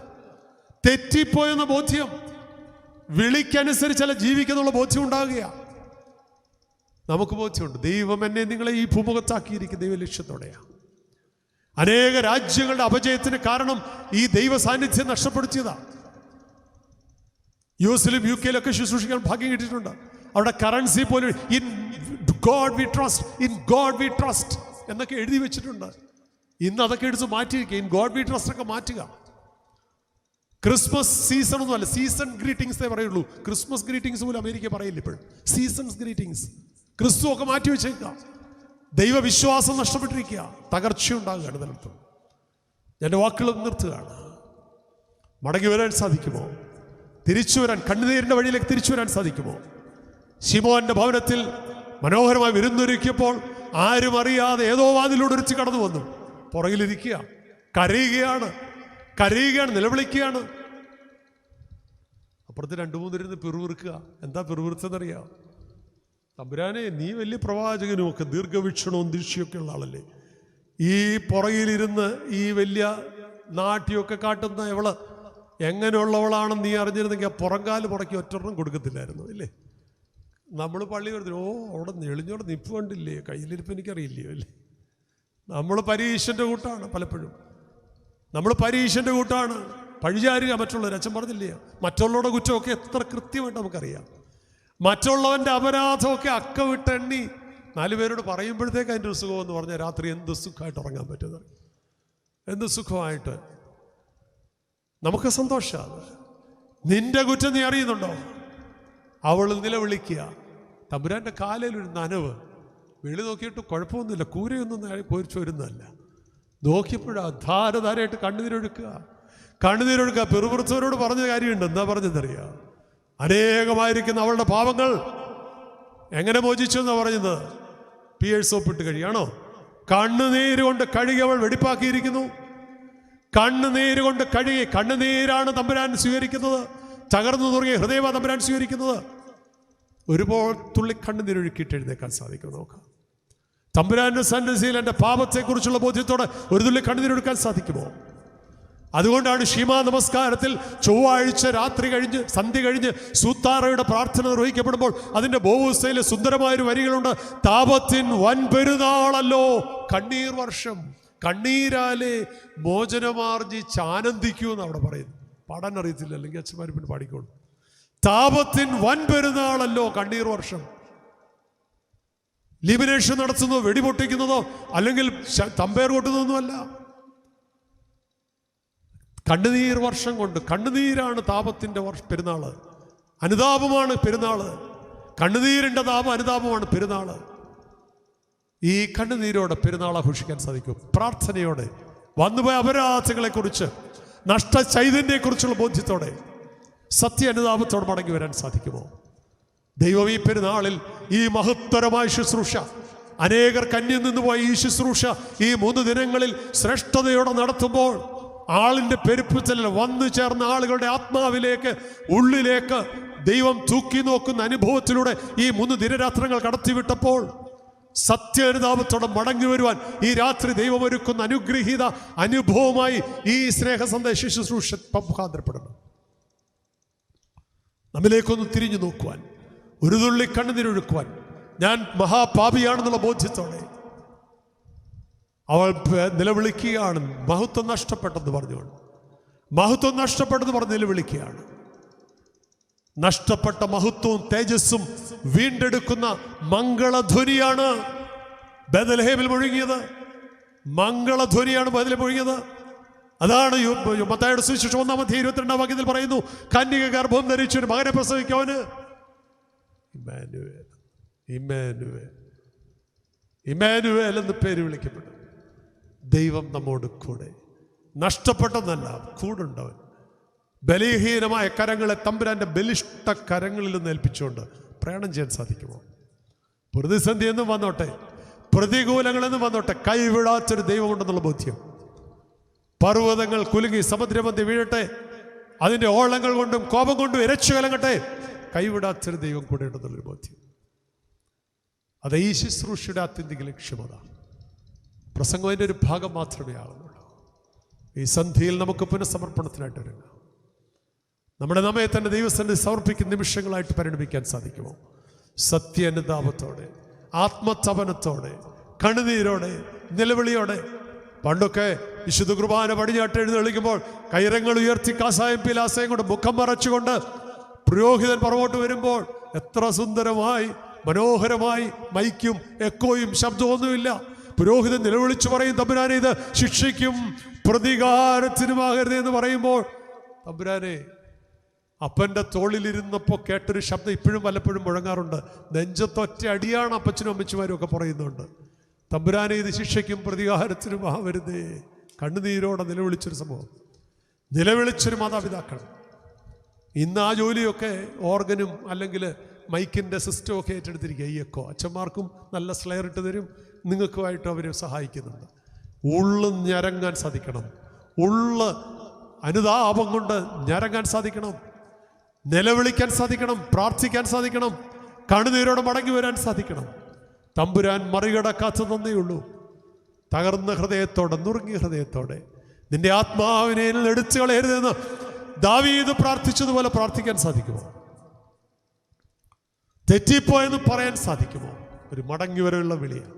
തെറ്റിപ്പോയെന്ന ബോധ്യം, വിളിക്കനുസരിച്ചല്ല ജീവിക്കുന്നുള്ള ബോധ്യം ഉണ്ടാകുകയാണ്. നമുക്ക് ബോധ്യമുണ്ട്, ദൈവം എന്നെ നിങ്ങളെ ഈ ഭൂമുഖത്താക്കിയിരിക്കുന്ന ദൈവ ലക്ഷ്യത്തോടെയാണ്. അനേക രാജ്യങ്ങളുടെ അപജയത്തിന് കാരണം ഈ ദൈവ സാന്നിധ്യം നഷ്ടപ്പെടുത്തിയതാണ്. യുഎസിലും UK-യിലൊക്കെ ശുശ്രൂഷിക്കാൻ ഭാഗ്യം കിട്ടിയിട്ടുണ്ട്. അവിടെ കറൻസി പോലും ഇൻ ഗോഡ് വി ട്രസ്റ്റ് എന്നൊക്കെ എഴുതി വെച്ചിട്ടുണ്ട്. ഇന്ന് അതൊക്കെ എടുത്ത് മാറ്റിയിരിക്കുക, ഇൻ ഗോഡ് വി ട്രസ്റ്റ് ഒക്കെ മാറ്റുക. ക്രിസ്മസ് സീസൺ ഒന്നുമല്ല, സീസൺ ഗ്രീറ്റിംഗ്സേ പറയുള്ളൂ. ക്രിസ്മസ് ഗ്രീറ്റിംഗ്സ് പോലും അമേരിക്ക പറയില്ല ഇപ്പോഴും. സീസൺസ് ഗ്രീറ്റിംഗ്സ്, ക്രിസ്തു ഒക്കെ മാറ്റി വെച്ചേക്കുക. ദൈവവിശ്വാസം നഷ്ടപ്പെട്ടിരിക്കുക, തകർച്ചയുണ്ടാകുകയാണ് നിലത്ത്. എൻ്റെ വാക്കുകൾ നിർത്തുകയാണ്. മടങ്ങി വരാൻ സാധിക്കുമോ? തിരിച്ചു വരാൻ, കണ്ണുനീരിൻ്റെ വഴിയിലേക്ക് തിരിച്ചു വരാൻ സാധിക്കുമോ? ശിമോന്റെ ഭവനത്തിൽ മനോഹരമായി വിരുന്നൊരുക്കിയപ്പോൾ ആരും അറിയാതെ ഏതോ വാതിലൂടെ ഒരുത്തി കടന്നു വന്നു. പുറകിലിരിക്കുക, കരയുകയാണ്, നിലവിളിക്കുകയാണ്. അപ്പുറത്ത് 2-3 ഇരുന്ന് പിറുവിറുക്കുക. എന്താ പിറുവിറുത്തെന്നറിയാം? തമ്പുരാനെ, നീ വലിയ പ്രവാചകനും ഒക്കെ ദീർഘവീക്ഷണവും ദൃശ്യമൊക്കെ ഉള്ള ആളല്ലേ, ഈ പുറകിലിരുന്ന് ഈ വലിയ നാട്യമൊക്കെ കാട്ടുന്ന എവള് എങ്ങനെയുള്ളവളാണെന്ന് നീ അറിഞ്ഞിരുന്നെങ്കിൽ ആ പുറംകാല് പുറക്കി ഒറ്റൊരെണ്ണം കൊടുക്കത്തില്ലായിരുന്നു ഇല്ലേ? നമ്മൾ പള്ളി വരുന്നു, അവിടെ നെളിഞ്ഞോടെ നിപ്പ് കണ്ടില്ലേ, കയ്യിലിരിപ്പ് എനിക്കറിയില്ലയോ അല്ലേ? നമ്മൾ പരീക്ഷൻ്റെ കൂട്ടാണ് പലപ്പോഴും. പഴിചാരുക മറ്റുള്ളവർ. അച്ഛൻ പറഞ്ഞില്ലേ, മറ്റുള്ളവരുടെ കുറ്റമൊക്കെ എത്ര കൃത്യമായിട്ട് നമുക്കറിയാം. മറ്റുള്ളവൻ്റെ അപരാധമൊക്കെ അക്ക വിട്ടെണ്ണി 4 പേരോട് പറയുമ്പോഴത്തേക്ക് അതിൻ്റെ ഒരു സുഖമെന്ന് പറഞ്ഞാൽ രാത്രി എന്ത് സുഖമായിട്ട് ഉറങ്ങാൻ പറ്റുന്നത്, എന്ത് സുഖമായിട്ട്. നമുക്ക് സന്തോഷമാണ്. നിന്റെ കുറ്റം നീ അറിയുന്നുണ്ടോ? അവൾ നിലവിളിക്കുക. തമ്പുരാൻ്റെ കാലയിലൊരു നനവ്. വെളി നോക്കിയിട്ട് കുഴപ്പമൊന്നുമില്ല, കൂരയൊന്നും ചോരുന്നതല്ല. നോക്കിയപ്പോഴാണ് ധാരധാരയായിട്ട് കണ്ണുനീരൊഴുക്കുക. പെറുപുറത്തവരോട് പറഞ്ഞ കാര്യമുണ്ട്. എന്താ പറഞ്ഞെന്നറിയാം? അനേകമായിരിക്കുന്ന അവളുടെ പാപങ്ങൾ എങ്ങനെ മോചിച്ചു എന്നാ പറഞ്ഞത്? പിയേഴ്സ് സോപ്പിട്ട് കഴിയാണോ? കണ്ണുനീര് കൊണ്ട് കഴുകി അവൾ വെടിപ്പാക്കിയിരിക്കുന്നു. കണ്ണുനീര് കൊണ്ട് കഴുകി, കണ്ണുനീരാണ് തമ്പുരാൻ സ്വീകരിക്കുന്നത്. തകർന്നു തുടങ്ങിയ ഹൃദയമാണ് തമ്പുരാൻ സ്വീകരിക്കുന്നത്. ഒരുപാട് തുള്ളി കണ്ണുനീരൊഴുക്കിയിട്ട് എഴുന്നേക്കാൻ സാധിക്കും നമുക്ക്. തമ്പുരാന്റെ സന്നിധിയിൽ എൻ്റെ പാപത്തെക്കുറിച്ചുള്ള ബോധ്യത്തോടെ ഒരു തുള്ളി കണ്ണുനീരൊഴുക്കാൻ സാധിക്കുമോ? അതുകൊണ്ടാണ് ഷീമാ നമസ്കാരത്തിൽ ചൊവ്വാഴ്ച രാത്രി കഴിഞ്ഞ്, സന്ധ്യ കഴിഞ്ഞ് സൂത്താറയുടെ പ്രാർത്ഥന നിർവഹിക്കപ്പെടുമ്പോൾ അതിൻ്റെ ബോവൂസയിലെ സുന്ദരമായൊരു വരികളുണ്ട്. താപത്തിൻ വൻപെരുന്നാളല്ലോ കണ്ണീർ വർഷം, കണ്ണീരാലെ മോചനമാർജിച്ച് ആനന്ദിക്കൂ എന്ന് അവിടെ പറയുന്നു. പാടാൻ അറിയത്തില്ല, അല്ലെങ്കിൽ അച്ഛന്മാർ പിന്നെ പാടിക്കോളൂ. താപത്തിൻ വൻ പെരുന്നാളല്ലോ കണ്ണീർ വർഷം. ലിമിനേഷൻ നടത്തുന്നതോ വെടിപൊട്ടിക്കുന്നതോ അല്ലെങ്കിൽ തമ്പേർ കൊട്ടുന്നതൊന്നുമല്ല. കണ്ണുനീർ വർഷം കൊണ്ട്, കണ്ണുനീരാണ് താപത്തിൻ്റെ പെരുന്നാള്. അനുതാപമാണ് പെരുന്നാള്. കണ്ണുനീരിൻ്റെ താപം, അനുതാപമാണ് പെരുന്നാള്. ഈ കണ്ണുനീരോടെ പെരുന്നാൾ ആഘോഷിക്കാൻ സാധിക്കും. പ്രാർത്ഥനയോടെ, വന്നുപോയ അപരാധങ്ങളെക്കുറിച്ച്, നഷ്ട ചൈതന്യത്തെക്കുറിച്ചുള്ള ബോധ്യത്തോടെ, സത്യ അനുതാപത്തോടെ മടങ്ങി വരാൻ സാധിക്കുമോ? ദൈവം ഈ പെരുന്നാളിൽ ഈ മഹത്തരമായ ശുശ്രൂഷ, അനേകർക്ക് അന്യം നിന്നുപോയ ഈ ശുശ്രൂഷ ഈ 3 ദിനങ്ങളിൽ ശ്രേഷ്ഠതയോടെ നടത്തുമ്പോൾ ആളിൻ്റെ പെരുപ്പത്തിൽ വന്നു ചേർന്ന ആളുകളുടെ ആത്മാവിലേക്ക്, ഉള്ളിലേക്ക് ദൈവം തൂക്കി നോക്കുന്ന അനുഭവത്തിലൂടെ ഈ 3 ദിനരാത്രങ്ങൾ കടത്തിവിട്ടപ്പോൾ സത്യാനുതാപത്തോടെ മടങ്ങി വരുവാൻ ഈ രാത്രി ദൈവം ഒരുക്കുന്ന അനുഗ്രഹീത അനുഭവമായി ഈ സ്നേഹ സന്ദേശ ശുശ്രൂഷ മുഖാന്തരപ്പെടണം. നമ്മിലേക്കൊന്ന് തിരിഞ്ഞു നോക്കുവാൻ, ഒരു തുള്ളി കണ്ണുനീരൊഴുക്കുവാൻ, ഞാൻ മഹാപാപിയാണെന്നുള്ള ബോധ്യത്തോടെ അവൾ നിലവിളിക്കുകയാണ്. മഹത്വം നഷ്ടപ്പെട്ടെന്ന് പറഞ്ഞുകൊണ്ട്, മഹത്വം നഷ്ടപ്പെട്ടെന്ന് പറഞ്ഞ് നിലവിളിക്കുകയാണ്. നഷ്ടപ്പെട്ട മഹത്വവും തേജസ്സും വീണ്ടെടുക്കുന്ന മംഗളധ്വനിയാണ് ബേത്ലഹേമിൽ മുഴങ്ങിയത്. മംഗളധ്വനിയാണ് ബേത്ലഹേമിൽ മുഴങ്ങിയത്. അതാണ് മത്തായിയുടെ സുവിശേഷം 1-ാം അധ്യായം 22-ാം വാക്യത്തിൽ പറയുന്നു, കന്യക ഗർഭം ധരിച്ചൊരു മകനെ പ്രസവിക്കവന് ഇമ്മാനുവേൽ, ഇമ്മാനുവേൽ, ഇമ്മാനുവേൽ എന്ന് പേര് വിളിക്കപ്പെടും. ദൈവം നമ്മോട് കൂടെ. നഷ്ടപ്പെട്ടെന്നല്ല, കൂടുണ്ടവൻ. ബലഹീനമായ കരങ്ങളെ തമ്പുരാന്റെ ബലിഷ്ഠ കരങ്ങളിൽ നിന്ന് ഏൽപ്പിച്ചുകൊണ്ട് പ്രയാണം ചെയ്യാൻ സാധിക്കുമോ? പ്രതിസന്ധി എന്നും വന്നോട്ടെ, പ്രതികൂലങ്ങളെന്നും വന്നോട്ടെ, കൈവിടാത്തൊരു ദൈവമുണ്ടെന്നുള്ള ബോധ്യം. പർവ്വതങ്ങൾ കുലുങ്ങി സമുദ്രമധ്യ വീഴട്ടെ, അതിൻ്റെ ഓളങ്ങൾ കൊണ്ടും കോപം കൊണ്ടും ഇരച്ചു കലങ്ങട്ടെ, കൈവിടാത്തൊരു ദൈവം കൂടെ ഉണ്ടെന്നുള്ളൊരു ബോധ്യം. അത് ഈ ശുശ്രൂഷയുടെ ആത്യന്തിക ലക്ഷ്യമത. പ്രസംഗം അതിൻ്റെ ഒരു ഭാഗം മാത്രമേ ആകുന്നുള്ളൂ. ഈ സന്ധിയിൽ നമുക്ക് പുനഃസമർപ്പണത്തിനായിട്ട് ഒരുങ്ങാം. നമ്മെ തന്നെ ദൈവസന്നിധി സമർപ്പിക്കുന്ന നിമിഷങ്ങളായിട്ട് പരിണമിക്കാൻ സാധിക്കുമോ? സത്യാനുതാപത്തോടെ, ആത്മതപനത്തോടെ, കണ്ണുനീരോടെ, നിലവിളിയോടെ. പണ്ടൊക്കെ വിശുദ്ധ കുർബാന പടിഞ്ഞാട്ട് എഴുന്നള്ളിക്കുമ്പോൾ കൈരങ്ങൾ ഉയർത്തി കാസായം പിലാസയും കൊണ്ട് മുഖം മറച്ചുകൊണ്ട് പുരോഹിതൻ പുറകോട്ട് വരുമ്പോൾ എത്ര സുന്ദരമായി, മനോഹരമായി, മൈക്കും എക്കോയും ശബ്ദമൊന്നുമില്ല. പുരോഹിതൻ നിലവിളിച്ചു പറയും, തമ്പുരാനെ ഇത് ശിക്ഷയ്ക്കും പ്രതികാരത്തിനുമാകരുത് എന്ന് പറയുമ്പോൾ, തമ്പുരാനെ അപ്പൻ്റെ തോളിലിരുന്നപ്പോൾ കേട്ടൊരു ശബ്ദം ഇപ്പോഴും വല്ലപ്പോഴും മുഴങ്ങാറുണ്ട്. നെഞ്ചത്തൊറ്റ അടിയാണ് അപ്പച്ചനും അമ്മച്ചുമാരും ഒക്കെ പറയുന്നുണ്ട്. തമ്പുരാനെ ഇത് ശിക്ഷയ്ക്കും പ്രതികാരത്തിനുമാകരുതേ. കണ്ണുനീരോടെ നിലവിളിച്ചൊരു സംഭവം, നിലവിളിച്ചൊരു മാതാപിതാക്കൾ. ഇന്ന് ആ ജോലിയൊക്കെ ഓർഗനും അല്ലെങ്കിൽ മൈക്കിൻ്റെ സിസ്റ്റവും ഒക്കെ ഏറ്റെടുത്തിരിക്കുക. ഈ എക്കോ അച്ഛന്മാർക്കും നല്ല സ്ലെയർ ഇട്ട് തരും, നിങ്ങൾക്കുമായിട്ട് അവർ സഹായിക്കുന്നുണ്ട്. ഉള്ളു ഞരങ്ങാൻ സാധിക്കണം, ഉള്ളു അനുതാപം കൊണ്ട് ഞരങ്ങാൻ സാധിക്കണം, നിലവിളിക്കാൻ സാധിക്കണം, പ്രാർത്ഥിക്കാൻ സാധിക്കണം, കണ്ണുനീരോടെ മടങ്ങി വരാൻ സാധിക്കണം. തമ്പുരാൻ മറികടക്കാത്ത നന്ദിയുള്ളൂ. തകർന്ന ഹൃദയത്തോടെ, നുറുങ്ങിയ ഹൃദയത്തോടെ, നിന്റെ ആത്മാവിനെ എടുത്തു കളയരുതെന്ന് ദാവീദ് പ്രാർത്ഥിച്ചതുപോലെ പ്രാർത്ഥിക്കാൻ സാധിക്കുമോ? തെറ്റിപ്പോയെന്ന് പറയാൻ സാധിക്കുമോ? ഒരു മടങ്ങി വരെയുള്ള വിളിയാണ്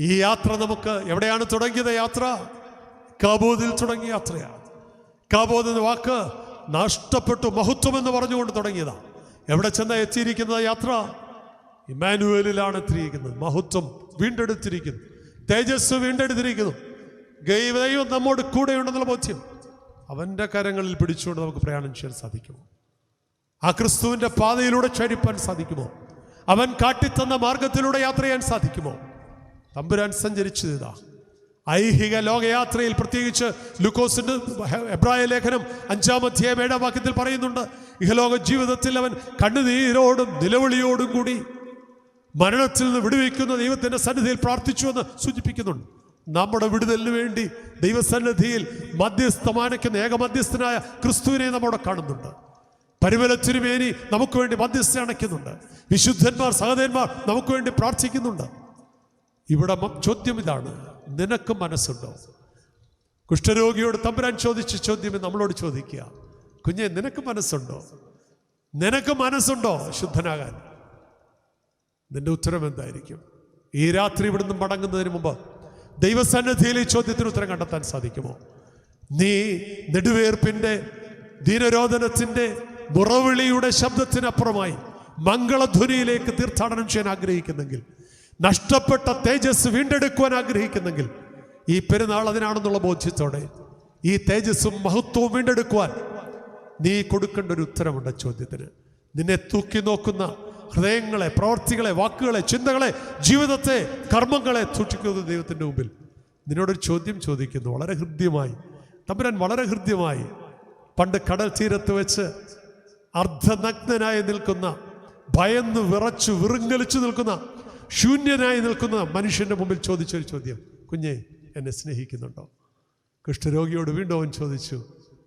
ഈ യാത്ര. നമുക്ക് എവിടെയാണ് തുടങ്ങിയത് യാത്ര? കാബോദിൽ തുടങ്ങിയ യാത്രയാണ്. കാബോദ് എന്ന വാക്ക് നഷ്ടപ്പെട്ടു, മഹത്വം എന്ന് പറഞ്ഞുകൊണ്ട് തുടങ്ങിയതാണ്. എവിടെ ചെന്ന എത്തിയിരിക്കുന്ന യാത്ര? ഇമ്മാനുവേലിലാണ് എത്തിയിരിക്കുന്നത്. മഹത്വം വീണ്ടെടുത്തിരിക്കുന്നു, തേജസ് വീണ്ടെടുത്തിരിക്കുന്നു. ദൈവം നമ്മോട് കൂടെയുണ്ടെന്നുള്ള ബോധ്യം അവൻ്റെ കരങ്ങളിൽ പിടിച്ചുകൊണ്ട് നമുക്ക് പ്രയാണം ചെയ്യാൻ സാധിക്കുമോ? ആ ക്രിസ്തുവിൻ്റെ പാതയിലൂടെ ചരിപ്പാൻ സാധിക്കുമോ? അവൻ കാട്ടിത്തന്ന മാർഗത്തിലൂടെ യാത്ര ചെയ്യാൻ സാധിക്കുമോ? തമ്പുരാൻ സഞ്ചരിച്ചത് ഇതാ. ഐഹിക ലോകയാത്രയിൽ പ്രത്യേകിച്ച് ലൂക്കോസിന്റെ എബ്രായ ലേഖനം 5-ാം അധ്യായം 7-ാം വാക്യത്തിൽ പറയുന്നുണ്ട്, ഇഹലോക ജീവിതത്തിൽ അവൻ കണ്ണുനീരോടും നിലവിളിയോടും കൂടി മരണത്തിൽ നിന്ന് വിടുവിക്കുന്ന ദൈവത്തിൻ്റെ സന്നിധിയിൽ പ്രാർത്ഥിച്ചു എന്ന് സൂചിപ്പിക്കുന്നുണ്ട്. നമ്മുടെ വിടുതലിന് വേണ്ടി ദൈവസന്നിധിയിൽ മധ്യസ്ഥമാനയ്ക്കുന്ന ഏകമധ്യസ്ഥനായ ക്രിസ്തുവിനെ നമ്മോടെ കാണുന്നുണ്ട്. പരിമലത്തിരുമേനി നമുക്ക് വേണ്ടി മധ്യസ്ഥ അണയ്ക്കുന്നുണ്ട്. വിശുദ്ധന്മാർ, സഹോദരന്മാർ നമുക്ക് വേണ്ടി പ്രാർത്ഥിക്കുന്നുണ്ട്. ഇവിടെ ചോദ്യം ഇതാണ്, നിനക്ക് മനസ്സുണ്ടോ? കുഷ്ഠരോഗിയോട് തമ്പുരാൻ ചോദിച്ച ചോദ്യം നമ്മളോട് ചോദിക്കുക, കുഞ്ഞെ നിനക്ക് മനസ്സുണ്ടോ? നിനക്ക് മനസ്സുണ്ടോ ശുദ്ധനാകാൻ? നിന്റെ ഉത്തരം എന്തായിരിക്കും? ഈ രാത്രി ഇവിടുന്ന് മടങ്ങുന്നതിന് മുമ്പ് ദൈവസന്നിധിയിൽ ഈ ചോദ്യത്തിന് ഉത്തരം കണ്ടെത്താൻ സാധിക്കുമോ? നീ നെടുവേർപ്പിൻ്റെ, ദീനരോധനത്തിൻ്റെ, മുറവിളിയുടെ ശബ്ദത്തിനപ്പുറമായി മംഗളധ്വനിയിലേക്ക് തീർത്ഥാടനം ചെയ്യാൻ ആഗ്രഹിക്കുന്നെങ്കിൽ, നഷ്ടപ്പെട്ട തേജസ് വീണ്ടെടുക്കുവാൻ ആഗ്രഹിക്കുന്നെങ്കിൽ, ഈ പെരുന്നാൾ അതിനാണെന്നുള്ള ബോധ്യത്തോടെ ഈ തേജസ്സും മഹത്വവും വീണ്ടെടുക്കുവാൻ നീ കൊടുക്കേണ്ട ഒരു ഉത്തരമുണ്ട് ചോദ്യത്തിന്. നിന്നെ തൂക്കി നോക്കുന്ന ഹൃദയങ്ങളെ, പ്രവർത്തികളെ, വാക്കുകളെ, ചിന്തകളെ, ജീവിതത്തെ, കർമ്മങ്ങളെ സൂക്ഷിക്കുന്ന ദൈവത്തിൻ്റെ മുമ്പിൽ നിന്നോടൊരു ചോദ്യം ചോദിക്കുന്നു. വളരെ ഹൃദ്യമായി, തമ്പുരാൻ വളരെ ഹൃദ്യമായി, പണ്ട് കടൽ തീരത്ത് വെച്ച് അർദ്ധനഗ്നനായി നിൽക്കുന്ന, ഭയന്ന് വിറച്ചു വിറുങ്ങലിച്ചു നിൽക്കുന്ന, ശൂന്യനായി നിൽക്കുന്ന മനുഷ്യൻ്റെ മുമ്പിൽ ചോദിച്ചൊരു ചോദ്യം, കുഞ്ഞെ എന്നെ സ്നേഹിക്കുന്നുണ്ടോ? കുഷ്ഠരോഗിയോട് വീണ്ടും അവൻ ചോദിച്ചു,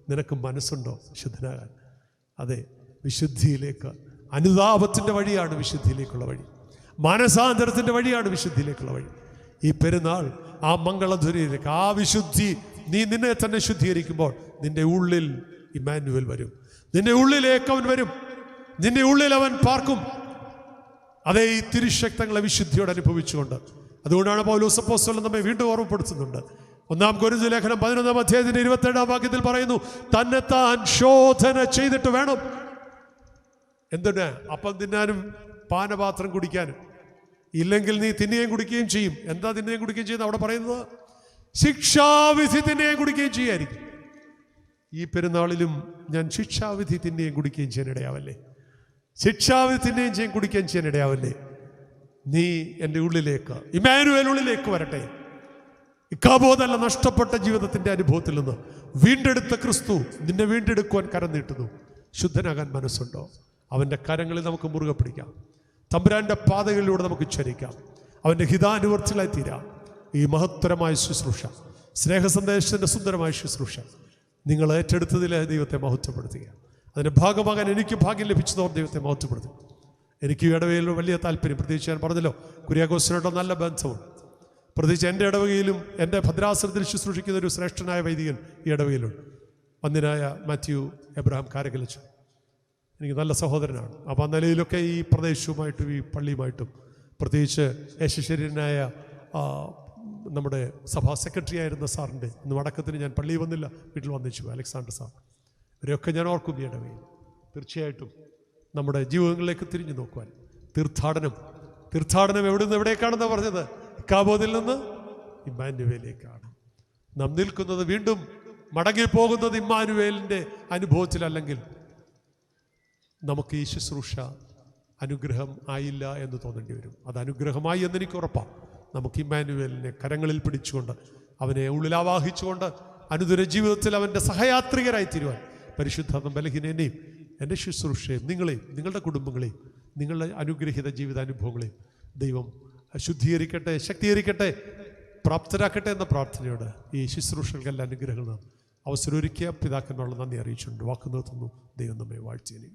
നിനക്ക് മനസ്സുണ്ടോ ശുദ്ധനാകാൻ? അതെ, വിശുദ്ധിയിലേക്ക്, അനുതാപത്തിൻ്റെ വഴിയാണ് വിശുദ്ധിയിലേക്കുള്ള വഴി, മാനസാന്തരത്തിൻ്റെ വഴിയാണ് വിശുദ്ധിയിലേക്കുള്ള വഴി. ഈ പെരുന്നാൾ ആ മംഗളധ്വനിയിലേക്ക്, ആ വിശുദ്ധി, നീ നിന്നെ തന്നെ ശുദ്ധീകരിക്കുമ്പോൾ നിന്റെ ഉള്ളിൽ ഇമ്മാനുവേൽ വരും, നിന്റെ ഉള്ളിലേക്ക് അവൻ വരും, നിന്റെ ഉള്ളിൽ അവൻ പാർക്കും. അതേ, ഈ തിരുശക്തങ്ങളെ വിശുദ്ധിയോട് അനുഭവിച്ചുകൊണ്ട്. അതുകൊണ്ടാണ് പൗലോസ് അപ്പോസ്തലൻ നമ്മെ വീണ്ടും ഓർമ്മപ്പെടുത്തുന്നുണ്ട്. 1 കൊരിന്ത്യർ ലേഖനം 11 അധ്യായത്തിന്റെ 27 വാക്യത്തിൽ പറയുന്നു, തന്നെത്താൻ ശോധന ചെയ്തിട്ട് വേണം. എന്തിന്? അപ്പം തിന്നാനും പാനപാത്രം കുടിക്കാനും. ഇല്ലെങ്കിൽ നീ തിന്നുകയും കുടിക്കുകയും ചെയ്യും. എന്താ തിന്നുകയും കുടിക്കുകയും ചെയ്യുന്നത് അവിടെ പറയുന്നത്? ശിക്ഷാവിധി തിന്നുകയും കുടിക്കുകയും ചെയ്യായിരിക്കും. ഈ പെരുന്നാളിലും ഞാൻ ശിക്ഷാവിധി തിന്നുകയും കുടിക്കുകയും ചെയ്യാൻ ഇടയാവല്ലേ? ശിക്ഷാവിധി തിന്നുകയും ചെയ്യും കുടിക്കുകയും ചെയ്യാൻ ഇടയാവല്ലേ? നീ എൻ്റെ ഉള്ളിലേക്ക്, ഇമ്മാനുവേൽ ഉള്ളിലേക്ക് വരട്ടെ. ഇക്കാബോധല്ല, നഷ്ടപ്പെട്ട ജീവിതത്തിൻ്റെ അനുഭവത്തിൽ നിന്ന് വീണ്ടെടുത്ത ക്രിസ്തു നിന്നെ വീണ്ടെടുക്കുവാൻ കരം നീട്ടുന്നു. ശുദ്ധനാകാൻ മനസ്സുണ്ടോ? അവൻ്റെ കരങ്ങളിൽ നമുക്ക് മുറുകെ പിടിക്കാം. തമ്പുരാൻ്റെ പാതകളിലൂടെ നമുക്ക് ചരിക്കാം. അവൻ്റെ ഹിതാനുവർത്തികളായി തീരാം. ഈ മഹത്തരമായ ശുശ്രൂഷ, സ്നേഹസന്ദേശത്തിൻ്റെ സുന്ദരമായ ശുശ്രൂഷ നിങ്ങൾ ഏറ്റെടുത്തതിലെ ദൈവത്തെ മഹത്വപ്പെടുത്തുക. അതിൻ്റെ ഭാഗമാകാൻ എനിക്ക് ഭാഗ്യം ലഭിച്ചതോർ ദൈവത്തെ മഹത്വപ്പെടുത്തുക. എനിക്ക് ഈ ഇടവകയിൽ വലിയ താല്പര്യം, പ്രത്യേകിച്ച് ഞാൻ പറഞ്ഞല്ലോ, കുര്യാക്കോസിനോട് നല്ല ബന്ധവും, പ്രത്യേകിച്ച് എൻ്റെ ഇടവകയിലും എൻ്റെ ഭദ്രാസനത്തിൽ ശുശ്രൂഷിക്കുന്ന ഒരു ശ്രേഷ്ഠനായ വൈദികൻ ഈ ഇടവകയിലുണ്ട്, വന്ദ്യനായ മാത്യു എബ്രഹാം കാരകലച്ച്. എനിക്ക് നല്ല സഹോദരനാണ്. അപ്പോൾ ആ നിലയിലൊക്കെ ഈ പ്രദേശവുമായിട്ടും ഈ പള്ളിയുമായിട്ടും, പ്രത്യേകിച്ച് യേശുശരീരനായ നമ്മുടെ സഭാ സെക്രട്ടറി ആയിരുന്ന സാറിൻ്റെ ഇന്ന് വടക്കത്തിന് ഞാൻ പള്ളിയിൽ വന്നില്ല, വീട്ടിൽ വന്നിച്ചു, അലക്സാണ്ടർ സാർ. ഇവരെയൊക്കെ ഞാൻ ഓർക്കും ഈ ഇടവകയിൽ. തീർച്ചയായിട്ടും നമ്മുടെ ജീവിതങ്ങളിലേക്ക് തിരിഞ്ഞു നോക്കുവാൻ തീർത്ഥാടനം എവിടെ നിന്ന് എവിടേക്കാണെന്ന് പറഞ്ഞത്? ഇക്കാബോദിൽ നിന്ന് ഇമ്മാനുവേലിലേക്കാണ് നാം നിൽക്കുന്നത്. വീണ്ടും മടങ്ങിപ്പോകുന്നത് ഇമ്മാനുവേലിൻ്റെ അനുഭവത്തിലല്ലെങ്കിൽ നമുക്ക് ഈ ശുശ്രൂഷ അനുഗ്രഹം ആയില്ല എന്ന് തോന്നേണ്ടി വരും. അത് അനുഗ്രഹമായി എന്നെനിക്ക് ഉറപ്പാണ്. നമുക്ക് ഇമ്മാനുവേലിനെ കരങ്ങളിൽ പിടിച്ചുകൊണ്ട്, അവനെ ഉള്ളിൽ ആവാഹിച്ചുകൊണ്ട് അനുദിന ജീവിതത്തിൽ അവൻ്റെ സഹയാത്രികരായി തീരുവാൻ പരിശുദ്ധ ബലഹീനനെയും എൻ്റെ ശുശ്രൂഷയും നിങ്ങളെയും നിങ്ങളുടെ കുടുംബങ്ങളെയും നിങ്ങളുടെ അനുഗ്രഹീത ജീവിതാനുഭവങ്ങളെയും ദൈവം ശുദ്ധീകരിക്കട്ടെ, ശക്തീകരിക്കട്ടെ, പ്രാപ്തരാക്കട്ടെ എന്ന പ്രാർത്ഥനയോട് ഈ ശുശ്രൂഷകൾക്കെല്ലാം അനുഗ്രഹങ്ങൾ അവസരമൊരുക്കിയ പിതാക്കന്മാരുടെ നന്ദി അറിയിച്ചുകൊണ്ട് വാക്ക് നിർത്തുന്നു. ദൈവം നമ്മെ വാഴ്ത്തിയനെ.